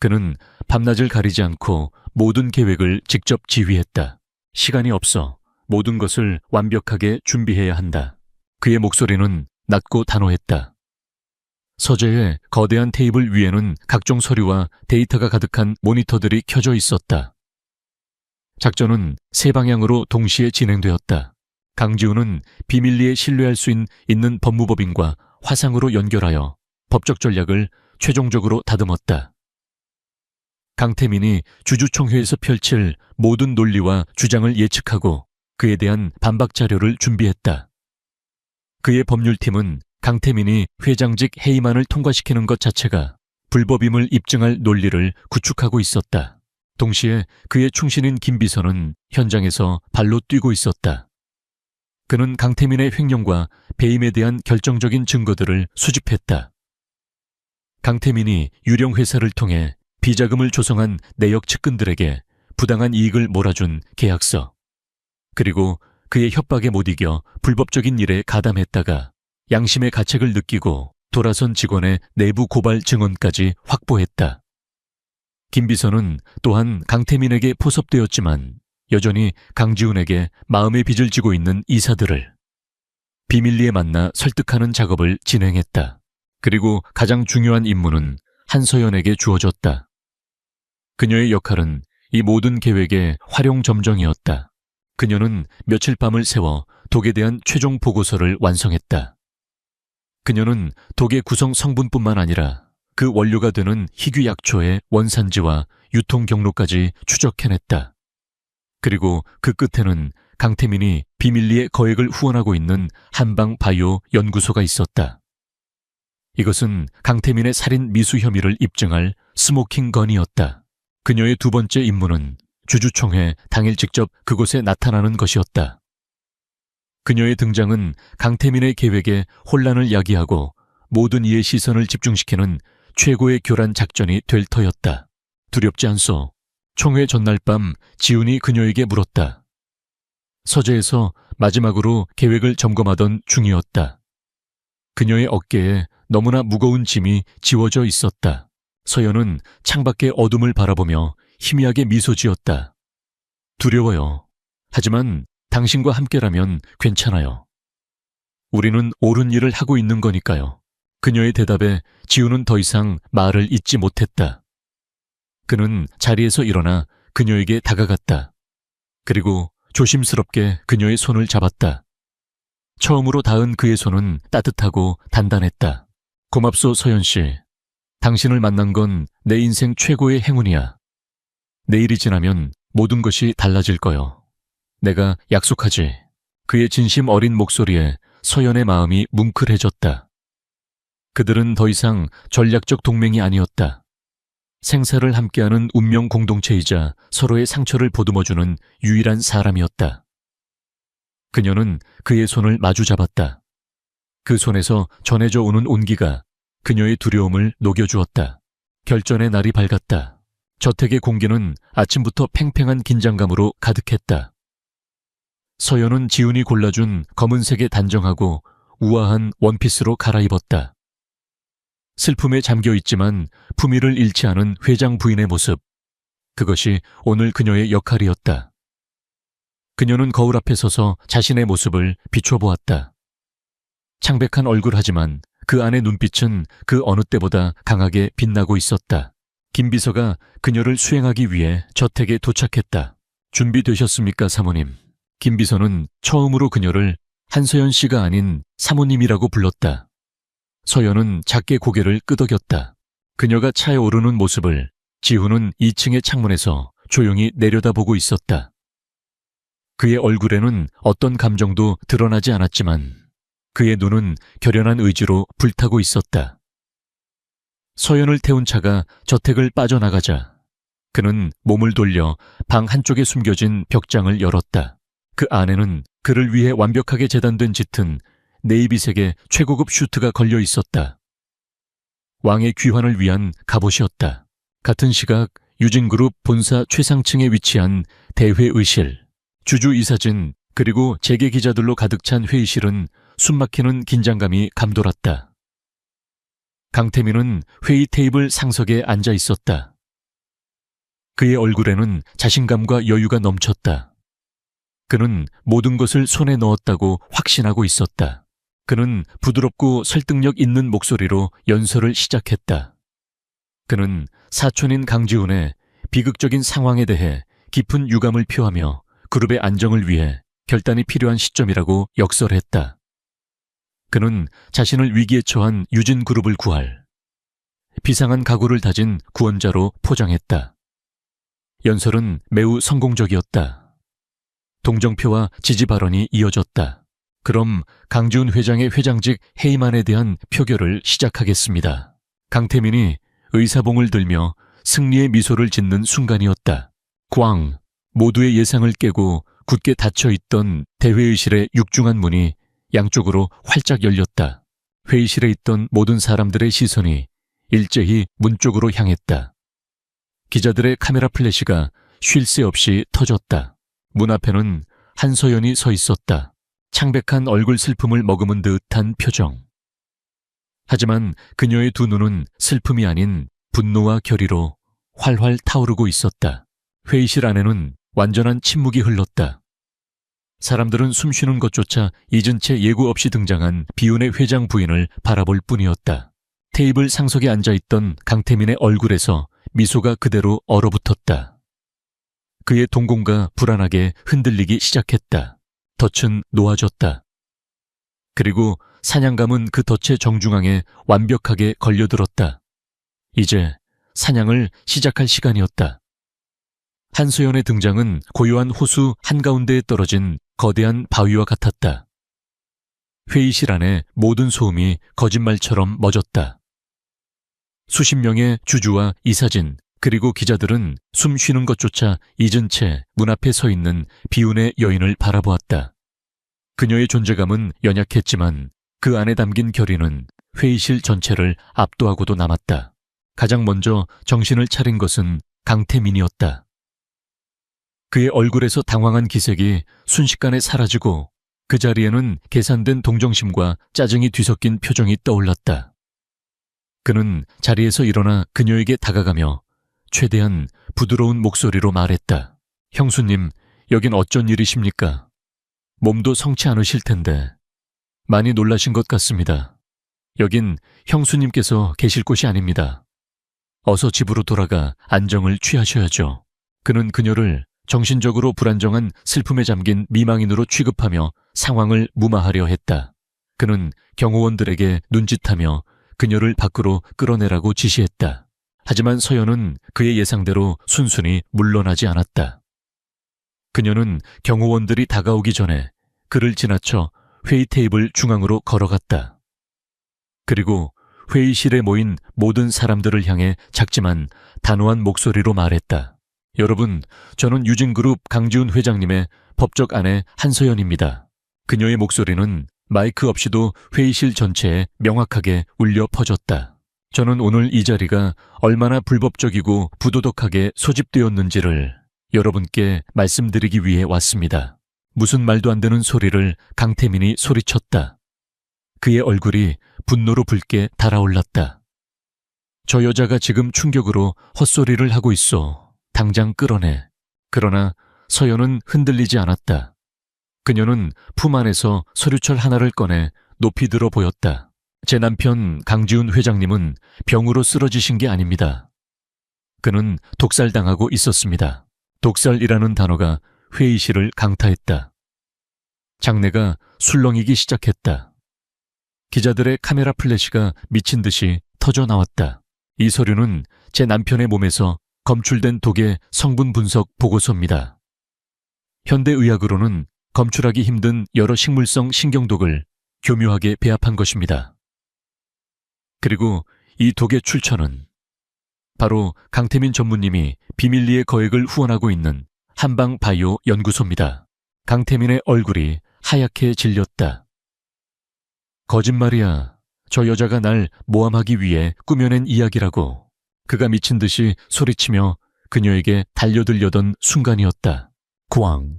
S1: 그는 밤낮을 가리지 않고 모든 계획을 직접 지휘했다. 시간이 없어. 모든 것을 완벽하게 준비해야 한다. 그의 목소리는 낮고 단호했다. 서재의 거대한 테이블 위에는 각종 서류와 데이터가 가득한 모니터들이 켜져 있었다. 작전은 세 방향으로 동시에 진행되었다. 강지우는 비밀리에 신뢰할 수 있는 법무법인과 화상으로 연결하여 법적 전략을 최종적으로 다듬었다. 강태민이 주주총회에서 펼칠 모든 논리와 주장을 예측하고 그에 대한 반박 자료를 준비했다. 그의 법률팀은 강태민이 회장직 회의만을 통과시키는 것 자체가 불법임을 입증할 논리를 구축하고 있었다. 동시에 그의 충신인 김비서는 현장에서 발로 뛰고 있었다. 그는 강태민의 횡령과 배임에 대한 결정적인 증거들을 수집했다. 강태민이 유령 회사를 통해 비자금을 조성한 내역 측근들에게 부당한 이익을 몰아준 계약서, 그리고 그의 협박에 못 이겨 불법적인 일에 가담했다가 양심의 가책을 느끼고 돌아선 직원의 내부 고발 증언까지 확보했다. 김 비서는 또한 강태민에게 포섭되었지만 여전히 강지훈에게 마음의 빚을 지고 있는 이사들을 비밀리에 만나 설득하는 작업을 진행했다. 그리고 가장 중요한 임무는 한서연에게 주어졌다. 그녀의 역할은 이 모든 계획의 활용점정이었다. 그녀는 며칠 밤을 새워 독에 대한 최종 보고서를 완성했다. 그녀는 독의 구성 성분뿐만 아니라 그 원료가 되는 희귀약초의 원산지와 유통 경로까지 추적해냈다. 그리고 그 끝에는 강태민이 비밀리에 거액을 후원하고 있는 한방바이오 연구소가 있었다. 이것은 강태민의 살인 미수 혐의를 입증할 스모킹 건이었다. 그녀의 두 번째 임무는 주주총회 당일 직접 그곳에 나타나는 것이었다. 그녀의 등장은 강태민의 계획에 혼란을 야기하고 모든 이의 시선을 집중시키는 최고의 교란 작전이 될 터였다. 두렵지 않소? 총회 전날 밤 지훈이 그녀에게 물었다. 서재에서 마지막으로 계획을 점검하던 중이었다. 그녀의 어깨에 너무나 무거운 짐이 지워져 있었다. 서연은 창밖의 어둠을 바라보며 희미하게 미소 지었다. 두려워요. 하지만 당신과 함께라면 괜찮아요. 우리는 옳은 일을 하고 있는 거니까요. 그녀의 대답에 지우는 더 이상 말을 잇지 못했다. 그는 자리에서 일어나 그녀에게 다가갔다. 그리고 조심스럽게 그녀의 손을 잡았다. 처음으로 닿은 그의 손은 따뜻하고 단단했다. 고맙소, 서연 씨. 당신을 만난 건 내 인생 최고의 행운이야. 내일이 지나면 모든 것이 달라질 거요. 내가 약속하지. 그의 진심 어린 목소리에 서연의 마음이 뭉클해졌다. 그들은 더 이상 전략적 동맹이 아니었다. 생사를 함께하는 운명 공동체이자 서로의 상처를 보듬어주는 유일한 사람이었다. 그녀는 그의 손을 마주 잡았다. 그 손에서 전해져 오는 온기가 그녀의 두려움을 녹여주었다. 결전의 날이 밝았다. 저택의 공기는 아침부터 팽팽한 긴장감으로 가득했다. 서연은 지훈이 골라준 검은색의 단정하고 우아한 원피스로 갈아입었다. 슬픔에 잠겨있지만 품위를 잃지 않은 회장 부인의 모습, 그것이 오늘 그녀의 역할이었다. 그녀는 거울 앞에 서서 자신의 모습을 비춰보았다. 창백한 얼굴 하지만 그 안의 눈빛은 그 어느 때보다 강하게 빛나고 있었다. 김 비서가 그녀를 수행하기 위해 저택에 도착했다. 준비되셨습니까, 사모님? 김 비서는 처음으로 그녀를 한서연 씨가 아닌 사모님이라고 불렀다. 서연은 작게 고개를 끄덕였다. 그녀가 차에 오르는 모습을 지훈은 2층의 창문에서 조용히 내려다보고 있었다. 그의 얼굴에는 어떤 감정도 드러나지 않았지만 그의 눈은 결연한 의지로 불타고 있었다. 서연을 태운 차가 저택을 빠져나가자 그는 몸을 돌려 방 한쪽에 숨겨진 벽장을 열었다. 그 안에는 그를 위해 완벽하게 재단된 짙은 네이비색의 최고급 슈트가 걸려 있었다. 왕의 귀환을 위한 갑옷이었다. 같은 시각 유진그룹 본사 최상층에 위치한 대회의실, 주주이사진 그리고 재계 기자들로 가득 찬 회의실은 숨막히는 긴장감이 감돌았다. 강태민은 회의 테이블 상석에 앉아 있었다. 그의 얼굴에는 자신감과 여유가 넘쳤다. 그는 모든 것을 손에 넣었다고 확신하고 있었다. 그는 부드럽고 설득력 있는 목소리로 연설을 시작했다. 그는 사촌인 강지훈의 비극적인 상황에 대해 깊은 유감을 표하며 그룹의 안정을 위해 결단이 필요한 시점이라고 역설했다. 그는 자신을 위기에 처한 유진그룹을 구할 비상한 각오를 다진 구원자로 포장했다. 연설은 매우 성공적이었다. 동정표와 지지 발언이 이어졌다. 그럼 강지훈 회장의 회장직 해임안에 대한 표결을 시작하겠습니다. 강태민이 의사봉을 들며 승리의 미소를 짓는 순간이었다. 꽝! 모두의 예상을 깨고 굳게 닫혀있던 대회의실의 육중한 문이 양쪽으로 활짝 열렸다. 회의실에 있던 모든 사람들의 시선이 일제히 문 쪽으로 향했다. 기자들의 카메라 플래시가 쉴 새 없이 터졌다. 문 앞에는 한서연이 서 있었다. 창백한 얼굴 슬픔을 머금은 듯한 표정. 하지만 그녀의 두 눈은 슬픔이 아닌 분노와 결의로 활활 타오르고 있었다. 회의실 안에는 완전한 침묵이 흘렀다. 사람들은 숨쉬는 것조차 잊은 채 예고 없이 등장한 비운의 회장 부인을 바라볼 뿐이었다. 테이블 상석에 앉아있던 강태민의 얼굴에서 미소가 그대로 얼어붙었다. 그의 동공과 불안하게 흔들리기 시작했다. 덫은 놓아졌다. 그리고 사냥감은 그 덫의 정중앙에 완벽하게 걸려들었다. 이제 사냥을 시작할 시간이었다. 한소연의 등장은 고요한 호수 한가운데에 떨어진 거대한 바위와 같았다. 회의실 안에 모든 소음이 거짓말처럼 멎었다. 수십 명의 주주와 이사진 그리고 기자들은 숨 쉬는 것조차 잊은 채 문 앞에 서 있는 비운의 여인을 바라보았다. 그녀의 존재감은 연약했지만 그 안에 담긴 결의는 회의실 전체를 압도하고도 남았다. 가장 먼저 정신을 차린 것은 강태민이었다. 그의 얼굴에서 당황한 기색이 순식간에 사라지고 그 자리에는 계산된 동정심과 짜증이 뒤섞인 표정이 떠올랐다. 그는 자리에서 일어나 그녀에게 다가가며 최대한 부드러운 목소리로 말했다. 형수님, 여긴 어쩐 일이십니까? 몸도 성치 않으실 텐데 많이 놀라신 것 같습니다. 여긴 형수님께서 계실 곳이 아닙니다. 어서 집으로 돌아가 안정을 취하셔야죠. 그는 그녀를 정신적으로 불안정한 슬픔에 잠긴 미망인으로 취급하며 상황을 무마하려 했다. 그는 경호원들에게 눈짓하며 그녀를 밖으로 끌어내라고 지시했다. 하지만 서연은 그의 예상대로 순순히 물러나지 않았다. 그녀는 경호원들이 다가오기 전에 그를 지나쳐 회의 테이블 중앙으로 걸어갔다. 그리고 회의실에 모인 모든 사람들을 향해 작지만 단호한 목소리로 말했다. 여러분, 저는 유진그룹 강지훈 회장님의 법적 아내 한서연입니다. 그녀의 목소리는 마이크 없이도 회의실 전체에 명확하게 울려 퍼졌다. 저는 오늘 이 자리가 얼마나 불법적이고 부도덕하게 소집되었는지를 여러분께 말씀드리기 위해 왔습니다. 무슨 말도 안 되는 소리를 강태민이 소리쳤다. 그의 얼굴이 분노로 붉게 달아올랐다. 저 여자가 지금 충격으로 헛소리를 하고 있어. 당장 끌어내. 그러나 서연은 흔들리지 않았다. 그녀는 품 안에서 서류철 하나를 꺼내 높이 들어 보였다. 제 남편 강지훈 회장님은 병으로 쓰러지신 게 아닙니다. 그는 독살당하고 있었습니다. 독살이라는 단어가 회의실을 강타했다. 장내가 술렁이기 시작했다. 기자들의 카메라 플래시가 미친 듯이 터져 나왔다. 이 서류는 제 남편의 몸에서 검출된 독의 성분 분석 보고서입니다. 현대의학으로는 검출하기 힘든 여러 식물성 신경독을 교묘하게 배합한 것입니다. 그리고 이 독의 출처는 바로 강태민 전무님이 비밀리에 거액을 후원하고 있는 한방바이오 연구소입니다. 강태민의 얼굴이 하얗게 질렸다. 거짓말이야. 저 여자가 날 모함하기 위해 꾸며낸 이야기라고. 그가 미친 듯이 소리치며 그녀에게 달려들려던 순간이었다. 구왕.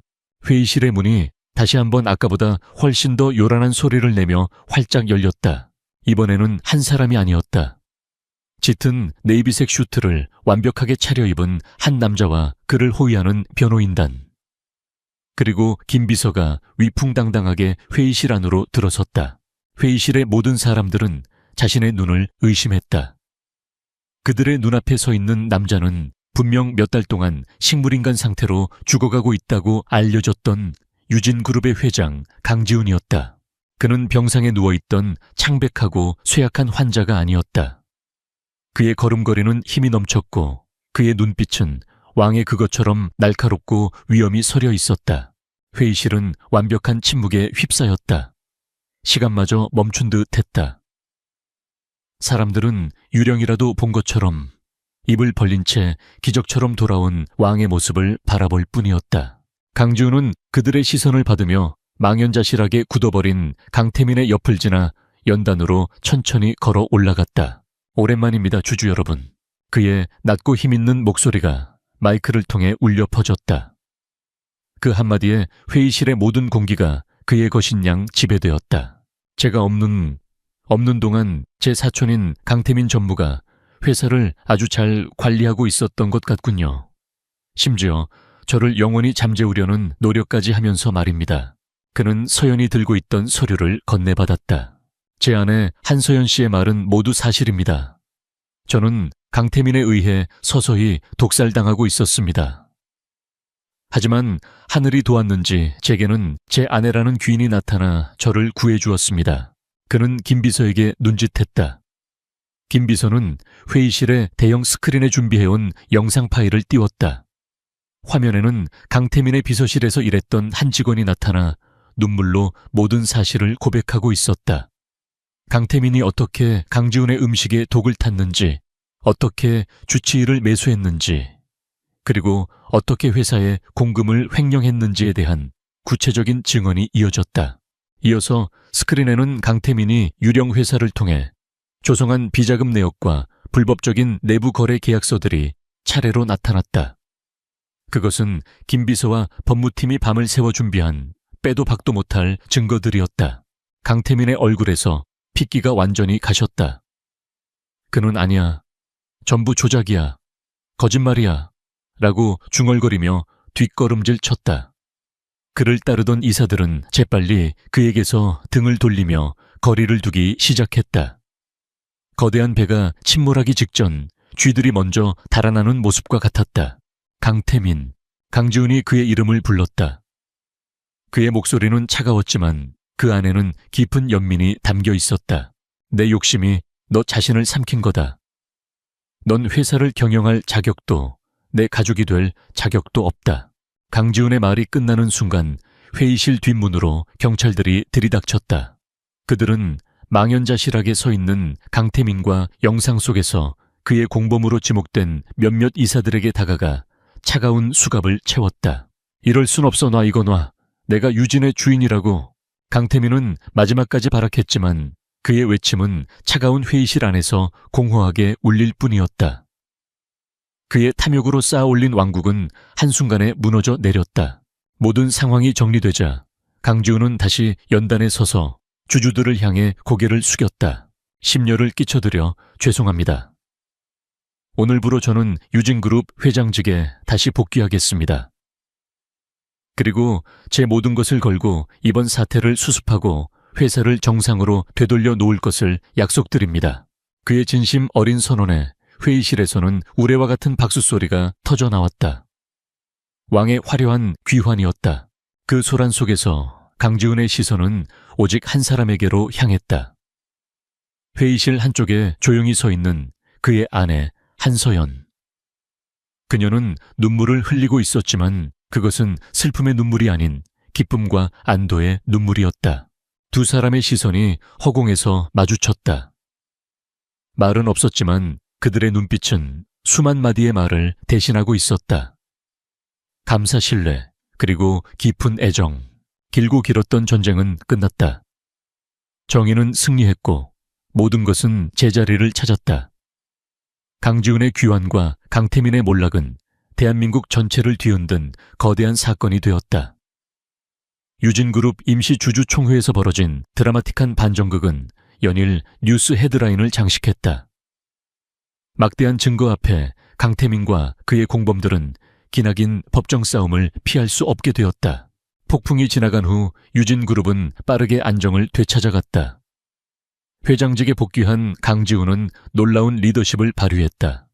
S1: 회의실의 문이 다시 한번 아까보다 훨씬 더 요란한 소리를 내며 활짝 열렸다. 이번에는 한 사람이 아니었다. 짙은 네이비색 슈트를 완벽하게 차려입은 한 남자와 그를 호위하는 변호인단. 그리고 김 비서가 위풍당당하게 회의실 안으로 들어섰다. 회의실의 모든 사람들은 자신의 눈을 의심했다. 그들의 눈앞에 서 있는 남자는 분명 몇 달 동안 식물인간 상태로 죽어가고 있다고 알려졌던 유진그룹의 회장 강지훈이었다. 그는 병상에 누워있던 창백하고 쇠약한 환자가 아니었다. 그의 걸음걸이는 힘이 넘쳤고 그의 눈빛은 왕의 그것처럼 날카롭고 위엄이 서려 있었다. 회의실은 완벽한 침묵에 휩싸였다. 시간마저 멈춘 듯 했다. 사람들은 유령이라도 본 것처럼 입을 벌린 채 기적처럼 돌아온 왕의 모습을 바라볼 뿐이었다. 강지훈은 그들의 시선을 받으며 망연자실하게 굳어버린 강태민의 옆을 지나 연단으로 천천히 걸어 올라갔다. 오랜만입니다, 주주 여러분. 그의 낮고 힘있는 목소리가 마이크를 통해 울려 퍼졌다. 그 한마디에 회의실의 모든 공기가 그의 것인 양 지배되었다. 제가 없는 동안 제 사촌인 강태민 전무가 회사를 아주 잘 관리하고 있었던 것 같군요. 심지어 저를 영원히 잠재우려는 노력까지 하면서 말입니다. 그는 서연이 들고 있던 서류를 건네받았다. 제 아내 한서연 씨의 말은 모두 사실입니다. 저는 강태민에 의해 서서히 독살당하고 있었습니다. 하지만 하늘이 도왔는지 제게는 제 아내라는 귀인이 나타나 저를 구해주었습니다. 그는 김 비서에게 눈짓했다. 김 비서는 회의실에 대형 스크린에 준비해온 영상 파일을 띄웠다. 화면에는 강태민의 비서실에서 일했던 한 직원이 나타나 눈물로 모든 사실을 고백하고 있었다. 강태민이 어떻게 강지훈의 음식에 독을 탔는지, 어떻게 주치의를 매수했는지, 그리고 어떻게 회사에 공금을 횡령했는지에 대한 구체적인 증언이 이어졌다. 이어서 스크린에는 강태민이 유령 회사를 통해 조성한 비자금 내역과 불법적인 내부 거래 계약서들이 차례로 나타났다. 그것은 김 비서와 법무팀이 밤을 새워 준비한 빼도 박도 못할 증거들이었다. 강태민의 얼굴에서 핏기가 완전히 가셨다. 그는 아니야, 전부 조작이야, 거짓말이야 라고 중얼거리며 뒷걸음질 쳤다. 그를 따르던 이사들은 재빨리 그에게서 등을 돌리며 거리를 두기 시작했다. 거대한 배가 침몰하기 직전 쥐들이 먼저 달아나는 모습과 같았다. 강태민, 강지훈이 그의 이름을 불렀다. 그의 목소리는 차가웠지만 그 안에는 깊은 연민이 담겨 있었다. 내 욕심이 너 자신을 삼킨 거다. 넌 회사를 경영할 자격도 내 가족이 될 자격도 없다. 강지훈의 말이 끝나는 순간 회의실 뒷문으로 경찰들이 들이닥쳤다. 그들은 망연자실하게 서 있는 강태민과 영상 속에서 그의 공범으로 지목된 몇몇 이사들에게 다가가 차가운 수갑을 채웠다. 이럴 순 없어, 놔, 이거 놔. 내가 유진의 주인이라고. 강태민은 마지막까지 발악했지만 그의 외침은 차가운 회의실 안에서 공허하게 울릴 뿐이었다. 그의 탐욕으로 쌓아올린 왕국은 한순간에 무너져 내렸다. 모든 상황이 정리되자 강지훈은 다시 연단에 서서 주주들을 향해 고개를 숙였다. 심려를 끼쳐드려 죄송합니다. 오늘부로 저는 유진그룹 회장직에 다시 복귀하겠습니다. 그리고 제 모든 것을 걸고 이번 사태를 수습하고 회사를 정상으로 되돌려 놓을 것을 약속드립니다. 그의 진심 어린 선언에 회의실에서는 우레와 같은 박수 소리가 터져 나왔다. 왕의 화려한 귀환이었다. 그 소란 속에서 강지훈의 시선은 오직 한 사람에게로 향했다. 회의실 한쪽에 조용히 서 있는 그의 아내 한서연. 그녀는 눈물을 흘리고 있었지만 그것은 슬픔의 눈물이 아닌 기쁨과 안도의 눈물이었다. 두 사람의 시선이 허공에서 마주쳤다. 말은 없었지만 그들의 눈빛은 수만 마디의 말을 대신하고 있었다. 감사, 신뢰, 그리고 깊은 애정. 길고 길었던 전쟁은 끝났다. 정의는 승리했고 모든 것은 제자리를 찾았다. 강지훈의 귀환과 강태민의 몰락은 대한민국 전체를 뒤흔든 거대한 사건이 되었다. 유진그룹 임시 주주총회에서 벌어진 드라마틱한 반전극은 연일 뉴스 헤드라인을 장식했다. 막대한 증거 앞에 강태민과 그의 공범들은 기나긴 법정 싸움을 피할 수 없게 되었다. 폭풍이 지나간 후 유진그룹은 빠르게 안정을 되찾아갔다. 회장직에 복귀한 강지훈은 놀라운 리더십을 발휘했다.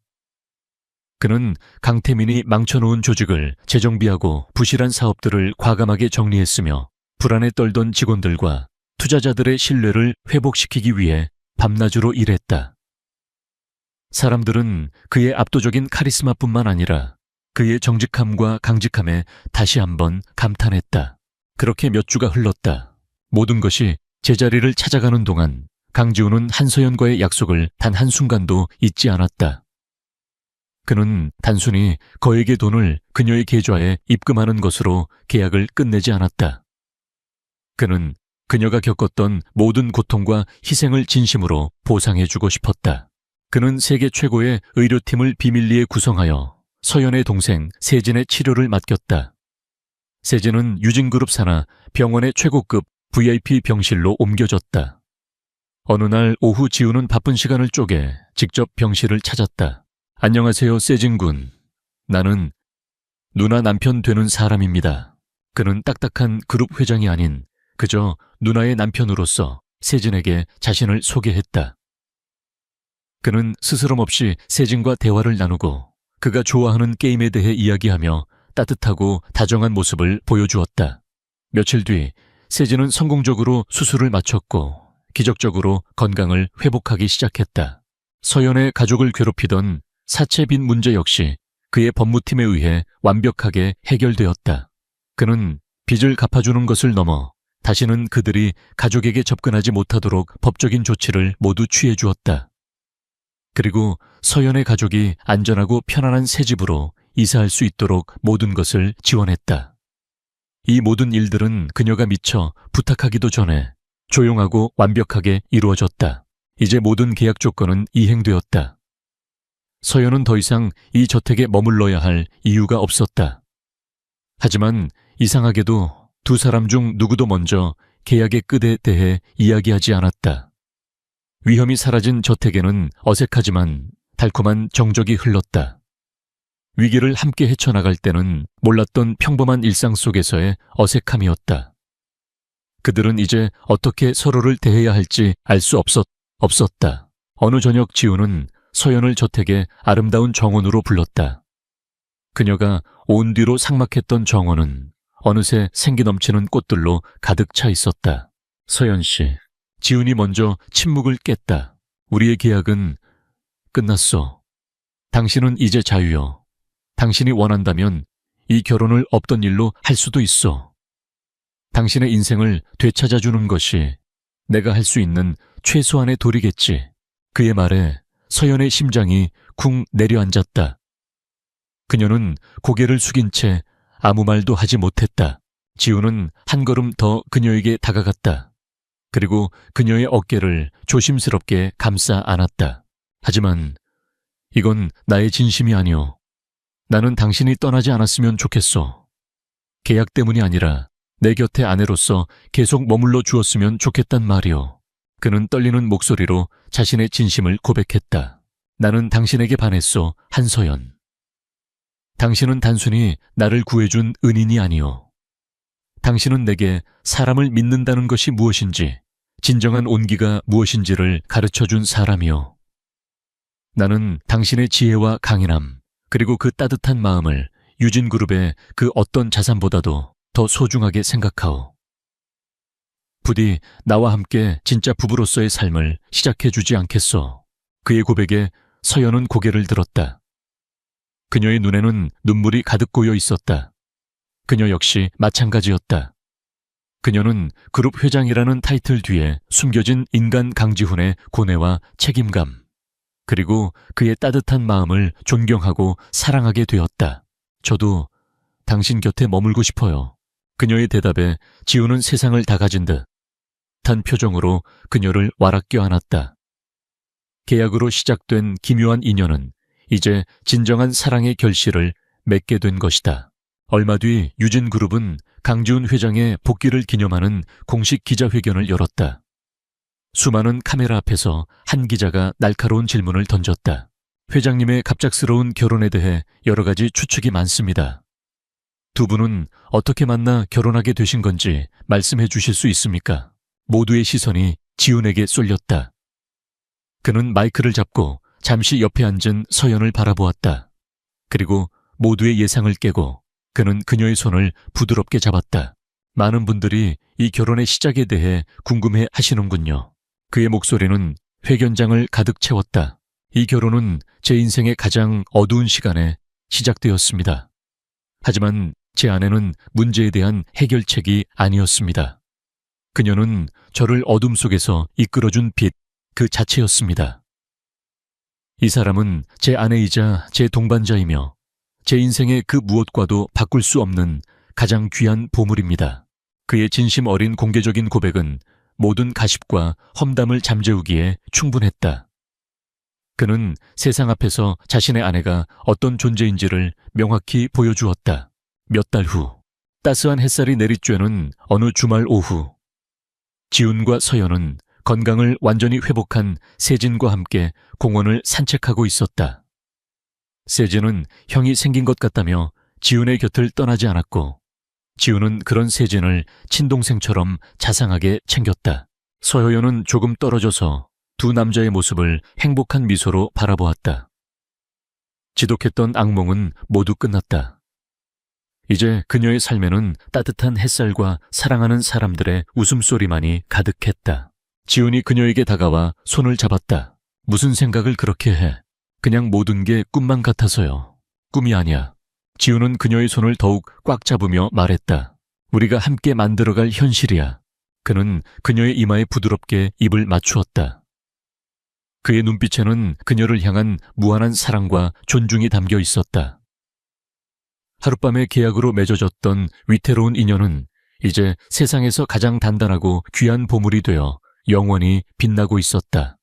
S1: 그는 강태민이 망쳐놓은 조직을 재정비하고 부실한 사업들을 과감하게 정리했으며 불안에 떨던 직원들과 투자자들의 신뢰를 회복시키기 위해 밤낮으로 일했다. 사람들은 그의 압도적인 카리스마뿐만 아니라 그의 정직함과 강직함에 다시 한번 감탄했다. 그렇게 몇 주가 흘렀다. 모든 것이 제자리를 찾아가는 동안 강지훈은 한서연과의 약속을 단 한순간도 잊지 않았다. 그는 단순히 거액의 돈을 그녀의 계좌에 입금하는 것으로 계약을 끝내지 않았다. 그는 그녀가 겪었던 모든 고통과 희생을 진심으로 보상해주고 싶었다. 그는 세계 최고의 의료팀을 비밀리에 구성하여 서연의 동생 세진의 치료를 맡겼다. 세진은 유진그룹 산하 병원의 최고급 VIP 병실로 옮겨졌다. 어느 날 오후 지우는 바쁜 시간을 쪼개 직접 병실을 찾았다. 안녕하세요, 세진군. 나는 누나 남편 되는 사람입니다. 그는 딱딱한 그룹 회장이 아닌 그저 누나의 남편으로서 세진에게 자신을 소개했다. 그는 스스럼 없이 세진과 대화를 나누고 그가 좋아하는 게임에 대해 이야기하며 따뜻하고 다정한 모습을 보여주었다. 며칠 뒤 세진은 성공적으로 수술을 마쳤고 기적적으로 건강을 회복하기 시작했다. 서연의 가족을 괴롭히던 사채빚 문제 역시 그의 법무팀에 의해 완벽하게 해결되었다. 그는 빚을 갚아주는 것을 넘어 다시는 그들이 가족에게 접근하지 못하도록 법적인 조치를 모두 취해주었다. 그리고 서연의 가족이 안전하고 편안한 새 집으로 이사할 수 있도록 모든 것을 지원했다. 이 모든 일들은 그녀가 미처 부탁하기도 전에 조용하고 완벽하게 이루어졌다. 이제 모든 계약 조건은 이행되었다. 서연은 더 이상 이 저택에 머물러야 할 이유가 없었다. 하지만 이상하게도 두 사람 중 누구도 먼저 계약의 끝에 대해 이야기하지 않았다. 위험이 사라진 저택에는 어색하지만 달콤한 정적이 흘렀다. 위기를 함께 헤쳐나갈 때는 몰랐던 평범한 일상 속에서의 어색함이었다. 그들은 이제 어떻게 서로를 대해야 할지 알 수 없었다. 어느 저녁 지우는 서연을 저택의 아름다운 정원으로 불렀다. 그녀가 온 뒤로 삭막했던 정원은 어느새 생기 넘치는 꽃들로 가득 차 있었다. 서연 씨, 지훈이 먼저 침묵을 깼다. 우리의 계약은 끝났어. 당신은 이제 자유여. 당신이 원한다면 이 결혼을 없던 일로 할 수도 있어. 당신의 인생을 되찾아주는 것이 내가 할 수 있는 최소한의 도리겠지. 그의 말에 서연의 심장이 쿵 내려앉았다. 그녀는 고개를 숙인 채 아무 말도 하지 못했다. 지우는 한 걸음 더 그녀에게 다가갔다. 그리고 그녀의 어깨를 조심스럽게 감싸 안았다. 하지만 이건 나의 진심이 아니오. 나는 당신이 떠나지 않았으면 좋겠어. 계약 때문이 아니라 내 곁에 아내로서 계속 머물러 주었으면 좋겠단 말이오. 그는 떨리는 목소리로 자신의 진심을 고백했다. 나는 당신에게 반했소, 한서연. 당신은 단순히 나를 구해준 은인이 아니오. 당신은 내게 사람을 믿는다는 것이 무엇인지, 진정한 온기가 무엇인지를 가르쳐준 사람이오. 나는 당신의 지혜와 강인함, 그리고 그 따뜻한 마음을 유진그룹의 그 어떤 자산보다도 더 소중하게 생각하오. 부디 나와 함께 진짜 부부로서의 삶을 시작해주지 않겠소. 그의 고백에 서연은 고개를 들었다. 그녀의 눈에는 눈물이 가득 고여 있었다. 그녀 역시 마찬가지였다. 그녀는 그룹 회장이라는 타이틀 뒤에 숨겨진 인간 강지훈의 고뇌와 책임감, 그리고 그의 따뜻한 마음을 존경하고 사랑하게 되었다. 저도 당신 곁에 머물고 싶어요. 그녀의 대답에 지우는 세상을 다 가진 듯한 표정으로 그녀를 와락 껴안았다. 계약으로 시작된 기묘한 인연은 이제 진정한 사랑의 결실을 맺게 된 것이다. 얼마 뒤 유진그룹은 강지훈 회장의 복귀를 기념하는 공식 기자회견을 열었다. 수많은 카메라 앞에서 한 기자가 날카로운 질문을 던졌다. 회장님의 갑작스러운 결혼에 대해 여러 가지 추측이 많습니다. 두 분은 어떻게 만나 결혼하게 되신 건지 말씀해 주실 수 있습니까? 모두의 시선이 지훈에게 쏠렸다. 그는 마이크를 잡고 잠시 옆에 앉은 서연을 바라보았다. 그리고 모두의 예상을 깨고 그는 그녀의 손을 부드럽게 잡았다. 많은 분들이 이 결혼의 시작에 대해 궁금해 하시는군요. 그의 목소리는 회견장을 가득 채웠다. 이 결혼은 제 인생의 가장 어두운 시간에 시작되었습니다. 하지만 제 아내는 문제에 대한 해결책이 아니었습니다. 그녀는 저를 어둠 속에서 이끌어준 빛 그 자체였습니다. 이 사람은 제 아내이자 제 동반자이며 제 인생의 그 무엇과도 바꿀 수 없는 가장 귀한 보물입니다. 그의 진심 어린 공개적인 고백은 모든 가십과 험담을 잠재우기에 충분했다. 그는 세상 앞에서 자신의 아내가 어떤 존재인지를 명확히 보여주었다. 몇 달 후, 따스한 햇살이 내리쬐는 어느 주말 오후, 지훈과 서연은 건강을 완전히 회복한 세진과 함께 공원을 산책하고 있었다. 세진은 형이 생긴 것 같다며 지훈의 곁을 떠나지 않았고, 지훈은 그런 세진을 친동생처럼 자상하게 챙겼다. 서효연은 조금 떨어져서 두 남자의 모습을 행복한 미소로 바라보았다. 지독했던 악몽은 모두 끝났다. 이제 그녀의 삶에는 따뜻한 햇살과 사랑하는 사람들의 웃음소리만이 가득했다. 지훈이 그녀에게 다가와 손을 잡았다. 무슨 생각을 그렇게 해? 그냥 모든 게 꿈만 같아서요. 꿈이 아니야. 지훈은 그녀의 손을 더욱 꽉 잡으며 말했다. 우리가 함께 만들어갈 현실이야. 그는 그녀의 이마에 부드럽게 입을 맞추었다. 그의 눈빛에는 그녀를 향한 무한한 사랑과 존중이 담겨 있었다. 하룻밤의 계약으로 맺어졌던 위태로운 인연은 이제 세상에서 가장 단단하고 귀한 보물이 되어 영원히 빛나고 있었다.